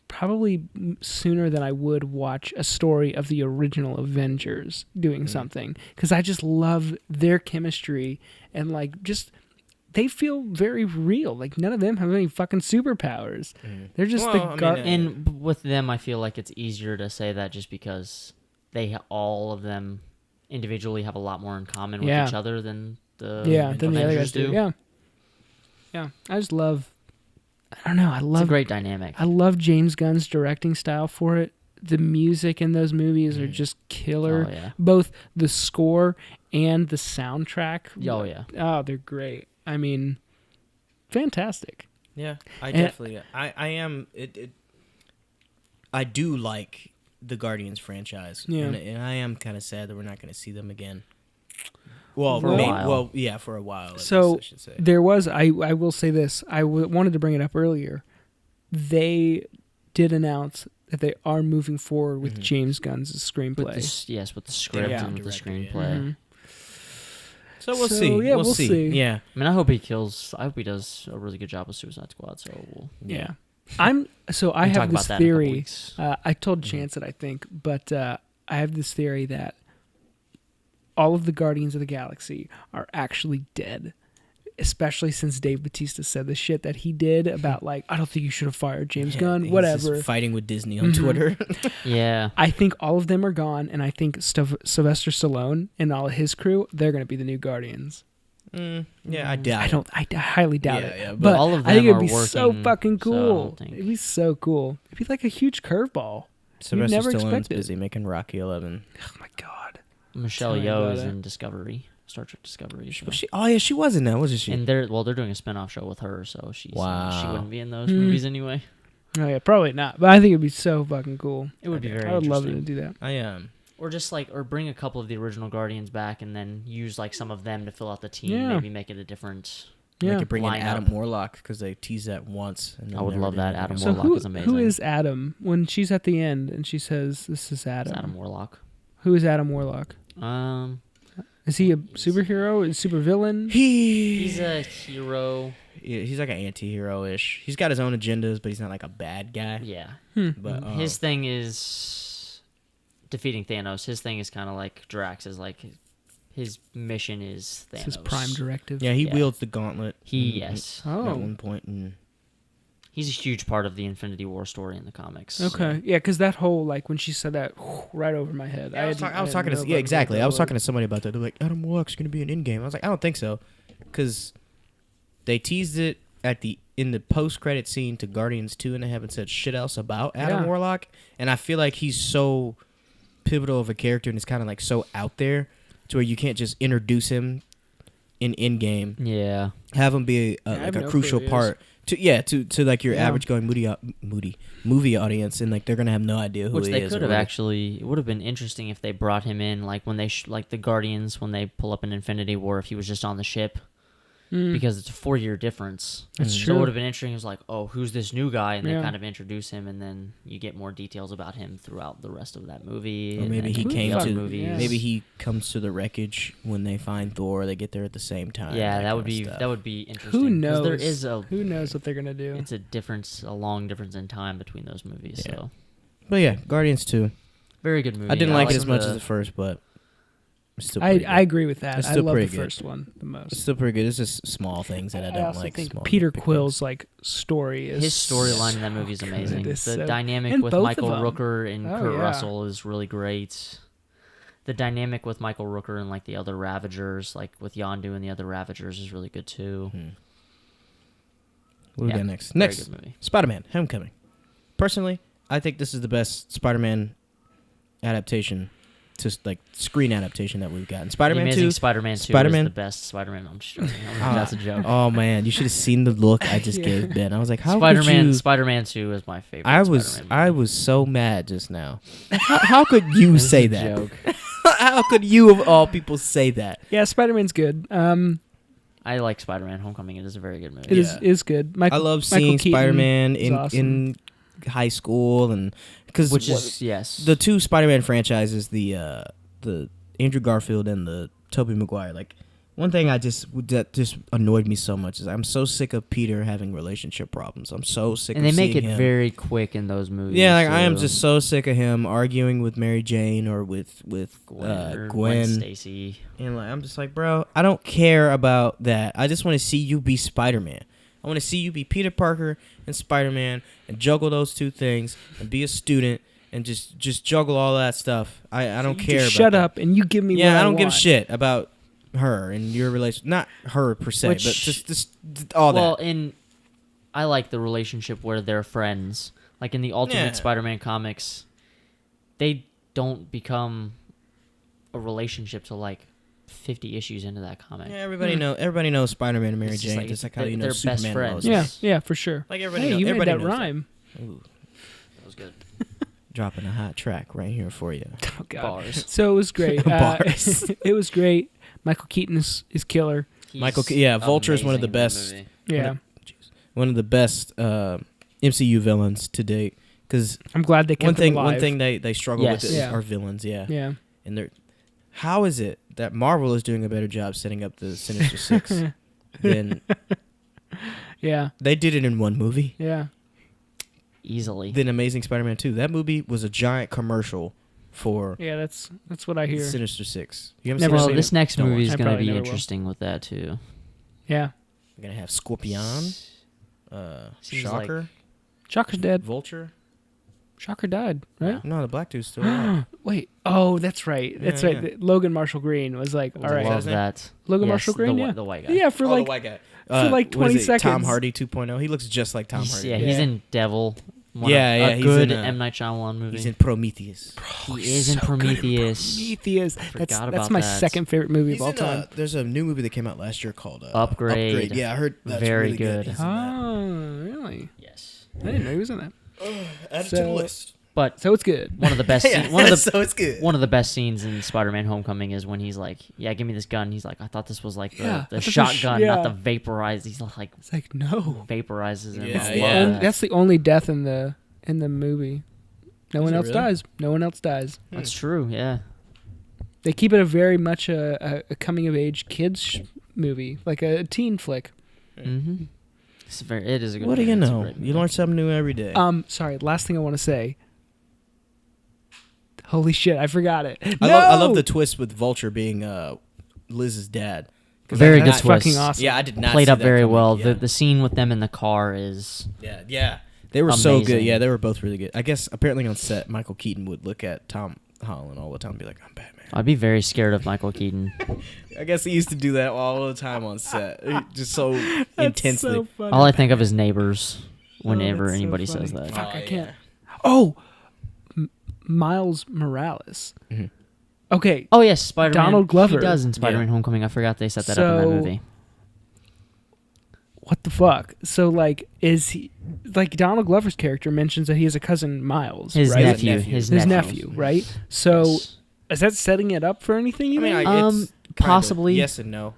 probably sooner than I would watch a story of the original Avengers doing something, because I just love their chemistry, and like, just they feel very real. Like, none of them have any fucking superpowers. They're just And with them, I feel like it's easier to say that just because all of them individually have a lot more in common with each other than the than the other guys Avengers do. Yeah. I just love. I don't know. It's a great dynamic. I love James Gunn's directing style for it. The music in those movies are just killer. Oh, yeah. Both the score and the soundtrack. Oh, yeah. Oh, they're great. I mean, fantastic. Yeah, I am. I do like the Guardians franchise. Yeah. And I am kind of sad that we're not going to see them again. Well, For a while. Well, yeah, for a while. At So least, I should say. there was. I will say this. I wanted to bring it up earlier. They did announce that they are moving forward with James Gunn's screenplay. With the script Yeah. and with the Director, screenplay. Mhm. So we'll So, see. yeah, we'll we'll see. see. Yeah. I mean, I hope he does a really good job with Suicide Squad. So we'll Yeah. I we have can talk this about that in a couple theory. weeks. I told Chance it, I think, but I have this theory that all of the Guardians of the Galaxy are actually dead. Especially since Dave Bautista said the shit that he did about, like, I don't think you should have fired James Gunn, He's whatever. just fighting with Disney on Twitter. Yeah. I think all of them are gone, and I think Sylvester Stallone and all of his crew, they're going to be the new Guardians. Yeah, I doubt. I highly doubt it. Yeah, but all of I think them it'd be are so working, fucking so I cool. don't think- It'd be so cool. It'd be like a huge curveball. Sylvester never Stallone's expected. busy making Rocky 11. Oh my god. Michelle Tell me Yeoh about is it. in Star Trek Discovery. So. She was in that, wasn't she? And they're doing a spin-off show with her, so she Wow. wouldn't be in those movies anyway. Oh yeah, probably not. But I think it'd be so fucking cool. It would be very I would love interesting. to do that. I am. Or just or bring a couple of the original Guardians back and then use like some of them to fill out the team. Yeah. Maybe make it a different. They Yeah. could bring in Lineup. Adam Warlock because they teased that once. And I would never love did that. it Adam again. So Warlock is amazing. who is Adam when she's at the end and she says, "This is Adam"? It's Adam Warlock. Who is Adam Warlock? Is he a superhero? Is super villain? He's a hero. Yeah, he's like an anti-hero-ish. He's got his own agendas, but he's not like a bad guy. Yeah. But His thing is defeating Thanos. His thing is kind of like Drax's. Like his mission is Thanos. It's his prime directive. yeah, he Yeah. wields the gauntlet. Yes. Oh. At one point, and He's a huge part of the Infinity War story in the comics. Okay. Yeah, because that whole, like, when she said that, right over my head. I was talking to exactly. I was talking to somebody about that. They're like, Adam Warlock's gonna be an in-game. I was like, I don't think so, because they teased it in the post-credit scene to Guardians 2, and they haven't said shit else about Adam Yeah. Warlock. And I feel like he's so pivotal of a character, and it's kind of like so out there to where you can't just introduce him in-game. Yeah. Have him be I like have a no crucial clue who he part to like your Yeah. average going movie audience, and like they're gonna have no idea who Which he they is. could or have what he- actually. It would have been interesting if they brought him in, like when they like the Guardians when they pull up in Infinity War. If he was just on the ship, because it's a 4-year difference. That's So true. it would have been interesting. It was like, oh, who's this new guy? And Yeah. they kind of introduce him, and then you get more details about him throughout the rest of that movie. Or and maybe then he the came other to. movies. yeah. Maybe he comes to the wreckage when they find Thor. They get there at the same time. Yeah, that would kinda be stuff. that would be interesting. Who 'cause knows? There is Who knows what they're gonna do? It's a long difference in time between those movies. Yeah. So But yeah, Guardians 2. very good movie. I didn't like it as much the- as the first, but it's still pretty I agree with that. It's I still love the pretty good. first one the most. It's still pretty good. It's just small things that I don't also like. think small Peter big Quill's things. like story is his storyline in that movie is good. amazing. It's The so- dynamic and with both of Michael them. Rooker and Oh, Kurt yeah. Russell is really great. The dynamic with Michael Rooker and like the other Ravagers, like with Yondu and the other Ravagers, is really good too. What do we Yeah, got next? very Next, good movie. Spider-Man: Homecoming. Personally, I think this is the best Spider-Man adaptation to like screen adaptation that we've gotten. The Spider-Man Amazing 2. Spider-Man 2 Spider-Man- is the best Spider-Man. I'm just joking. That's a joke. Oh man, you should have seen the look I just Yeah. gave Ben. I was like, how Spider-Man could you? Spider-Man 2 is my favorite. I was Spider-Man movie. so mad just now. How could you This is say a that? joke. How could you of all people say that? Yeah, Spider-Man's good. I like Spider-Man: Homecoming. It is a very good movie. It is Yeah. is good. I love seeing Keaton Spider-Man is in awesome. in high school and because Which is yes. the two Spider-Man franchises, the Andrew Garfield and the Tobey Maguire. Like one thing that just annoyed me so much is I'm so sick of Peter having relationship problems. I'm so sick. and of they make seeing it him. very quick in those movies. Yeah, like I am too. just so sick of him arguing with Mary Jane or with Gwen Gwen. Stacy. And like, I'm just like, bro, I don't care about that. I just want to see you be Spider-Man. I want to see you be Peter Parker and Spider-Man and juggle those two things and be a student and just juggle all that stuff. I don't care. Just about shut that. up and you give me. Yeah, what I don't give a want. shit about her and your relation. Not her per se, Which- but just all Well, that. I like the relationship where they're friends. Like in the Ultimate Yeah. Spider-Man comics, they don't become a relationship till like 50 issues into that comic. Yeah, everybody knows Spider-Man and Mary It's just Jane, like- just like how you know they're best Superman friends. knows. Yeah, for sure. Like everybody Hey, know- you made everybody that knows that. rhyme. Ooh, That was good. dropping a hot track right here for you. Oh god. Bars. So it was great. Bars. It was great. Michael Keaton is killer. He's Vulture is one of the amazing in that best. movie. Yeah, One of the best MCU villains to date. Because I'm glad they kept him alive. one thing they struggle Yes. with is Yeah. our villains. Yeah. Yeah. And they're how is it that Marvel is doing a better job setting up the Sinister Six than Yeah. they did it in one movie? Yeah. Easily. Than Amazing Spider-Man 2. That movie was a giant commercial for Yeah. That's what I hear. Sinister Six. You haven't Never seen well, it? seen this next Don't movie watch is I going to probably be never will. interesting with that too. Yeah. We're gonna have Scorpion, Seems Shocker, Shocker's dead. Vulture. Shocker died, right? No, the Black Dude's still alive. Wait. Oh, that's right. That's Yeah, right. yeah. Logan Marshall Green was like, all Was it right. Love Love that. Logan Yes, Marshall Green, the, yeah. the white guy. Yeah, for like the white guy. for like what 20 is it, Tom seconds. Hardy 2.0. He looks just like Tom He's, Hardy. yeah, Yeah. he's in Devil. Yeah, a he's good in, M Night Shyamalan movie. He's in Prometheus. He is in Prometheus. Prometheus. That's Forgot that's about my that. second favorite movie He's of all in, time. there's a new movie that came out last year called Upgrade. Yeah, I heard that's Very really good. good. He's in that. Oh, really? Yes. I didn't know he was in that. Add it to So- the list. But So it's good. one of the best Yeah, one of the so it's good. one of the best scenes in Spider-Man: Homecoming is when he's like, "Yeah, give me this gun." He's like, "I thought this was like Yeah, the I thought this- shotgun, not yeah. the vaporize." He's like It's like no. vaporizes him. Yeah, I yeah. love And that. that's the only death in the movie. No Is one it else really? dies. No one else dies. That's true. Yeah. They keep it a very much a coming of age kids movie, like a teen flick. Mm-hmm. It is a good. What do you movie. It's a know? great You movie. learn something new every day. Sorry, last thing I want to say. Holy shit, I forgot it. I love the twist with Vulture being Liz's dad. 'Cause Very I good did That's not- twist. fucking awesome. Yeah, I did not Played see up that very coming. well. Yeah. The scene with them in the car is Yeah. They were so good. Amazing. Yeah, they were both really good. I guess apparently on set, Michael Keaton would look at Tom Holland all the time and be like, "I'm Batman." I'd be very scared of Michael Keaton. I guess he used to do that all the time on set, just so intensely. So funny. All I think of is Neighbors whenever that's so anybody says funny. that. Fuck, I yeah. can't. Oh, Miles Morales. Mhm. Okay, Oh yes, Spider-Man. Donald Glover. He does in Spider-Man: Yeah. Homecoming. I forgot they set that up in So- that movie. what the fuck? So like, is he like Donald Glover's character mentions that he has a cousin Miles, His right? nephew. Nephew. His His nephew. nephew, right? So Yes. is that setting it up for anything? You I mean, think? it's kinda possibly. yes and no.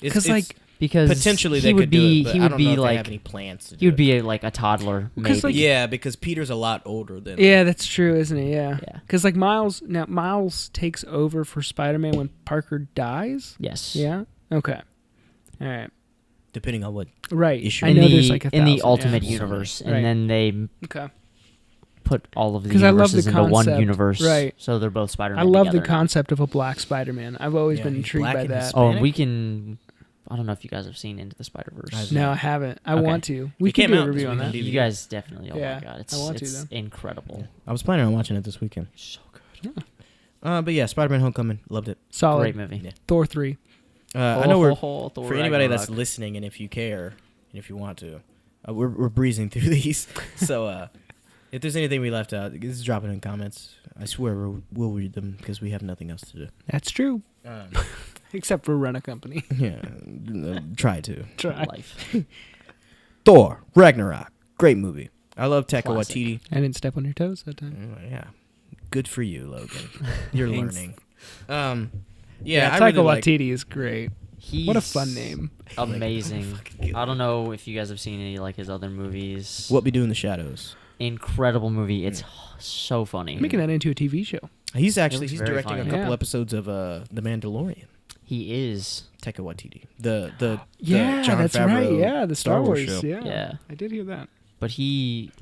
Because like, Because potentially he they would could be do it, but he I would don't be know if they like have any plans to do he would it. be like a toddler. 'Cause, Maybe. like- Yeah, because Peter's a lot older than. yeah, that's true, isn't it? Yeah. Yeah. Because like Miles takes over for Spider-Man when Parker dies. Yes. Yeah. Okay. All right. Depending on what. Right. Issue. I In know the there's like in the 1,000, Ultimate yeah. Universe, and Right. then they Okay. put all of the 'Cause I love the universes into one concept, universe. right. So they're both Spider-Man. I love the together now. concept of a black Spider-Man. I've always Yeah, been he's intrigued black by and that. Hispanic. Oh, and we can. I don't know if you guys have seen Into the Spider-Verse. I've- No, I haven't. I Okay. want to. We It can came do a out this review on weekend, that. DVD. You guys definitely. Oh Yeah, my god, I want to, it's though. incredible. I was planning on watching it this weekend. So good. But yeah, Spider-Man: Homecoming, loved it. Solid. Great movie. Yeah. Thor 3. I know we're Thor for anybody that's Ragnarok. listening, and if you care, and if you want to, we're breezing through these. So If there's anything we left out, just drop it in comments. I swear we'll read them because we have nothing else to do. That's true. Except for run a company. Yeah, try to. Try. Life. Thor Ragnarok, great movie. I love Taika Classic. Waititi. I didn't step on your toes that time. Yeah, good for you, Logan. You're Thanks. learning. Yeah, I Taika really like. Waititi is great. What a fun name. Amazing. I don't know if you guys have seen any like his other movies. What We Do in the Shadows. Incredible movie. It's so funny. Making that into a TV show. He's looks directing very a funny. couple Yeah. episodes of The Mandalorian. He is. Taika Waititi. The Yeah, Jon that's Favreau right. Yeah, the Star Wars show. Yeah. Yeah. I did hear that. But he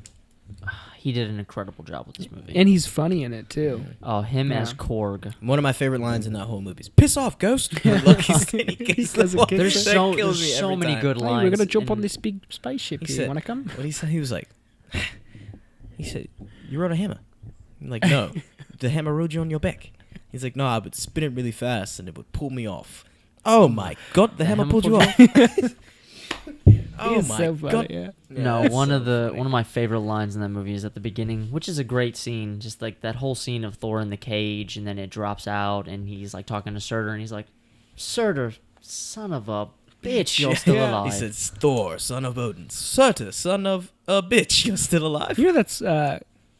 did an incredible job with this movie. And he's funny in it too. Oh, him Yeah. as Korg. One of my favorite lines in that whole movie is "Piss off, Ghost." Look, he's Does it There's that so kills me there's so every many time. good Hey, lines. we're gonna jump on and this big spaceship He here. said- You wanna come? What he said? He was like, he said, "You rode a hammer." I'm like, no, the hammer rode you on your back. He's like, no, I would spin it really fast and it would pull me off. Oh my god, the hammer pulled you off. Oh He's my so funny, god. yeah. No, it's one so of the funny. one of my favorite lines in that movie is at the beginning, which is a great scene. Just like that whole scene of Thor in the cage, and then it drops out, and he's like talking to Surtur, and he's like, "Surtur, son of a bitch, you're still Yeah. alive." He said, "Thor, son of Odin, Surtur, son of a bitch, you're still alive." You know that's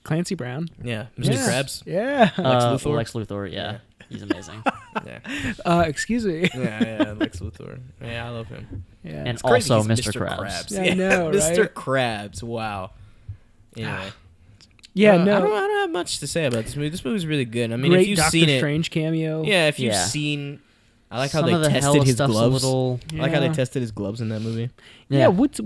Clancy Brown. Yeah, Mr. Yeah. Krabs. Yeah. Lex Luthor? Lex Luthor, yeah. He's amazing. Yeah, Excuse me. yeah, Lex Luthor. Yeah, I love him. Yeah. And It's crazy also he's Mr. Krabs. Yeah, I know, Mr. right? Krabs. Wow. Anyway. Yeah, I no. don't have much to say about this movie. This movie's really good. I mean, Great if you've Doctor seen it, Strange cameo. yeah, if you've Yeah. seen, I like how Some they of the tested Hela his stuff's gloves. a little. I like how they Yeah. tested his gloves in that movie. Yeah. What's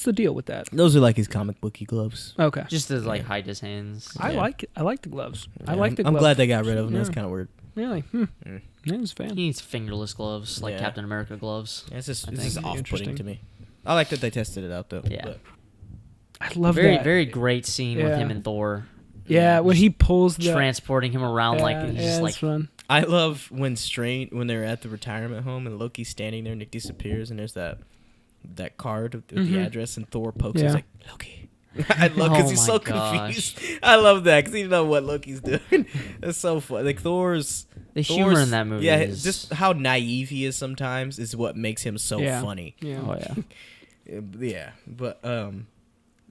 the deal with that? Those are like his comic booky gloves. Okay. Just to like hide his hands. I Yeah. like the gloves. I Yeah, like the I'm gloves. glad they got rid of them. That's Yeah. kind of weird. Really? Mm. I was a fan. He needs fingerless gloves, like Yeah. Captain America gloves. Yeah, it's just I it's think just it'd be off-putting interesting. to me. I like that they tested it out though. Yeah. but- I love Very that. very great scene with Yeah. him and Thor. Yeah, when he pulls the Transporting him around like yeah, he's yeah, just it's like fun. I love when they're at the retirement home and Loki's standing there and it disappears and there's that card with the Mhm. address and Thor pokes. Yeah. He's like Loki. I love because Oh he's my so gosh. confused. I love that because he doesn't know what Loki's doing. It's so fun. Like Thor's humor in that movie. Yeah, is, just how naive he is sometimes is what makes him so Yeah. funny. Yeah. oh yeah. Yeah, but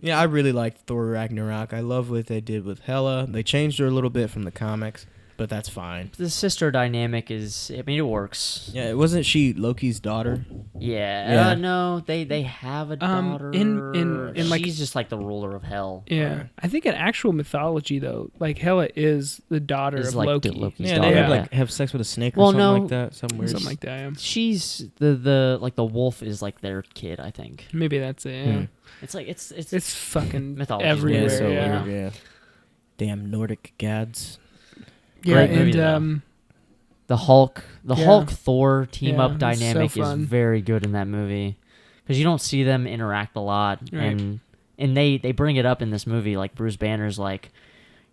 yeah, I really liked Thor Ragnarok. I love what they did with Hela. They changed her a little bit from the comics, but that's fine. The sister dynamic is. I mean, it works. Yeah, wasn't she Loki's daughter? Yeah. Yeah. No, they have a daughter. in like- she's just like the ruler of hell. Yeah. Okay. I think in actual mythology though, like Hela is the daughter Is of like Loki. Loki's Yeah, daughter. they Yeah. have sex with a snake or Well, something no. like that. Something weird. Something like that. Yeah. She's the like the wolf is like their kid. I think Maybe that's it. Yeah. Hmm. it's like it's It's fucking Mythology's everywhere. Yeah, weird, so yeah. weird, yeah. Damn Nordic gads. Yeah, Great movie, and though. the Hulk Yeah. Hulk Thor team Yeah, up it's so dynamic is fun. very good in that movie because you don't see them interact a lot Right. and they bring it up in this movie like Bruce Banner's like,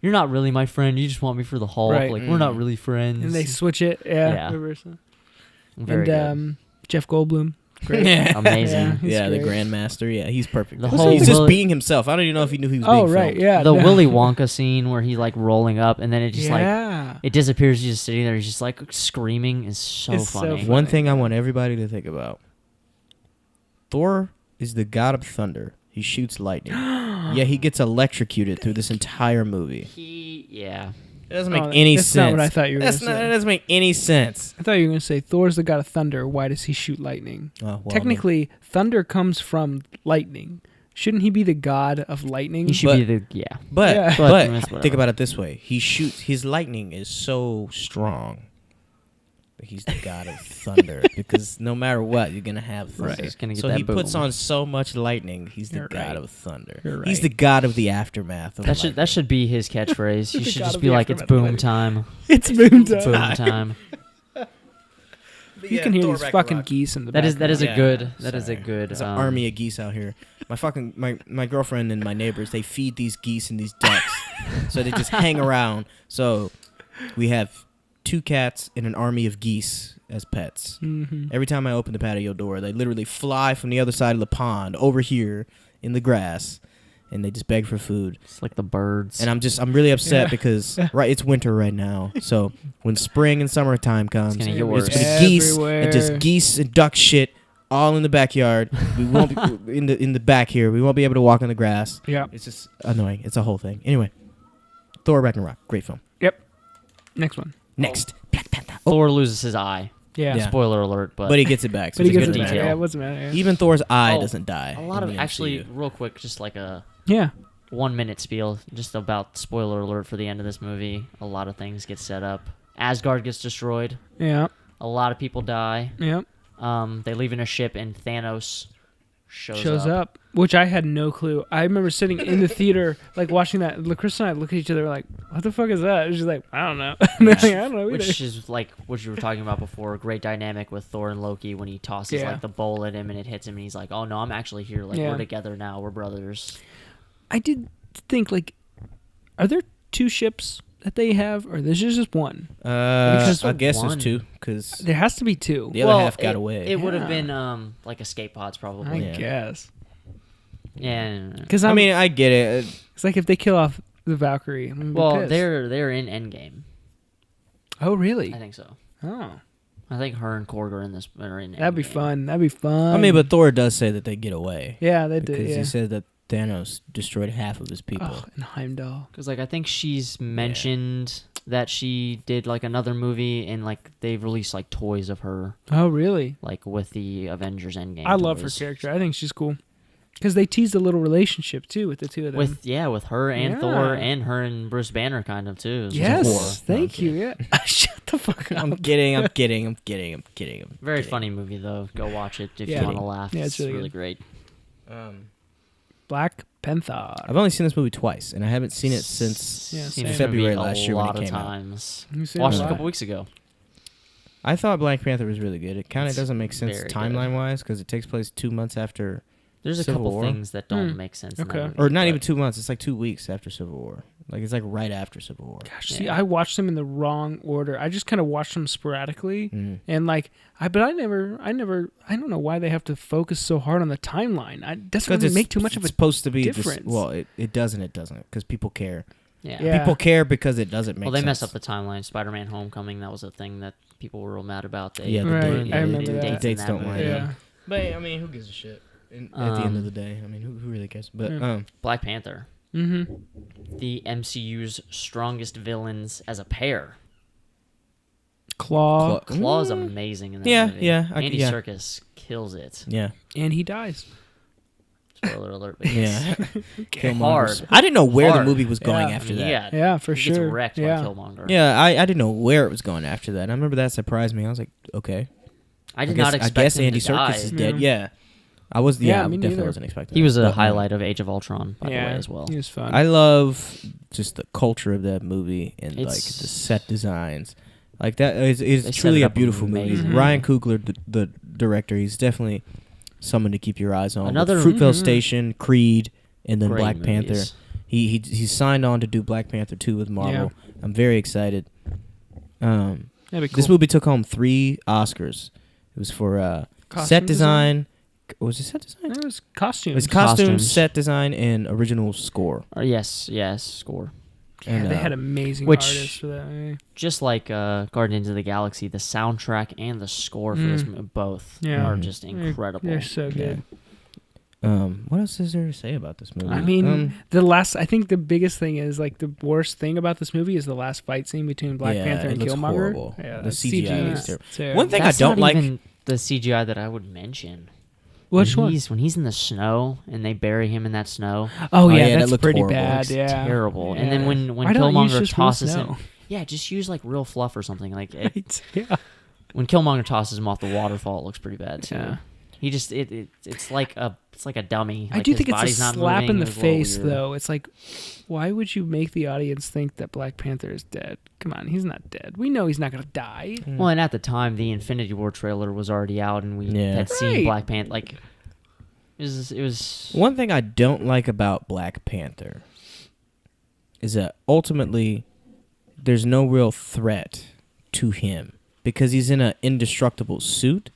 you're not really my friend, you just want me for the Hulk, Right. like we're not Mm. really friends. and they switch it. Yeah. Yeah. Reverse. Very And good. Jeff Goldblum. Great. Amazing. Yeah, he's Yeah, the great. Grandmaster. Yeah, he's perfect. The Who's whole that? He's just Willy- being himself. I don't even know if he knew he was Oh being right. filmed. Yeah. the no. Willy Wonka scene where he's like rolling up and then it just like Yeah. it disappears. He's just sitting there. He's just like screaming. Is so It's so funny. funny. One thing I want everybody to think about. Thor is the god of thunder. He shoots lightning. Yeah, he gets electrocuted through this entire movie. Yeah. It doesn't make Oh, any that's sense. not what I thought you were That's gonna not. say. It doesn't make any sense. I thought you were going to say Thor's the god of thunder. Why does he shoot lightning? Oh, well, Technically, thunder comes from lightning. Shouldn't he be the god of lightning? He should But- be the yeah. but Yeah. But but that's whatever. think about it this way: he shoots. His lightning is so strong. That he's the god of thunder because no matter what, you're gonna have thunder. Right. He's gonna get So that he puts boom. on so much lightning. He's the You're god right. of thunder. You're He's right. the god of the aftermath. Of That should be his catchphrase. You The should god just of be the like, it's aftermath of boom lightning. time. It's moon time. Boom time. You can hear these fucking geese in the That background. is a Yeah, good. That is a sorry. good. There's an army of geese out here. My girlfriend and my neighbors, they feed these geese and these ducks, so they just hang around. So we have 2 cats and an army of geese as pets. Mhm. Every time I open the patio door, they literally fly from the other side of the pond over here in the grass, and they just beg for food. It's like the birds. And I'm really upset Yeah. because it's winter right now. So when spring and summertime comes, It's gonna it's get worse. gonna be geese Everywhere. and just geese and duck shit all in the backyard. We won't be in the back here. We won't be able to walk on the grass. Yeah. It's just annoying. It's a whole thing. Anyway, Thor Ragnarok, great film. Yep. Next one. Next, Black Panther. Thor loses his eye. Yeah. Yeah. Spoiler alert, but But he gets it back. So But he it's a gets good it back. detail. Yeah, it wasn't matter. Yeah. Even Thor's eye Oh, doesn't die. a lot in of the actually, MCU. real quick, just like a Yeah. 1 minute spiel, just about spoiler alert for the end of this movie. A lot of things get set up. Asgard gets destroyed. Yeah. A lot of people die. Yeah. They leave in a ship, and Thanos Shows up, which I had no clue. I remember sitting in the theater, like watching that. Chris and I look at each other like, "What the fuck is that?" And she's like, "I don't know." And I'm like, I don't know either. Which is like what you were talking about before. A great dynamic with Thor and Loki when he tosses Yeah. like the bowl at him and it hits him, and he's like, "Oh no, I'm actually here. Like Yeah. we're together now. We're brothers." I did think like, are there two ships that they have, or there's just one? Because I guess there's one. two, because There has to be two. the other half got away. It would have Yeah. been like escape pods I probably. Yeah. guess. Yeah. Because I mean, I get it. it's like if they kill off the Valkyrie. I'm gonna be Well, pissed. they're in Endgame. Oh, really? I think so. Oh, I think her and Korg are in this. Are in that'd be Endgame. fun. That'd be fun. I mean, but Thor does say that they get away. yeah, they Because did. Yeah. he said that Thanos destroyed half of his people. Oh, and Heimdall. Because like I think she's mentioned that she did like another movie and like they've released like toys of her Oh, really? like with the Avengers Endgame. I love her toys. character. I think she's cool. Because they teased a little relationship too with the two of them. With her and Yeah. Thor and her and Bruce Banner kind of too. It was just a yes, whore. thank you. Yeah, shut the fuck up. I'm kidding. Very funny movie though. Go watch it if Yeah. you want to laugh. Yeah, it's it's really really great. Black Panther. I've only seen this movie twice, and I haven't seen it since Yeah, Seen same. this February movie last year when it a lot of came out. times. You've seen Watched a it a lot. couple weeks ago. I thought Black Panther was really good. It kind of It's doesn't make sense very good. timeline-wise because it takes place 2 months after, There's a Civil couple War? things that don't Hmm. make sense. In Okay. that movie, or not but even 2 months. It's like 2 weeks after Civil War. Like it's like right after Civil War. Gosh, see, Yeah. I watched them in the wrong order. I just kind of watched them sporadically, Mhm. and like, I don't know why they have to focus so hard on the timeline. That's Because doesn't make too much of it's a supposed to be difference. well, it doesn't. It doesn't because people care. Yeah. Yeah. People care because it doesn't make. Well, they sense. messed up the timeline. Spider-Man: Homecoming. That was a thing that people were real mad about. They Yeah, the Right, date- I remember the that. dates in that don't line movie. up. yeah. But I mean, who gives a shit? At the end of the day, I mean, who really cares? But Yeah. Black Panther. Mm-hmm. The MCU's strongest villains as a pair. Claw, Claw's amazing in that Yeah, movie. yeah, Andy yeah. Serkis kills it. yeah, and he dies. Spoiler alert. But yeah. Okay. Killmonger's- Hard. I didn't know where Hard. the movie was going Yeah. after that. Yeah, Yeah, for he sure. gets wrecked Yeah. by Killmonger. Yeah, I didn't know where it was going after that. And I remember that surprised me. I was like, okay. I did guess, not expect I guess him Andy to die. Serkis is dead. Yeah. Yeah. I was. Yeah, Yeah, I me definitely neither. wasn't expecting. He was that. a But, highlight of Age of Ultron, by the way, as well. He was fun. I love just the culture of that movie and like It's- the set designs. Like that is They set truly it a up beautiful amazing. movie. Ryan Coogler, the director, he's definitely someone to keep your eyes on. Another- With Fruitvale Mhm. Station, Creed, and then Great Black Panther. movies. He signed on to do Black Panther 2 with Marvel. I'm very excited. That'd be cool. This movie took home 3 Oscars. It was for Costume set design. Was it set design? It was costumes. It was costume, Costumes. set design, and original score. Yes, score. Yeah, And, they had amazing which- artists for that movie. Just like Guardians of the Galaxy, the soundtrack and the score for this both Yeah. are Mhm. just They're- incredible. They're so good. What else is there to say about this movie? I mean, I think the biggest thing is like the worst thing about this movie is the last fight scene between Black Yeah, Panther it and looks Killmonger. horrible. Yeah, The that's CGI looks is terrible. One thing That's I don't not like. even the CGI that I would mention. Which when one? When he's in the snow and they bury him in that snow, Oh, Oh, yeah, yeah, that that's looked pretty horrible. bad. Looks Yeah, terrible. And then Yeah. when Why don't you use Killmonger just real tosses him, snow? yeah, just use like real fluff or something. Like Right. Yeah. when Killmonger tosses him off the waterfall, it looks pretty bad too. Yeah. He just it's like a dummy. I Like, do his think it's a body's not slap moving. in the It was a little face, weird. though. It's like, why would you make the audience think that Black Panther is dead? Come on, he's not dead. We know he's not going to die. Well, and at the time, the Infinity War trailer was already out, and we Yeah. had seen Right. Black Panther. Like, it was One thing I don't like about Black Panther is that ultimately there's no real threat to him because he's in an indestructible suit.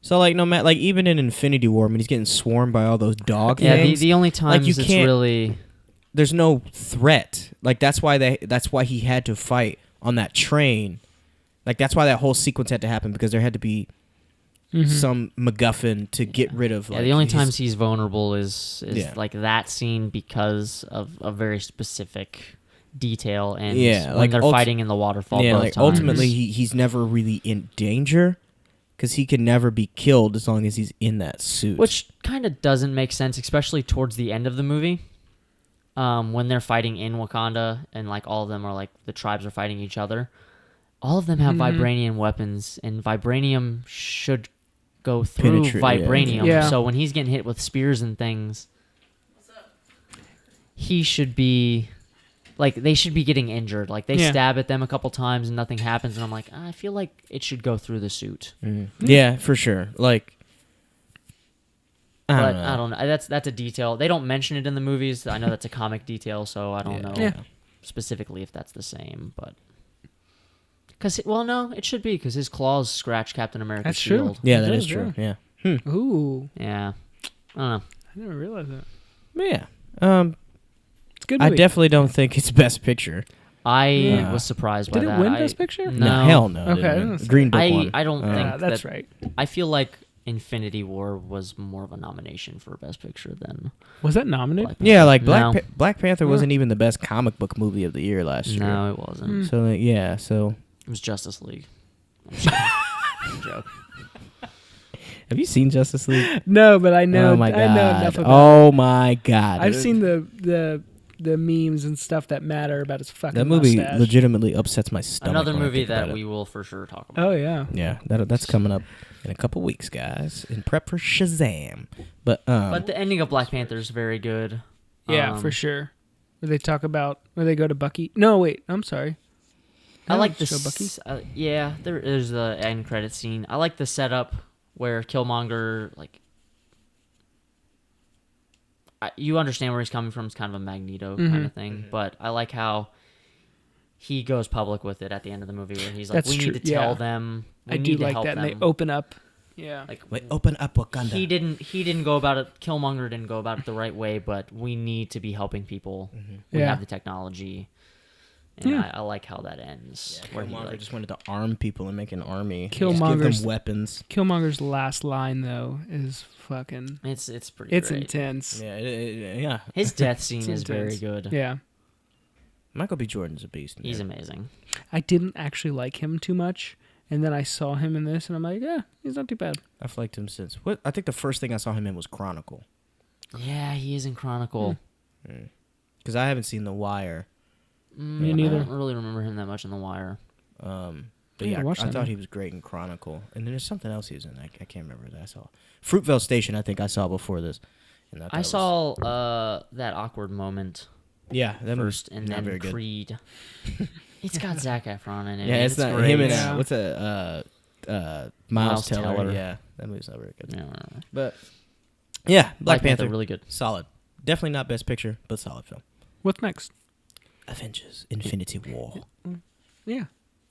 So like no matter like even in Infinity War when he's getting swarmed by all those dog Yeah, things, the only times you it's can't- really there's no threat. Like that's why he had to fight on that train. Like that's why that whole sequence had to happen because there had to be some MacGuffin to get rid of. yeah. Like, The only his- times he's vulnerable is Yeah. like that scene because of a very specific detail and Yeah, when like they're ulti- fighting in the waterfall. Yeah, both like times. ultimately he's never really in danger because he can never be killed as long as he's in that suit. Which kind of doesn't make sense, especially towards the end of the movie, when they're fighting in Wakanda and like all of them are like the tribes are fighting each other. All of them have vibranium weapons, and vibranium should go through Penetrate, yeah. vibranium. Yeah. So when he's getting hit with spears and things, he should be like they should be getting injured. Like they Yeah. stab at them a couple times and nothing happens, and I'm like, I feel like it should go through the suit. Yeah, for sure. Like, But I don't know. That's a detail. They don't mention it in the movies. I know that's a comic detail, so I don't know Yeah. specifically if that's the same. But no, it should be because his claws scratch Captain America's That's true. shield. Yeah, It that does, is true. yeah. Yeah. Ooh, Yeah, I don't know. I never realized that. Yeah. It's a good I movie. definitely don't think it's Best Picture. I Yeah. was surprised by Did it that. win Best Picture? No, hell no. Okay, it I didn't. was gonna Green Book won. I don't think Yeah, that's that- right. I feel like Infinity War was more of a nomination for Best Picture than Was that nominated? Black Yeah, like No. Black Panther wasn't even the best comic book movie of the year last year. No, it wasn't. So like, yeah, so It was Justice League. I'm just kidding. Joke. have you seen Justice League? No, but I know. Oh my god. I know enough about. Oh my god. I've seen the memes and stuff that matter about his fucking that movie mustache. legitimately upsets my stomach. Another when I movie think about that it. we will for sure talk about. Oh yeah. Yeah, that's coming up in a couple weeks, guys. In prep for Shazam. But But the ending of Black Panther is very good. Yeah, for sure. Where they talk about where they go to Bucky. No, wait. I'm sorry. I like the this. show Bucky. Yeah, there's the end credit scene. I like the setup where Killmonger, like, you understand where he's coming from. It's kind of a Magneto kind of thing. But I like how he goes public with it at the end of the movie, where he's like, That's "We true, need to tell yeah. them. We I need do to like help that, them." and they open up. Yeah. Like, wait, open up Wakanda. he didn't go about it. Killmonger didn't go about it the right way, but we need to be helping people. We Yeah. have the technology, and Yeah. I like how that ends. where he Killmonger like, just wanted to arm people and make an army. Killmonger's- Just give them weapons. Killmonger's last line though is fucking. it's pretty. It's great. intense. Yeah, yeah. His death scene It's is very intense. good. Yeah. Michael B. Jordan's a beast. He's man. amazing. I didn't actually like him too much, and then I saw him in this, and I'm like, yeah, he's not too bad. I've liked him since. What I think the first thing I saw him in was Chronicle, Yeah, he is in Chronicle. because I haven't seen The Wire. Me neither. I don't really remember him that much in The Wire. But Yeah, yeah, watch I that, thought man. he was great in Chronicle. And then there's something else he was in. I can't remember that I saw. Fruitvale Station, I think I saw before this. And thought I it was- saw that awkward moment Yeah, that first, movie's and not then very good. Creed. It's got Zac Efron in it. Yeah, and it's not great. him and Yeah. what's a Miles Miles Teller. Teller. Yeah, that movie's not very good. Yeah. But yeah, Black Panther, really good. solid. Definitely not Best Picture, but solid film. What's next? Avengers: Infinity War, Yeah.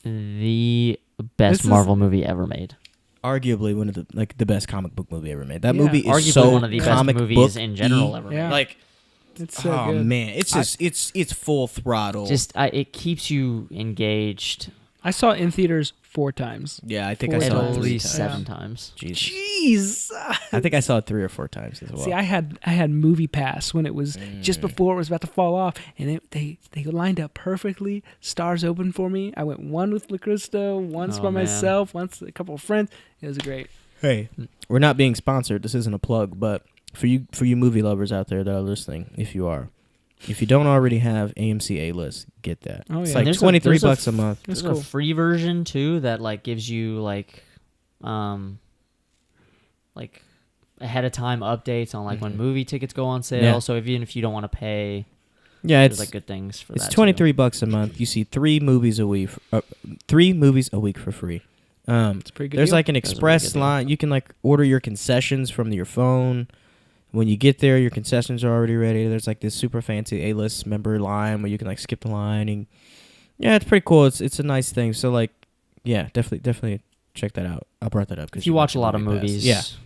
The best This is- Marvel movie ever made. arguably one of the best comic book movie ever made. That Yeah. movie is Arguably so one of the best comic movies book in general ever Yeah. made. Like, It's so oh good. man, it's just it's full throttle. Just it keeps you engaged I saw it in theaters 4 times. yeah, I think Four I at saw it times. 3 least times. 7 times. Jesus. Jeez. I think I saw it 3 or 4 times as well. See, I had Movie Pass when it was just before it was about to fall off, and they lined up perfectly. Stars open for me. I went one with LaCristo, once Oh, by man. myself, once with a couple of friends. It was great. Hey, we're not being sponsored. This isn't a plug, but for you movie lovers out there that are listening, if you don't already have AMC A-List, get that. Oh, It's yeah. like There's a- $23 there's a bucks a month. That's There's cool. a free version too that like gives you like ahead of time updates on like when movie tickets go on sale. Yeah. So even if you don't want to pay, Yeah, there's it's like good things for it's that. $23 bucks a month. You see 3 movies a week. 3 movies a week for free. It's a pretty good. There's deal. like an That's a really express good deal. line. You can like order your concessions from your phone. When you get there, your concessions are already ready. There's like this super fancy A-list member line where you can like skip the line, and yeah, it's pretty cool. It's a nice thing. So like, yeah, definitely check that out. I brought that up because If you watch a lot of movies,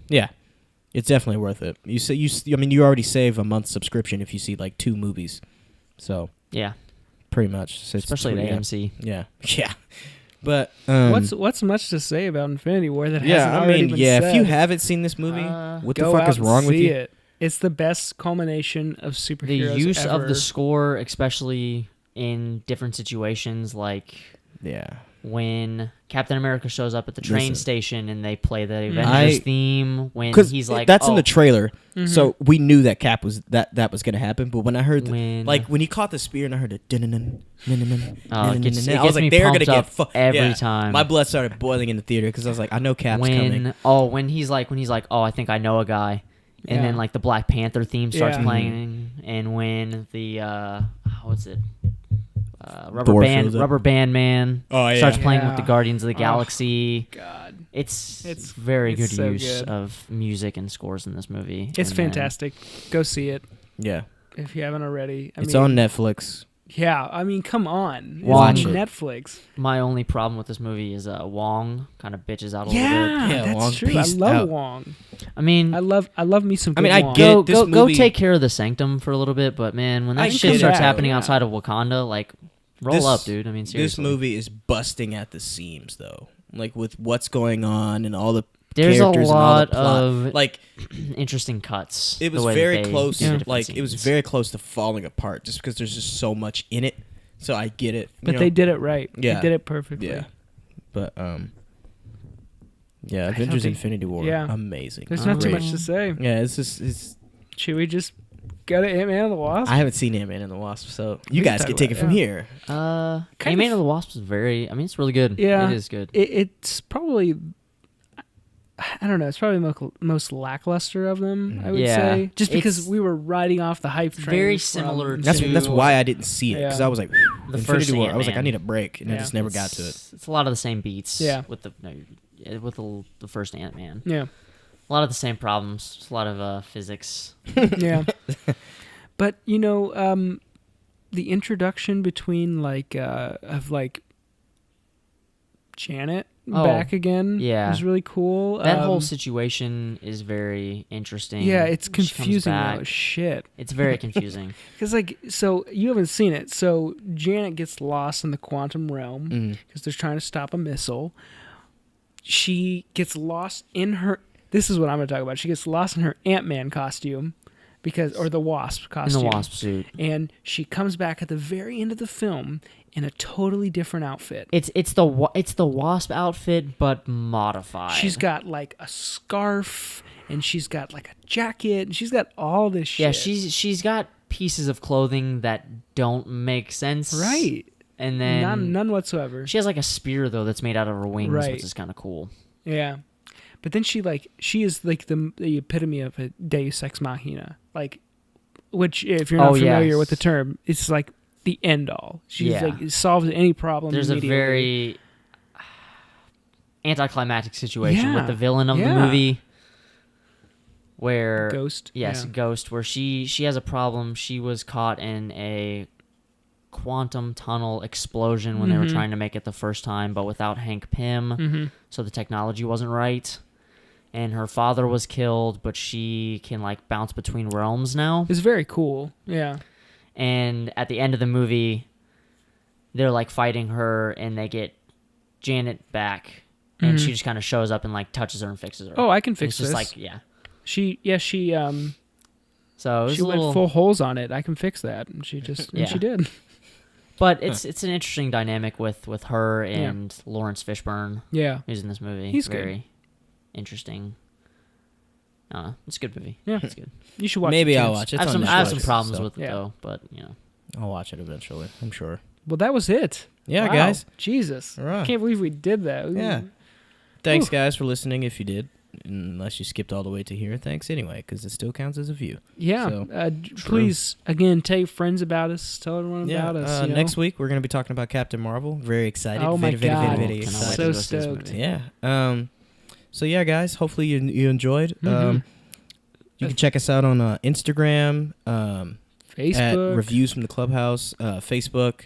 yeah, it's definitely worth it. You already save a month's subscription if you see like 2 movies, so yeah, pretty much. So especially at AMC. Yeah, yeah. But what's much to say about Infinity War that hasn't I already mean, been yeah. said? If you haven't seen this movie, what the Go fuck out is wrong and with see you? it. It's the best culmination of superheroes. The use ever. of the score, especially in different situations, like Yeah. when Captain America shows up at the train Listen. station and they play the Mhm. Avengers theme when Because he's like, that's in the oh, trailer, Mhm. so we knew that Cap was that was gonna happen. But when I heard when he caught the spear and I heard it, it gets I was like, me they're gonna pumped get up every yeah. time. My blood started boiling in the theater because I was like, I know Cap's coming. when he's like, oh, I think I know a guy, and Yeah. then like the Black Panther theme starts Yeah. playing, and when the what's it, Thor shows up. Rubber Band Man Oh, yeah. starts playing with the Yeah. Guardians of the Oh. Galaxy. God, It's It's- very it's good so use good. of music and scores in this movie. it's And then- fantastic. Go see it Yeah, if you haven't already. it's on Netflix. Yeah, I mean, come on, Watch it's on it. Netflix. My only problem with this movie is Wong kind of bitches out a little bit. Yeah, Yeah, that's Wong true. I peaced love out. Wong. I mean, I love me some. I Good mean, I Wong. get- go this go movie- take care of the Sanctum for a little bit, but man, when I that get shit starts that, happening yeah. outside of Wakanda, like roll This- up, dude. I mean, seriously. This movie is busting at the seams, though. Like with what's going on and all the There's a characters and all the lot plot. of Like interesting cuts. it was the way that very they close. do the different Like it was scenes. very close to falling apart, just because there's just so much in it. So I get it. But you know? they did it right. Yeah. They did it perfectly. Yeah. But yeah, I Avengers: don't think- Infinity War, yeah. amazing. There's not too Great. much to say. Yeah, it's. Should we just go to Ant-Man and the Wasp? I haven't seen Ant-Man and the Wasp, so We you can guys talk can take it about from it, here. Kind Ant-Man of- and the Wasp is very. I mean, it's really good. Yeah. it is good. It's probably, I don't know. It's probably the most lackluster of them. I would Yeah. say, just because It's we were riding off the hype train. very from similar That's to- that's why I didn't see it because Yeah. I was like, The Infinity first War. I was like, I Ant-Man. need a break, and I Yeah. just never got to it. It's a lot of the same beats. Yeah. With the first Ant-Man. Yeah, A lot of the same problems. Just a lot of physics. yeah. But the introduction between of Janet Oh, back again. yeah. was really cool. That whole situation is very interesting. Yeah, it's She comes confusing back. though. Shit. It's very confusing. Because so you haven't seen it. So Janet gets lost in the quantum realm Mhm. because they're trying to stop a missile. She gets lost in her. This is what I'm going to talk about. She gets lost in her Ant-Man costume, or the Wasp In costume. the Wasp suit. And she comes back at the very end of the film in a totally different outfit. It's the Wasp outfit, but modified. She's got like a scarf, and she's got like a jacket, and she's got all this shit. Yeah, she's got pieces of clothing that don't make sense. right. And then None whatsoever. she has like a spear though that's made out of her wings, Right. which is kind of cool. Yeah, but then she is like the epitome of a Deus Ex Machina, which if you're not familiar with the term, it's like the end all. She's Yeah. like solves any problem. There's a immediately. very anticlimactic situation with Yeah. the villain of the Yeah. movie, where Ghost. yes, Yeah. Ghost, where she has a problem. She was caught in a quantum tunnel explosion when they were Mhm. trying to make it the first time, but without Hank Pym, Mm-hmm. so the technology wasn't right. And her father was killed, but she can like bounce between realms now. It's very cool. Yeah. And at the end of the movie, they're like fighting her, and they get Janet back, and Mhm. she just kind of shows up and like touches her and fixes her. Oh, I can And fix it's just this. like yeah. She So it was she a went little, full holes on it. I can fix that, and she just Yeah. and she did. but it's an interesting dynamic with her and Lawrence Fishburne, Yeah. who's in this movie. He's good. very interesting. It's a good movie. Yeah. It's good. You should watch. Maybe it, I'll James. watch it. I have It's on some Netflix, problems so with it Yeah. though, but I'll watch it eventually. I'm sure. Well, that was it. Yeah, Wow. guys. Jesus. All right. I can't believe we did that. Yeah. Thanks, Whew. guys, for listening. If you did, unless you skipped all the way to here, thanks anyway, because it still counts as a view. Yeah. So, Please, again, tell your friends about us. Tell everyone Yeah. about us. Next week we're gonna be talking about Captain Marvel. Very excited. Oh my very, God. Very, very Cannot wait excited. to So go see this stoked. movie. Yeah. So yeah, guys. Hopefully you enjoyed. Mhm. You can check us out on Instagram. Facebook. At Reviews from the Clubhouse, Facebook.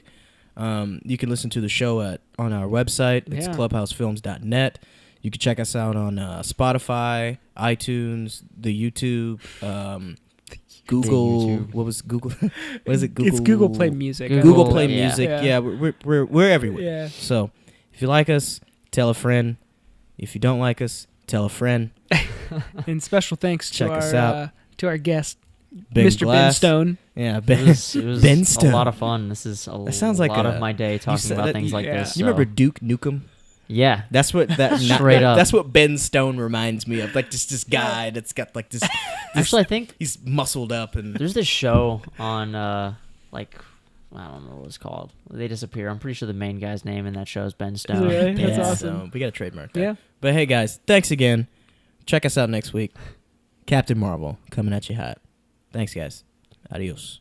You can listen to the show on our website. It's Yeah. clubhousefilms.net. You can check us out on Spotify, iTunes, the YouTube, Google. YouTube. What was Google? What is it? Google. It's Google Play Music. Google Play Yeah. Music. Yeah. Yeah, we're everywhere. Yeah. So if you like us, tell a friend. If you don't like us, tell a friend. And special thanks Check to us our out. to our guest, Ben Mr. Ben Glass. Stone. Yeah, It Ben. was Ben a Stone. lot of fun. This is a sounds like lot a- of my day talking said about that- things like yeah. this. You remember so- Duke Nukem? Yeah. That's what Straight up. That's what Ben Stone reminds me of. Like just this guy that's got like this. Actually, I think He's muscled up and there's this show on, like, I don't know what it's called. They disappear. I'm pretty sure the main guy's name in that show is Ben Stone. Really? That's Yeah, awesome. so we got to trademark that. Yeah. But hey guys, thanks again. Check us out next week. Captain Marvel coming at you hot. Thanks guys. Adios.